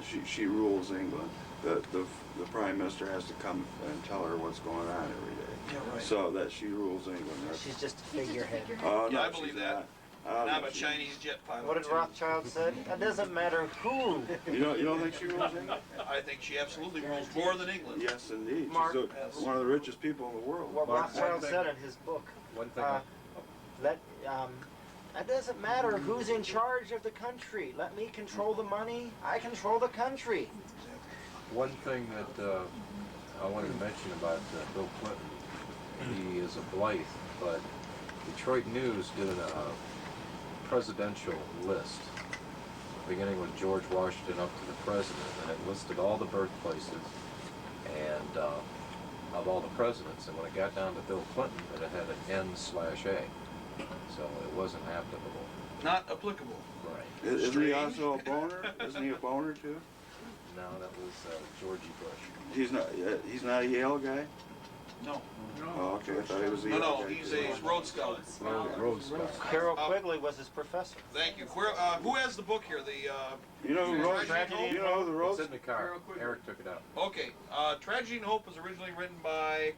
D: she rules England. The Prime Minister has to come and tell her what's going on every day.
A: Yeah, right.
D: So that she rules England.
B: She's just a figurehead.
D: Oh,
A: Yeah,
D: no,
A: I believe that. And I'm a Chinese jet pilot.
B: What did Rothschild say? It doesn't matter who.
D: You don't think she rules England?
A: I think she absolutely rules more than England.
D: Yes, indeed.
B: Mark,
D: She's one of the richest people in the world.
B: What Rothschild said in his book.
F: One thing.
B: That doesn't matter who's in charge of the country. Let me control the money. I control the country.
N: One thing that I wanted to mention about Bill Clinton, he is a Blythe, but Detroit News did a presidential list, beginning with George Washington up to the president, and it listed all the birthplaces and of all the presidents. And when it got down to Bill Clinton, it had an N/A, so it wasn't applicable.
A: Not applicable.
N: Right.
D: Isn't he also a boner? Isn't he a boner too?
N: No, that was Georgie Bush.
D: He's not a Yale guy?
A: No.
D: Oh, okay. I thought he was a Yale
A: No,
D: guy.
A: he's a Rhodes Scholar.
N: Rhodes Scholar.
B: Carol Quigley was his professor.
A: Thank you. Who has the book here?
D: You know who Rhodes?
A: Tragedy
D: You know who the Rhodes?
N: It's in the car. Eric took it out.
A: Okay. Tragedy and Hope was originally written by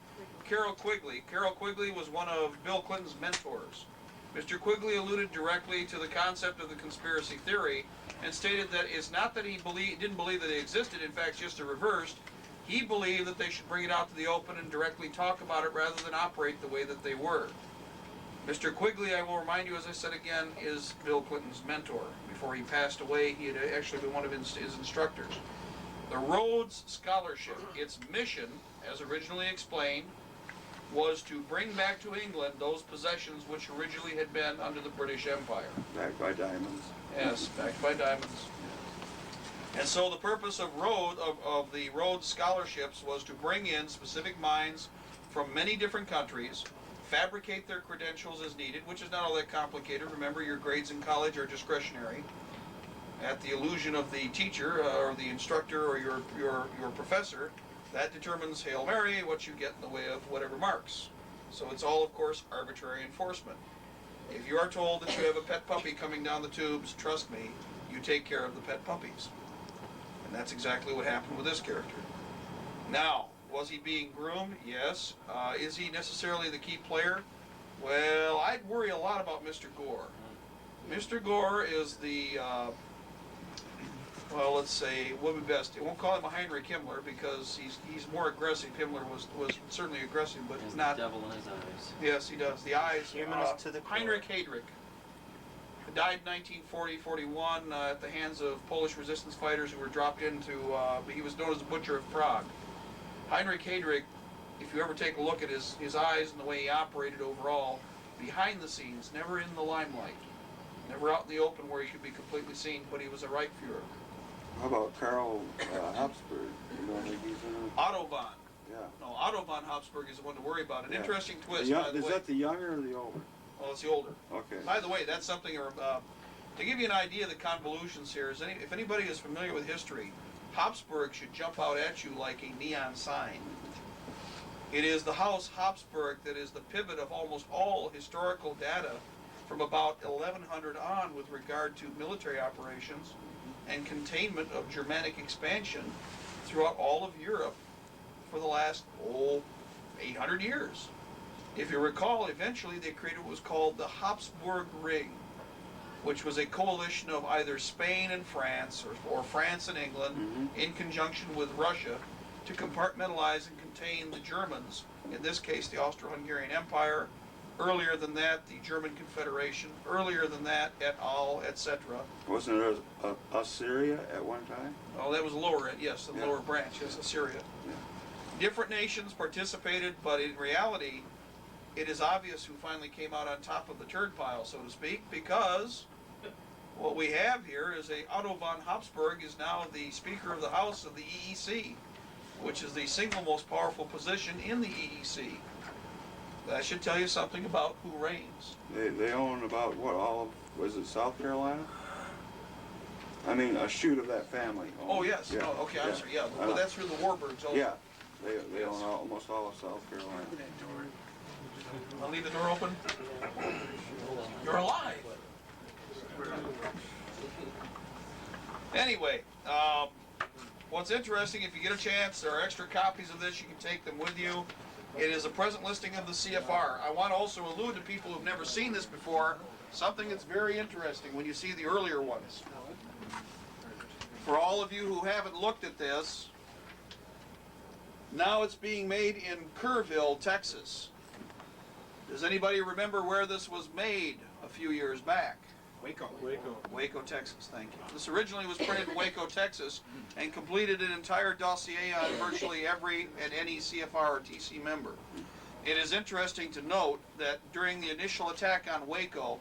A: Carol Quigley. Carol Quigley was one of Bill Clinton's mentors. Mr. Quigley alluded directly to the concept of the conspiracy theory and stated that it's not that he didn't believe that it existed, in fact, just the reverse. He believed that they should bring it out to the open and directly talk about it rather than operate the way that they were. Mr. Quigley, I will remind you, as I said again, is Bill Clinton's mentor. Before he passed away, he had actually been one of his instructors. The Rhodes Scholarship, its mission, as originally explained, was to bring back to England those possessions which originally had been under the British Empire.
D: Backed by diamonds.
A: Yes, backed by diamonds. And so the purpose of the Rhodes Scholarships was to bring in specific minds from many different countries, fabricate their credentials as needed, which is not all that complicated. Remember, your grades in college are discretionary. At the illusion of the teacher or the instructor or your professor, that determines, Hail Mary, what you get in the way of whatever marks. So it's all, of course, arbitrary enforcement. If you are told that you have a pet puppy coming down the tubes, trust me, you take care of the pet puppies. And that's exactly what happened with this character. Now, was he being groomed? Yes. Is he necessarily the key player? Well, I'd worry a lot about Mr. Gore. Mr. Gore is the, well, let's say, what would be best? I won't call him a Heinrich Himmler because he's more aggressive. Himmler was certainly aggressive, but
I: Has
A: not.
I: the devil in his eyes.
A: Yes, he does. The eyes.
B: Humanist to the core.
A: Heinrich Heydrich. Died in 1940-41 at the hands of Polish resistance fighters who were dropped into, he was known as the Butcher of Prague. Heinrich Heydrich, if you ever take a look at his eyes and the way he operated overall, behind the scenes, never in the limelight, never out in the open where he could be completely seen, but he was a Reichsfuhrer.
D: How about Karl Habsburg? You don't think he's in it?
A: Otto von.
D: Yeah.
A: No, Otto von Habsburg is the one to worry about. An
D: Yeah.
A: interesting twist,
D: Is
A: by the way.
D: that the younger or the older?
A: Well, it's the older.
D: Okay.
A: By the way, that's something To give you an idea of the convolutions here, if anybody is familiar with history, Habsburg should jump out at you like a neon sign. It is the House Habsburg that is the pivot of almost all historical data from about 1100 on with regard to military operations and containment of Germanic expansion throughout all of Europe for the last, 800 years. If you recall, eventually they created what was called the Habsburg Ring, which was a coalition of either Spain and France or France and England in conjunction with Russia to compartmentalize and contain the Germans, in this case the Austro-Hungarian Empire, earlier than that the German Confederation, earlier than that et al., etc.
D: Wasn't there Assyria at one time?
A: Oh, that was lower, yes, the lower branch, yes, Assyria.
D: Yeah.
A: Different nations participated, but in reality, it is obvious who finally came out on top of the turd pile, so to speak, because what we have here is Otto von Habsburg is now the Speaker of the House of the EEC, which is the single most powerful position in the EEC. That should tell you something about who reigns.
D: They own about, what, all of, was it South Carolina? I mean, a shoot of that family.
A: Oh, yes.
D: Yeah.
A: Oh, okay, I'm sorry. Yeah, well, that's through the Warburgs also.
D: Yeah, they own almost all of South Carolina.
A: I'll leave the door open. You're alive. Anyway, what's interesting, if you get a chance, there are extra copies of this. You can take them with you. It is a present listing of the CFR. I want to also allude to people who've never seen this before, something that's very interesting when you see the earlier ones. For all of you who haven't looked at this, now it's being made in Kerrville, Texas. Does anybody remember where this was made a few years back? Waco, Texas, thank you. This originally was printed in Waco, Texas, and completed an entire dossier on virtually every and any CFR or TC member. It is interesting to note that during the initial attack on Waco,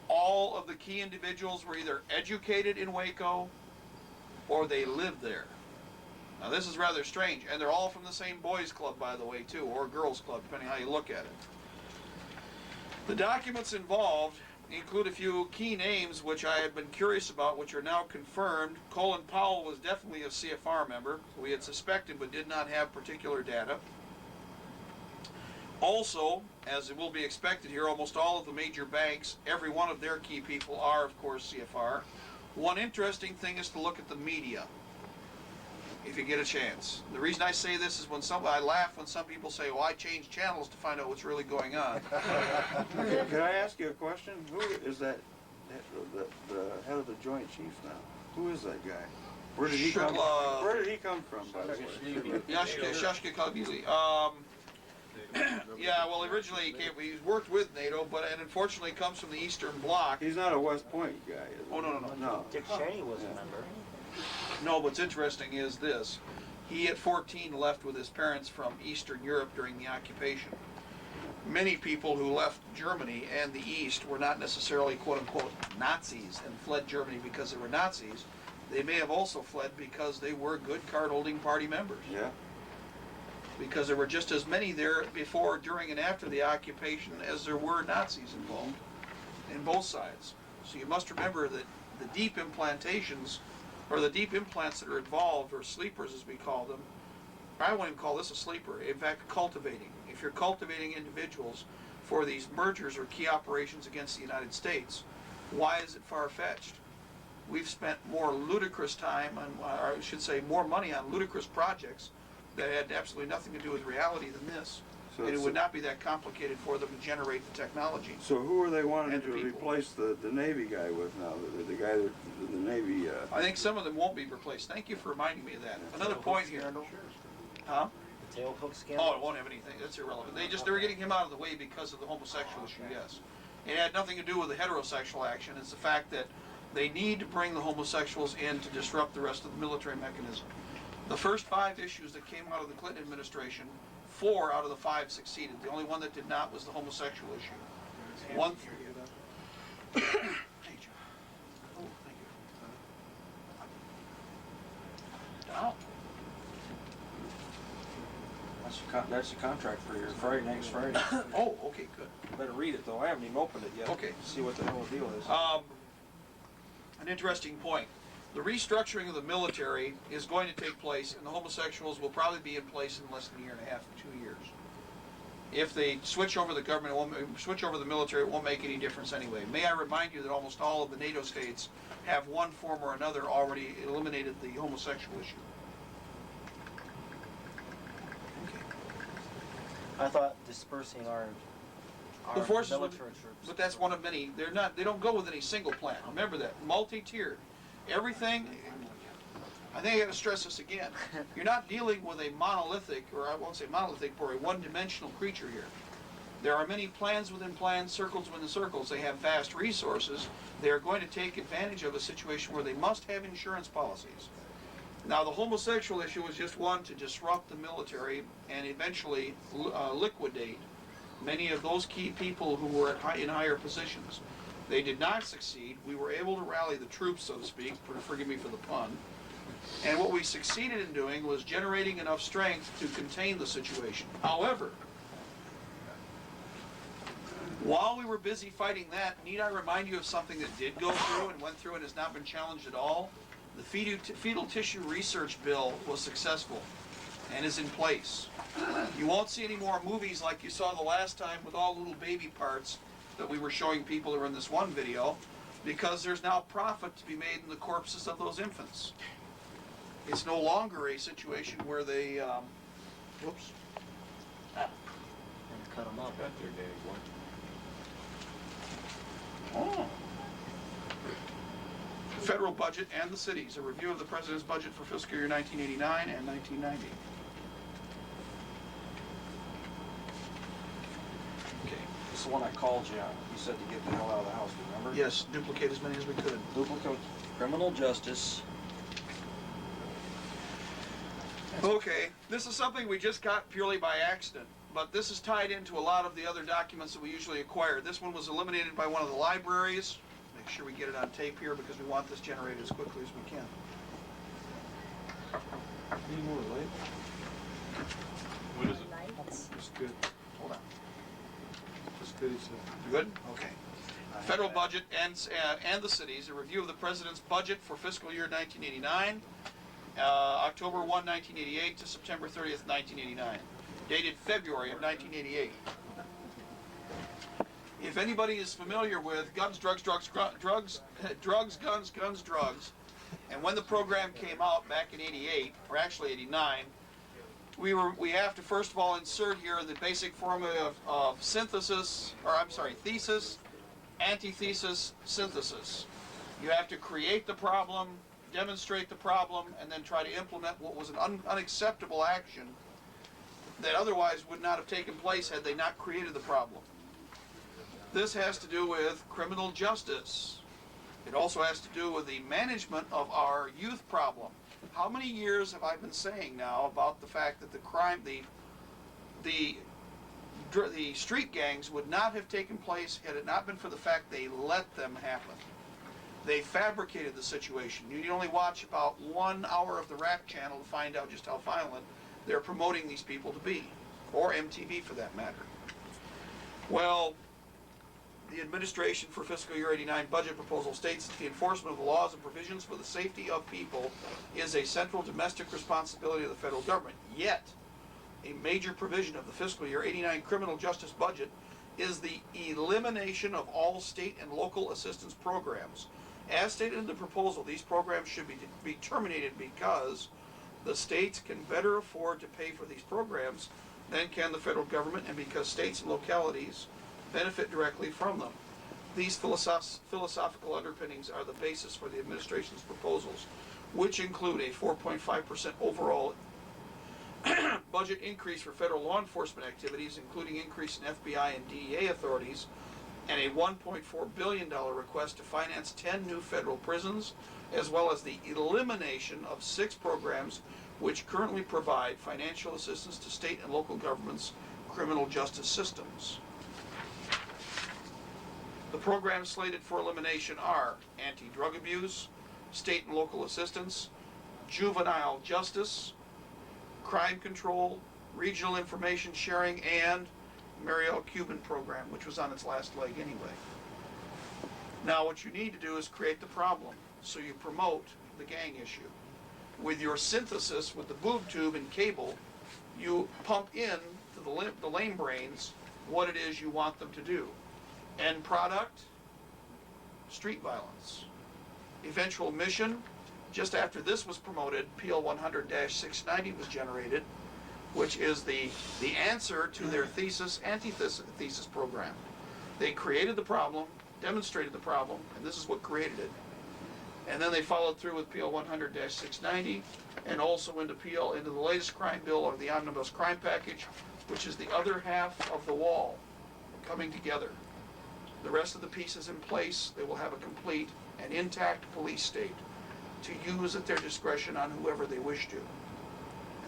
A: all of the key individuals were either educated in Waco or they lived there. Now this is rather strange, and they're all from the same boys club, by the way, too, or girls club, depending how you look at it. The documents involved include a few key names which I had been curious about, which are now confirmed. Colin Powell was definitely a CFR member. We had suspected but did not have particular data. Also, as it will be expected here, almost all of the major banks, every one of their key people are, of course, CFR. One interesting thing is to look at the media, if you get a chance. The reason I say this is I laugh when some people say, well, I change channels to find out what's really going on.
D: Can I ask you a question? Who is that, the head of the Joint Chiefs now? Who is that guy? Where did he come from? Where did he come from, by the way?
A: Shashka Kalbili. Yeah, well, originally he's worked with NATO, and unfortunately comes from the Eastern Bloc.
D: He's not a West Point guy, is he?
A: Oh, no.
B: Dick Cheney was a member.
A: No, what's interesting is this. He at 14 left with his parents from Eastern Europe during the occupation. Many people who left Germany and the East were not necessarily quote-unquote Nazis and fled Germany because they were Nazis. They may have also fled because they were good card-holding party members.
D: Yeah.
A: Because there were just as many there before, during, and after the occupation as there were Nazis involved in both sides. So you must remember that the deep implantations, or the deep implants that are involved, or sleepers as we call them, I wouldn't even call this a sleeper, in fact cultivating. If you're cultivating individuals for these mergers or key operations against the United States, why is it far-fetched? We've spent more ludicrous time, or I should say more money on ludicrous projects that had absolutely nothing to do with reality than this.
D: So
A: and it would not be that complicated for them to generate the technology.
D: So who are they wanting to
A: people.
D: replace the Navy guy with now? The guy that the Navy...
A: I think some of them won't be replaced. Thank you for reminding me of that. Another point here. Huh?
B: The tail hook scandal?
A: Oh, it won't have anything. That's irrelevant. They were getting him out of the way because of the homosexual issue, yes. It had nothing to do with the heterosexual action. It's the fact that they need to bring the homosexuals in to disrupt the rest of the military mechanism. The first 5 issues that came out of the Clinton administration, 4 out of the 5 succeeded. The only one that did not was the homosexual issue. One. Hey, John. Oh, thank you. Down.
O: That's the contract for your Friday, next Friday.
A: Oh, okay, good.
O: Better read it though. I haven't even opened it yet.
A: Okay.
O: See what the hell the deal is.
A: an interesting point. The restructuring of the military is going to take place, and the homosexuals will probably be in place in less than a year and a half, 2 years. If they switch over the government, switch over the military, it won't make any difference anyway. May I remind you that almost all of the NATO states have one form or another already eliminated the homosexual issue.
B: I thought dispersing our
A: The forces would,
B: military troops.
A: but that's one of many. They don't go with any single plan. Remember that, multi-tiered. Everything, I think I gotta stress this again. You're not dealing with a monolithic, or I won't say monolithic, or a one-dimensional creature here. There are many plans within plans, circles within circles. They have vast resources. They are going to take advantage of a situation where they must have insurance policies. Now, the homosexual issue was just one to disrupt the military and eventually liquidate many of those key people who were in higher positions. They did not succeed. We were able to rally the troops, so to speak, forgive me for the pun. And what we succeeded in doing was generating enough strength to contain the situation. However, while we were busy fighting that, need I remind you of something that did go through and went through and has not been challenged at all? The fetal tissue research bill was successful and is in place. You won't see any more movies like you saw the last time with all little baby parts that we were showing people who are in this one video, because there's now profit to be made in the corpses of those infants. It's no longer a situation where they, whoops.
B: And cut them up.
A: Oh. The federal budget and the cities, a review of the President's budget for fiscal year 1989 and 1990. Okay.
O: This is the one I called you on. You said to get the hell out of the house, remember?
A: Yes, duplicate as many as we could.
O: Duplicate criminal justice.
A: Okay, this is something we just got purely by accident, but this is tied into a lot of the other documents that we usually acquire. This one was eliminated by one of the libraries. Make sure we get it on tape here because we want this generated as quickly as we can.
M: Any more light?
C: What is it?
M: It's good.
A: Hold on.
M: It's good as
A: You good? Okay. Federal budget and the cities, a review of the President's budget for fiscal year 1989, October 1, 1988 to September 30th, 1989. Dated February of 1988. If anybody is familiar with guns, drugs, guns, drugs, and when the program came out back in 88, or actually 89, we have to first of all insert here the basic formula of thesis, antithesis, synthesis. You have to create the problem, demonstrate the problem, and then try to implement what was an unacceptable action that otherwise would not have taken place had they not created the problem. This has to do with criminal justice. It also has to do with the management of our youth problem. How many years have I been saying now about the fact that the street gangs would not have taken place had it not been for the fact they let them happen? They fabricated the situation. You only watch about 1 hour of the Rap channel to find out just how violent they're promoting these people to be, or MTV for that matter. Well, the administration for fiscal year 89 budget proposal states that the enforcement of the laws and provisions for the safety of people is a central domestic responsibility of the federal government. Yet, a major provision of the fiscal year 89 criminal justice budget is the elimination of all state and local assistance programs. As stated in the proposal, these programs should be terminated because the states can better afford to pay for these programs than can the federal government, and because states and localities benefit directly from them. These philosophical underpinnings are the basis for the administration's proposals, which include a 4.5% overall budget increase for federal law enforcement activities, including increase in FBI and DEA authorities, and a $1.4 billion request to finance 10 new federal prisons, as well as the elimination of 6 programs which currently provide financial assistance to state and local governments' criminal justice systems. The programs slated for elimination are anti-drug abuse, state and local assistance, juvenile justice, crime control, regional information sharing, and Mariel Cuban program, which was on its last leg anyway. Now what you need to do is create the problem. so you promote the gang issue. With your synthesis, with the boob tube and cable, you pump in to the lame brains what it is you want them to do. End product, street violence. Eventual mission, just after this was promoted, PL 100-690 was generated, which is the answer to their antithesis program. They created the problem, demonstrated the problem, and this is what created it. And then they followed through with PL 100-690, and also into the latest crime bill, or the Omnibus Crime Package, which is the other half of the wall coming together. The rest of the pieces in place, they will have a complete and intact police state to use at their discretion on whoever they wish to.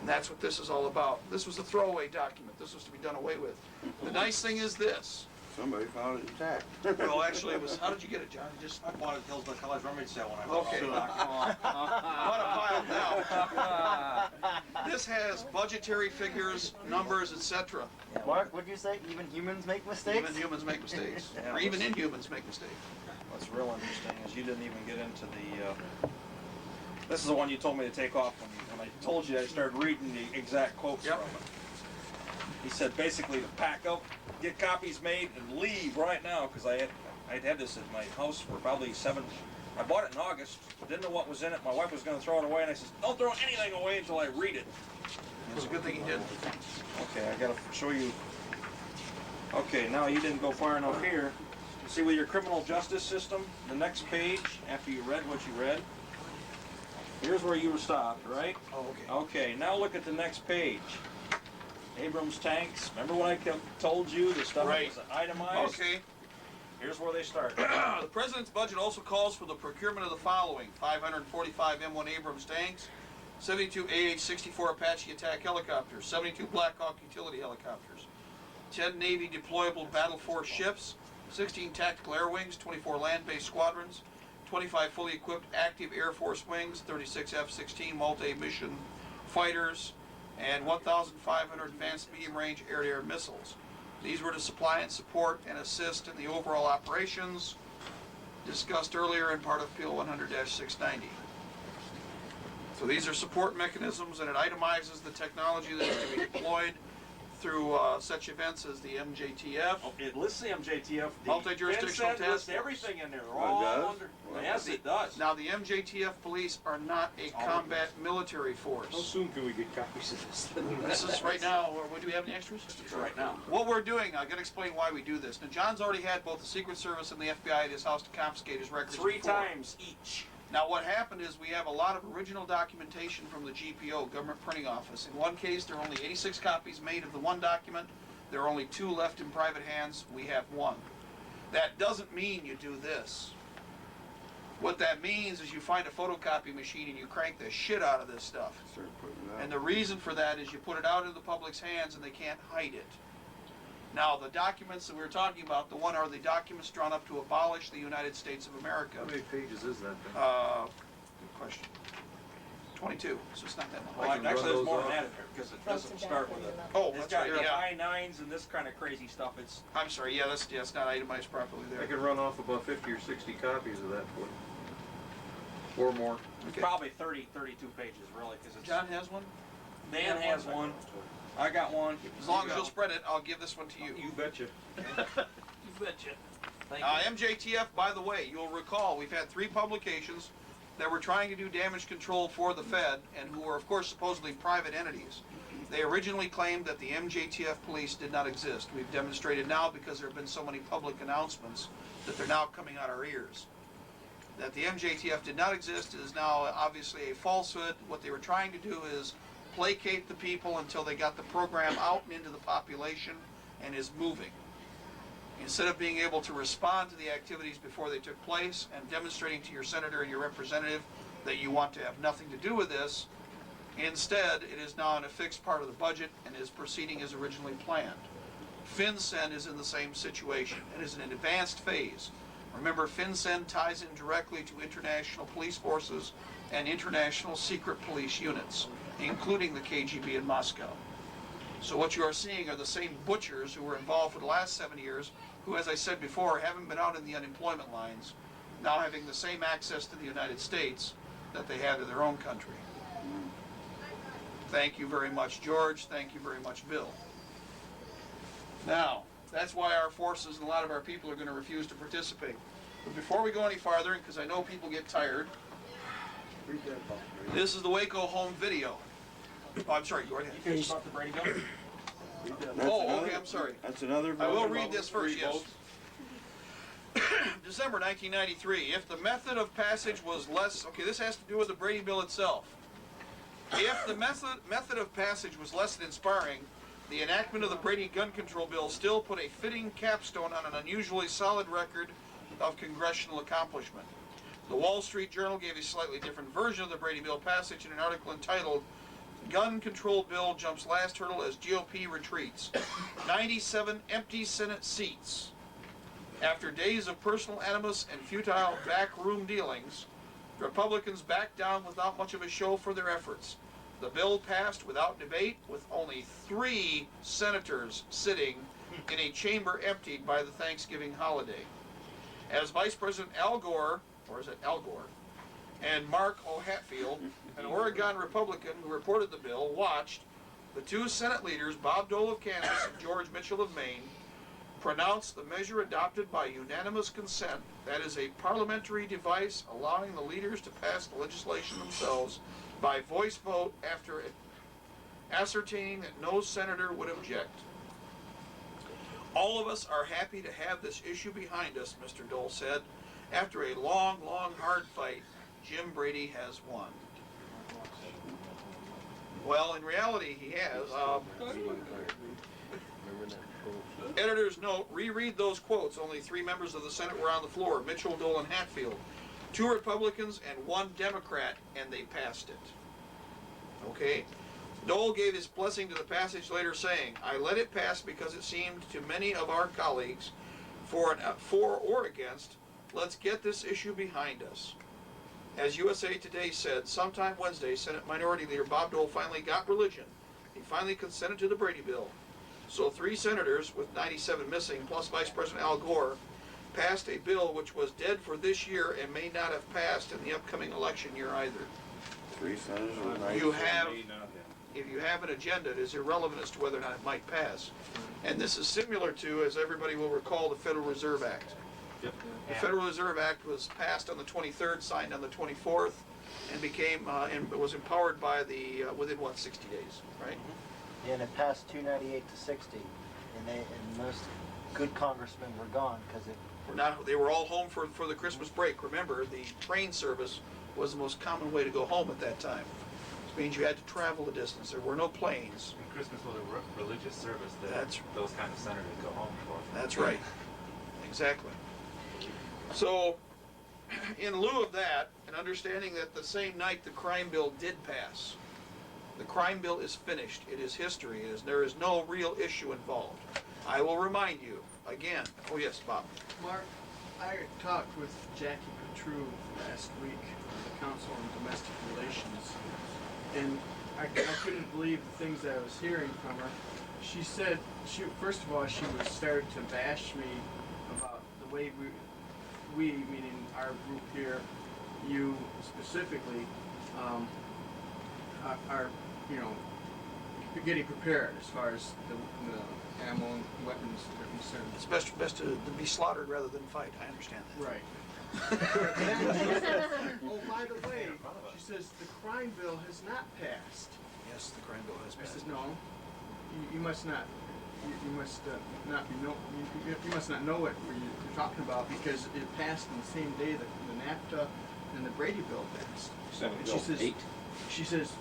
A: And that's what this is all about. This was a throwaway document. This was to be done away with. The nice thing is this.
D: Somebody found it intact.
A: Well, actually, it was, how did you get it, John? You just
O: I bought it at Hillsborough College rummage sale when I bought
A: Okay.
O: it.
A: What a pile now. This has budgetary figures, numbers, etc.
B: Mark, what'd you say? Even humans make mistakes?
A: Even humans make mistakes.
O: Yeah,
A: Or even inhumans make mistakes.
O: What's real interesting is you didn't even get into the, this is the one you told me to take off when I told you I started reading the exact quotes
A: Yep.
O: from it. He said basically to pack up, get copies made, and leave right now, because I'd had this at my house for probably I bought it in August, didn't know what was in it, my wife was going to throw it away, and I said, don't throw anything away until I read it.
A: It's a good thing he did.
O: Okay, I gotta show you. Okay, now you didn't go far enough here. You see with your criminal justice system, the next page, after you read what you read, here's where you were stopped, right?
A: Oh, okay.
O: Okay, now look at the next page. Abrams tanks, remember when I told you the stuff
A: Right.
O: was itemized?
A: Okay.
O: Here's where they start.
A: The President's budget also calls for the procurement of the following: 545 M1 Abrams tanks, 72 AH-64 Apache attack helicopters, 72 Black Hawk utility helicopters, 10 Navy deployable battle force ships, 16 tactical air wings, 24 land-based squadrons, 25 fully equipped active Air Force wings, 36 F-16 multi-mission fighters, and 1,500 advanced medium-range air-to-air missiles. These were to supply and support and assist in the overall operations discussed earlier in part of PL 100-690. So these are support mechanisms, and it itemizes the technology that is to be deployed through such events as the MJTF.
O: Oh, it lists the MJTF. The
A: Multi-jurisdictional
O: consent
A: task
O: lists
A: force.
O: everything in there. They're
D: Oh, it
O: all
D: does?
O: under. Yes, it does.
A: Now, the MJTF police are not a combat military
F: How
A: force.
F: soon can we get copies of this?
A: This is right now, do we have any extras?
O: Right now.
A: What we're doing, I gotta explain why we do this. Now, John's already had both the Secret Service and the FBI at his house to confiscate his records
O: 3
A: before.
O: times each.
A: Now, what happened is we have a lot of original documentation from the GPO, Government Printing Office. In one case, there are only 86 copies made of the one document. There are only 2 left in private hands. We have 1. That doesn't mean you do this. What that means is you find a photocopy machine and you crank the shit out of this stuff.
D: Start putting it out.
A: And the reason for that is you put it out into the public's hands and they can't hide it. Now, the documents that we're talking about, the one are the documents drawn up to abolish the United States of America.
M: How many pages is that thing?
A: Good question. 22, so it's not that much.
O: Well,
M: I can
O: actually,
M: run
O: there's more
M: those
O: than
M: off.
O: that because it doesn't start with a.
A: Oh,
O: It's
A: that's
O: got
A: right,
O: your
A: yeah.
O: high nines and this kind of crazy stuff. It's
A: I'm sorry, yeah, that's not itemized properly there.
M: I could run off about 50 or 60 copies of that for or more.
A: Okay.
O: probably 30, 32 pages, really, because it's.
A: John has one?
O: Dan has one. I got one.
A: As long as you'll spread it, I'll give this one to you.
M: You betcha.
O: You betcha. Thank you.
A: MJTF, by the way, you'll recall, we've had 3 publications that were trying to do damage control for the Fed, and who were, of course, supposedly private entities. They originally claimed that the MJTF police did not exist. We've demonstrated now, because there have been so many public announcements, that they're now coming out our ears. That the MJTF did not exist is now obviously a falsehood. What they were trying to do is placate the people until they got the program out and into the population and is moving. Instead of being able to respond to the activities before they took place and demonstrating to your senator and your representative that you want to have nothing to do with this, instead it is now in a fixed part of the budget and is proceeding as originally planned. FinCEN is in the same situation. It is in an advanced phase. Remember, FinCEN ties in directly to international police forces and international secret police units, including the KGB in Moscow. So what you are seeing are the same butchers who were involved for the last 7 years, who, as I said before, haven't been out in the unemployment lines. now having the same access to the United States that they had to their own country. Thank you very much, George. Thank you very much, Bill. Now, that's why our forces and a lot of our people are going to refuse to participate. But before we go any farther, because I know people get tired, this is the Waco home video. Oh, I'm sorry, go ahead. You finished about the Brady Bill? Oh, okay, I'm sorry.
D: That's another.
A: I will read this first, yes. December 1993, if the method of passage was less, okay, this has to do with the Brady Bill itself. If the method of passage was less than inspiring, the enactment of the Brady Gun Control Bill still put a fitting capstone on an unusually solid record of congressional accomplishment. The Wall Street Journal gave a slightly different version of the Brady Bill passage in an article entitled, Gun Control Bill Jumps Last Hurdle as GOP Retreats. 97 empty Senate seats. After days of personal animus and futile backroom dealings, Republicans backed down without much of a show for their efforts. The bill passed without debate, with only 3 senators sitting in a chamber emptied by the Thanksgiving holiday. As Vice President Al Gore, or is it Al Gore, and Mark O'Hatfield, an Oregon Republican who reported the bill, watched the 2 Senate leaders, Bob Dole of Kansas and George Mitchell of Maine, pronounce the measure adopted by unanimous consent, that is a parliamentary device allowing the leaders to pass the legislation themselves by voice vote after ascertaining that no senator would object. All of us are happy to have this issue behind us, Mr. Dole said. After a long, long, hard fight, Jim Brady has won. Well, in reality, he has. Editor's note, reread those quotes. Only 3 members of the Senate were on the floor, Mitchell, Dole, and Hatfield. 2 Republicans and 1 Democrat, and they passed it. Okay? Dole gave his blessing to the passage, later saying, I let it pass because it seemed to many of our colleagues, for or against, let's get this issue behind us. As USA Today said, sometime Wednesday, Senate Minority Leader Bob Dole finally got religion. He finally consented to the Brady Bill. So 3 senators, with 97 missing, plus Vice President Al Gore, passed a bill which was dead for this year and may not have passed in the upcoming election year either.
D: 3 senators with 97.
A: If you have an agenda, it is irrelevant as to whether or not it might pass. And this is similar to, as everybody will recall, the Federal Reserve Act.
M: Yep.
A: The Federal Reserve Act was passed on the 23rd, signed on the 24th, and became, and was empowered by the, within 60 days, right?
B: Yeah, and it passed 298 to 60, and most good congressmen were gone because it.
A: They were all home for the Christmas break. Remember, the train service was the most common way to go home at that time. Which means you had to travel a distance. There were no planes.
P: And Christmas was a religious service that
A: That's
P: those kind of senators go home for.
A: That's right. Exactly. So, in lieu of that, and understanding that the same night the crime bill did pass, the crime bill is finished. It is history. There is no real issue involved. I will remind you, again, oh yes, Bob.
E: Mark, I talked with Jackie Petru last week from the Council on Domestic Relations, and I couldn't believe the things that I was hearing from her. She said, first of all, she was starting to bash me about the way we meaning our group here, you specifically, are getting prepared as far as the ammo and weapons are concerned.
A: It's best to be slaughtered rather than fight. I understand that.
E: Right. Oh, by the way, she says the crime bill has not passed.
A: Yes, the crime bill has
E: I
A: passed.
E: says no. You must not. You must not be you must not know what you're talking about because it passed on the same day that the NAFTA and the Brady bill passed.
C: Senate
E: And
C: Bill 8.
E: She says.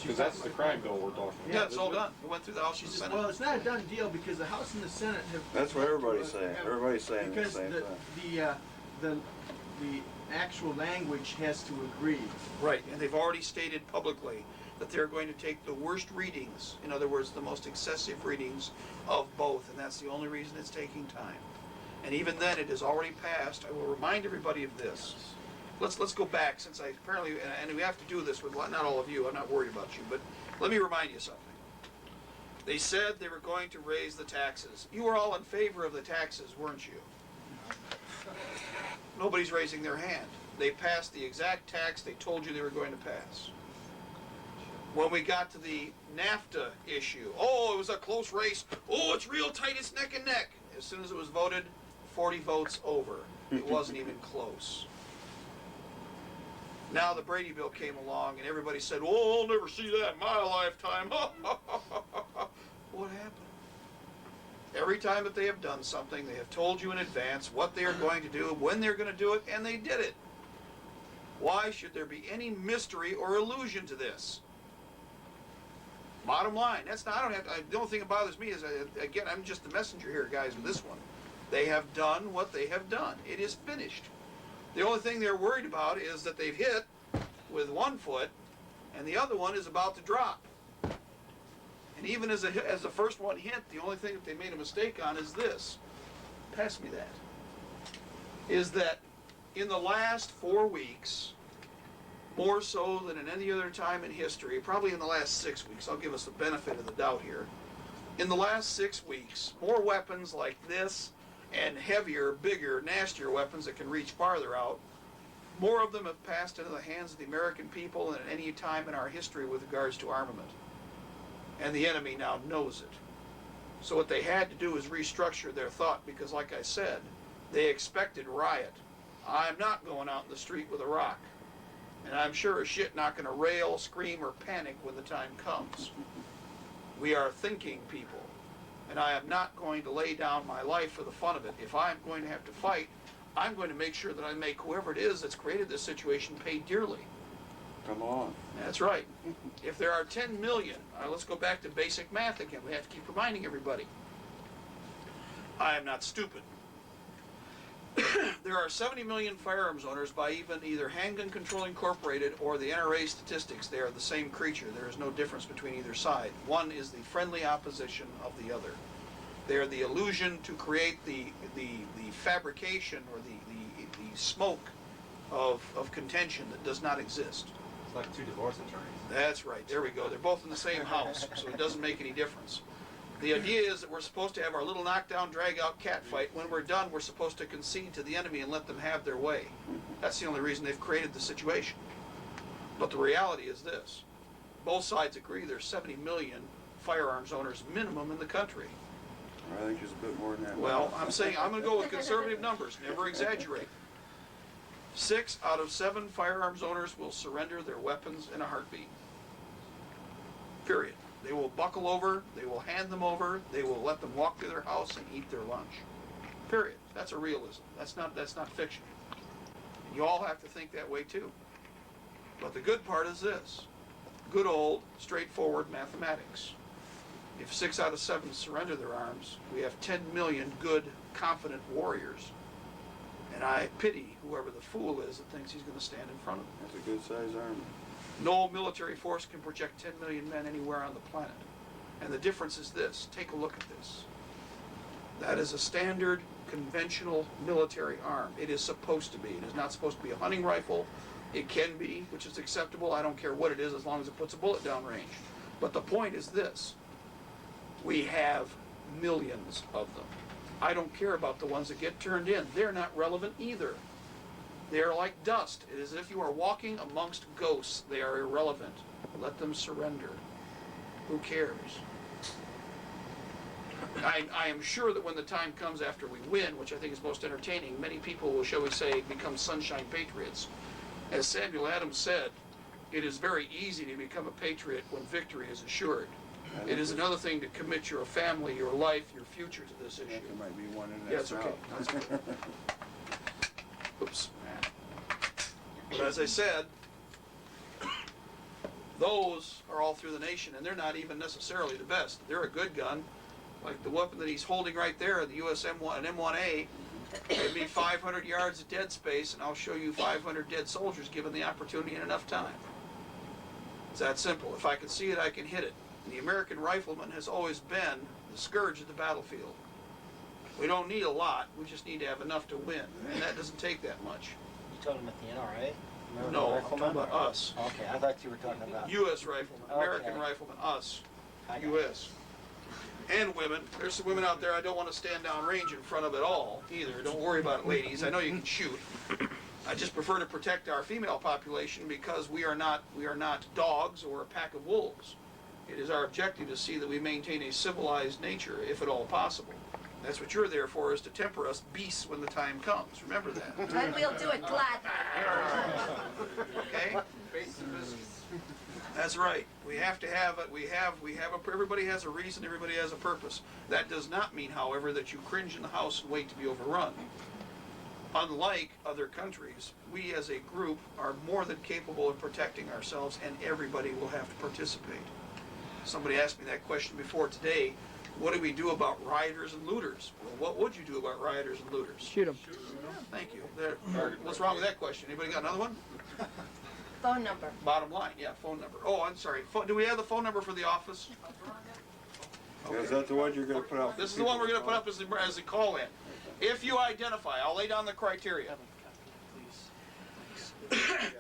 C: Because that's the crime bill we're talking about.
A: Yeah, it's all done. It went through the House and
E: She
A: the
E: says,
A: Senate.
E: well, it's not a done deal because the House and the Senate have.
D: That's what everybody's saying. Everybody's saying the
E: because
D: same thing.
E: The actual language has to agree.
A: Right, and they've already stated publicly that they're going to take the worst readings, in other words, the most excessive readings of both, and that's the only reason it's taking time. And even then, it has already passed. I will remind everybody of this. Let's go back, since I apparently, and we have to do this with not all of you, I'm not worried about you, but let me remind you something. They said they were going to raise the taxes. You were all in favor of the taxes, weren't you? Nobody's raising their hand. They passed the exact tax they told you they were going to pass. When we got to the NAFTA issue, oh, it was a close race. Oh, it's real tight, it's neck and neck. As soon as it was voted, 40 votes over. It wasn't even close. Now the Brady Bill came along and everybody said, oh, I'll never see that in my lifetime. What happened? Every time that they have done something, they have told you in advance what they are going to do, when they're going to do it, and they did it. Why should there be any mystery or illusion to this? Bottom line, that's not, the only thing that bothers me is, again, I'm just the messenger here, guys, with this one. They have done what they have done. It is finished. The only thing they're worried about is that they've hit with one foot, and the other one is about to drop. And even as the first one hit, the only thing that they made a mistake on is this. Pass me that. Is that in the last 4 weeks, more so than in any other time in history, probably in the last 6 weeks, I'll give us the benefit of the doubt here. In the last 6 weeks, more weapons like this and heavier, bigger, nastier weapons that can reach farther out, more of them have passed into the hands of the American people than at any time in our history with regards to armament. And the enemy now knows it. So what they had to do is restructure their thought because, like I said, they expected riot. I'm not going out in the street with a rock. And I'm sure as shit not going to rail, scream, or panic when the time comes. We are thinking people. And I am not going to lay down my life for the fun of it. If I'm going to have to fight, I'm going to make sure that I make whoever it is that's created this situation pay dearly.
D: Come on.
A: That's right. If there are 10 million, let's go back to basic math again. We have to keep reminding everybody. I am not stupid. There are 70 million firearms owners by either Handgun Control Incorporated or the NRA statistics. They are the same creature. There is no difference between either side. One is the friendly opposition of the other. They are the illusion to create the fabrication or the smoke of contention that does not exist.
P: It's like two divorce attorneys.
A: That's right. There we go. They're both in the same house, so it doesn't make any difference. The idea is that we're supposed to have our little knockdown, drag-out cat fight. When we're done, we're supposed to concede to the enemy and let them have their way. That's the only reason they've created the situation. But the reality is this. Both sides agree there's 70 million firearms owners minimum in the country.
D: I think there's a bit more than that.
A: Well, I'm saying I'm going to go with conservative numbers. Never exaggerate. 6 out of 7 firearms owners will surrender their weapons in a heartbeat. Period. They will buckle over, they will hand them over, they will let them walk to their house and eat their lunch. Period. That's a realism. That's not fiction. And you all have to think that way too. But the good part is this. Good old, straightforward mathematics. If 6 out of 7 surrender their arms, we have 10 million good, confident warriors. And I pity whoever the fool is that thinks he's going to stand in front of them.
D: That's a good sized army.
A: No military force can project 10 million men anywhere on the planet. And the difference is this. Take a look at this. That is a standard, conventional military arm. It is supposed to be. It is not supposed to be a hunting rifle. It can be, which is acceptable. I don't care what it is as long as it puts a bullet down range. But the point is this. We have millions of them. I don't care about the ones that get turned in. They're not relevant either. They are like dust. It is as if you are walking amongst ghosts. They are irrelevant. Let them surrender. Who cares? I am sure that when the time comes after we win, which I think is most entertaining, many people will, shall we say, become sunshine patriots. As Samuel Adams said, it is very easy to become a patriot when victory is assured. It is another thing to commit your family, your life, your future to this issue.
D: There might be one in
A: Yeah,
D: that
A: it's okay. That's okay. Oops. But as I said, those are all through the nation, and they're not even necessarily the best. They're a good gun, like the weapon that he's holding right there, the US M1 and M1A. Give me 500 yards of dead space, and I'll show you 500 dead soldiers given the opportunity and enough time. It's that simple. If I can see it, I can hit it. And the American rifleman has always been the scourge of the battlefield. We don't need a lot. We just need to have enough to win, and that doesn't take that much.
B: You talking about the NRA? American
A: No, I'm
B: Riflemen?
A: talking about us.
B: Okay, I thought you were talking about...
A: U.S. riflemen, American
B: Okay.
A: riflemen, us,
B: I got
A: U.S. and women. There's some women out there I don't want to stand down range in front of at all either. Don't worry about it, ladies. I know you can shoot. I just prefer to protect our female population because we are not dogs or a pack of wolves. It is our objective to see that we maintain a civilized nature, if at all possible. That's what you're there for, is to temper us beasts when the time comes. Remember that.
L: And we'll do it gladly.
A: Okay? That's right. We have to have it. Everybody has a reason. Everybody has a purpose. That does not mean, however, that you cringe in the house and wait to be overrun. Unlike other countries, we as a group are more than capable of protecting ourselves, and everybody will have to participate. Somebody asked me that question before today. What do we do about rioters and looters? Well, what would you do about rioters and looters?
H: Shoot them.
A: Thank you. What's wrong with that question? Anybody got another one?
L: Phone number.
A: Bottom line, yeah, phone number. Oh, I'm sorry. Do we have the phone number for the office?
D: Okay. Is that the one you're going to put up?
A: This is the one we're going to put up as the call-in. If you identify, I'll lay down the criteria.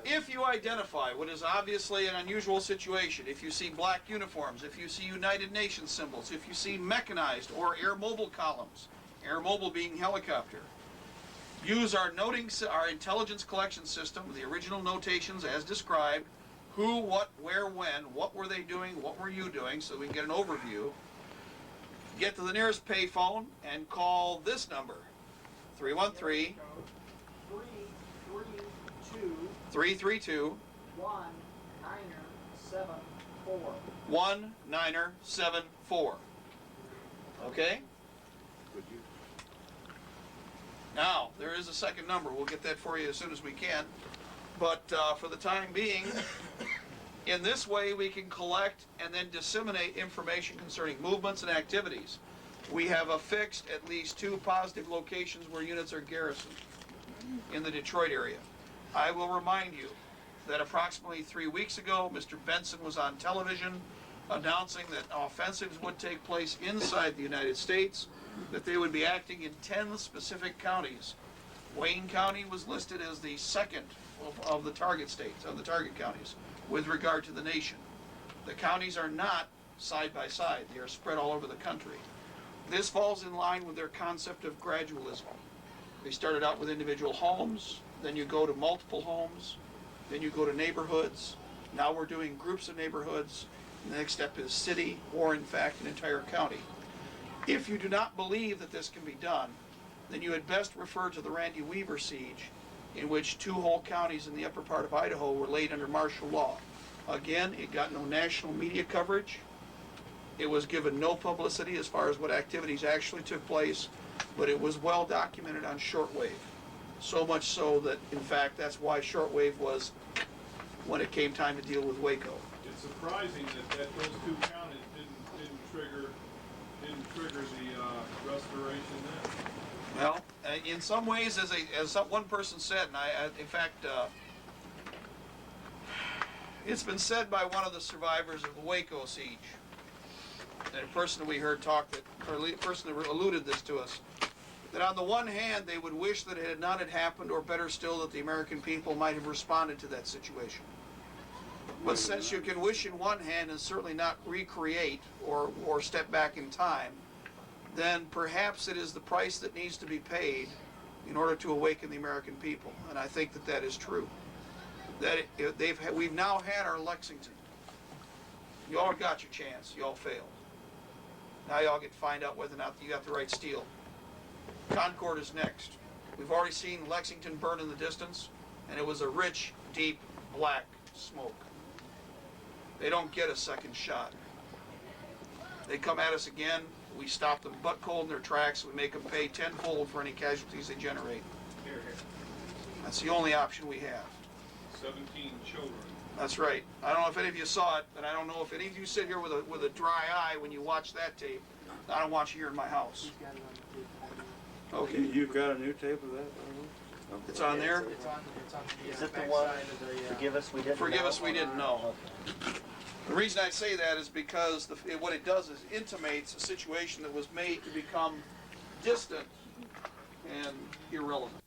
A: If you identify what is obviously an unusual situation, if you see black uniforms, if you see United Nations symbols, if you see mechanized or air mobile columns, air mobile being helicopter, use our intelligence collection system, the original notations as described, who, what, where, when, what were they doing, what were you doing, so we can get an overview. Get to the nearest payphone and call this number, 313 332 1974. Okay? Now, there is a second number. We'll get that for you as soon as we can. But for the time being, in this way we can collect and then disseminate information concerning movements and activities. We have affixed at least 2 positive locations where units are garrisoned in the Detroit area. I will remind you that approximately 3 weeks ago, Mr. Benson was on television announcing that offensives would take place inside the United States, that they would be acting in 10 specific counties. Wayne County was listed as the second of the target states, of the target counties, with regard to the nation. The counties are not side by side. They are spread all over the country. This falls in line with their concept of gradualism. They started out with individual homes, then you go to multiple homes, then you go to neighborhoods. Now we're doing groups of neighborhoods. The next step is city, or in fact an entire county. If you do not believe that this can be done, then you had best refer to the Randy Weaver siege, in which 2 whole counties in the upper part of Idaho were laid under martial law. Again, it got no national media coverage. It was given no publicity as far as what activities actually took place, but it was well documented on shortwave. So much so that, in fact, that's why shortwave was when it came time to deal with Waco.
C: It's surprising that those 2 counties didn't trigger the restoration then.
A: Well, in some ways, as one person said, and in fact, it's been said by one of the survivors of the Waco siege, and a person that we heard talk, or a person that alluded this to us, that on the one hand, they would wish that it had not had happened, or better still, that the American people might have responded to that situation. But since you can wish in one hand and certainly not recreate or step back in time, then perhaps it is the price that needs to be paid in order to awaken the American people. And I think that is true. That we've now had our Lexington. You all got your chance. You all failed. Now you all get to find out whether or not you got the right steel. Concord is next. We've already seen Lexington burn in the distance, and it was a rich, deep, black smoke. They don't get a second shot. They come at us again, we stop them butt cold in their tracks, we make them pay tenfold for any casualties they generate. That's the only option we have.
C: 17 children.
A: That's right. I don't know if any of you saw it, and I don't know if any of you sit here with a dry eye when you watch that tape. I don't want you here in my house. Okay.
D: You've got a new tape of that?
A: It's on there?
B: It's on Is it the one, forgive us, we didn't know?
A: Forgive us, we didn't know. The reason I say that is because what it does is intimates a situation that was made to become distant and irrelevant.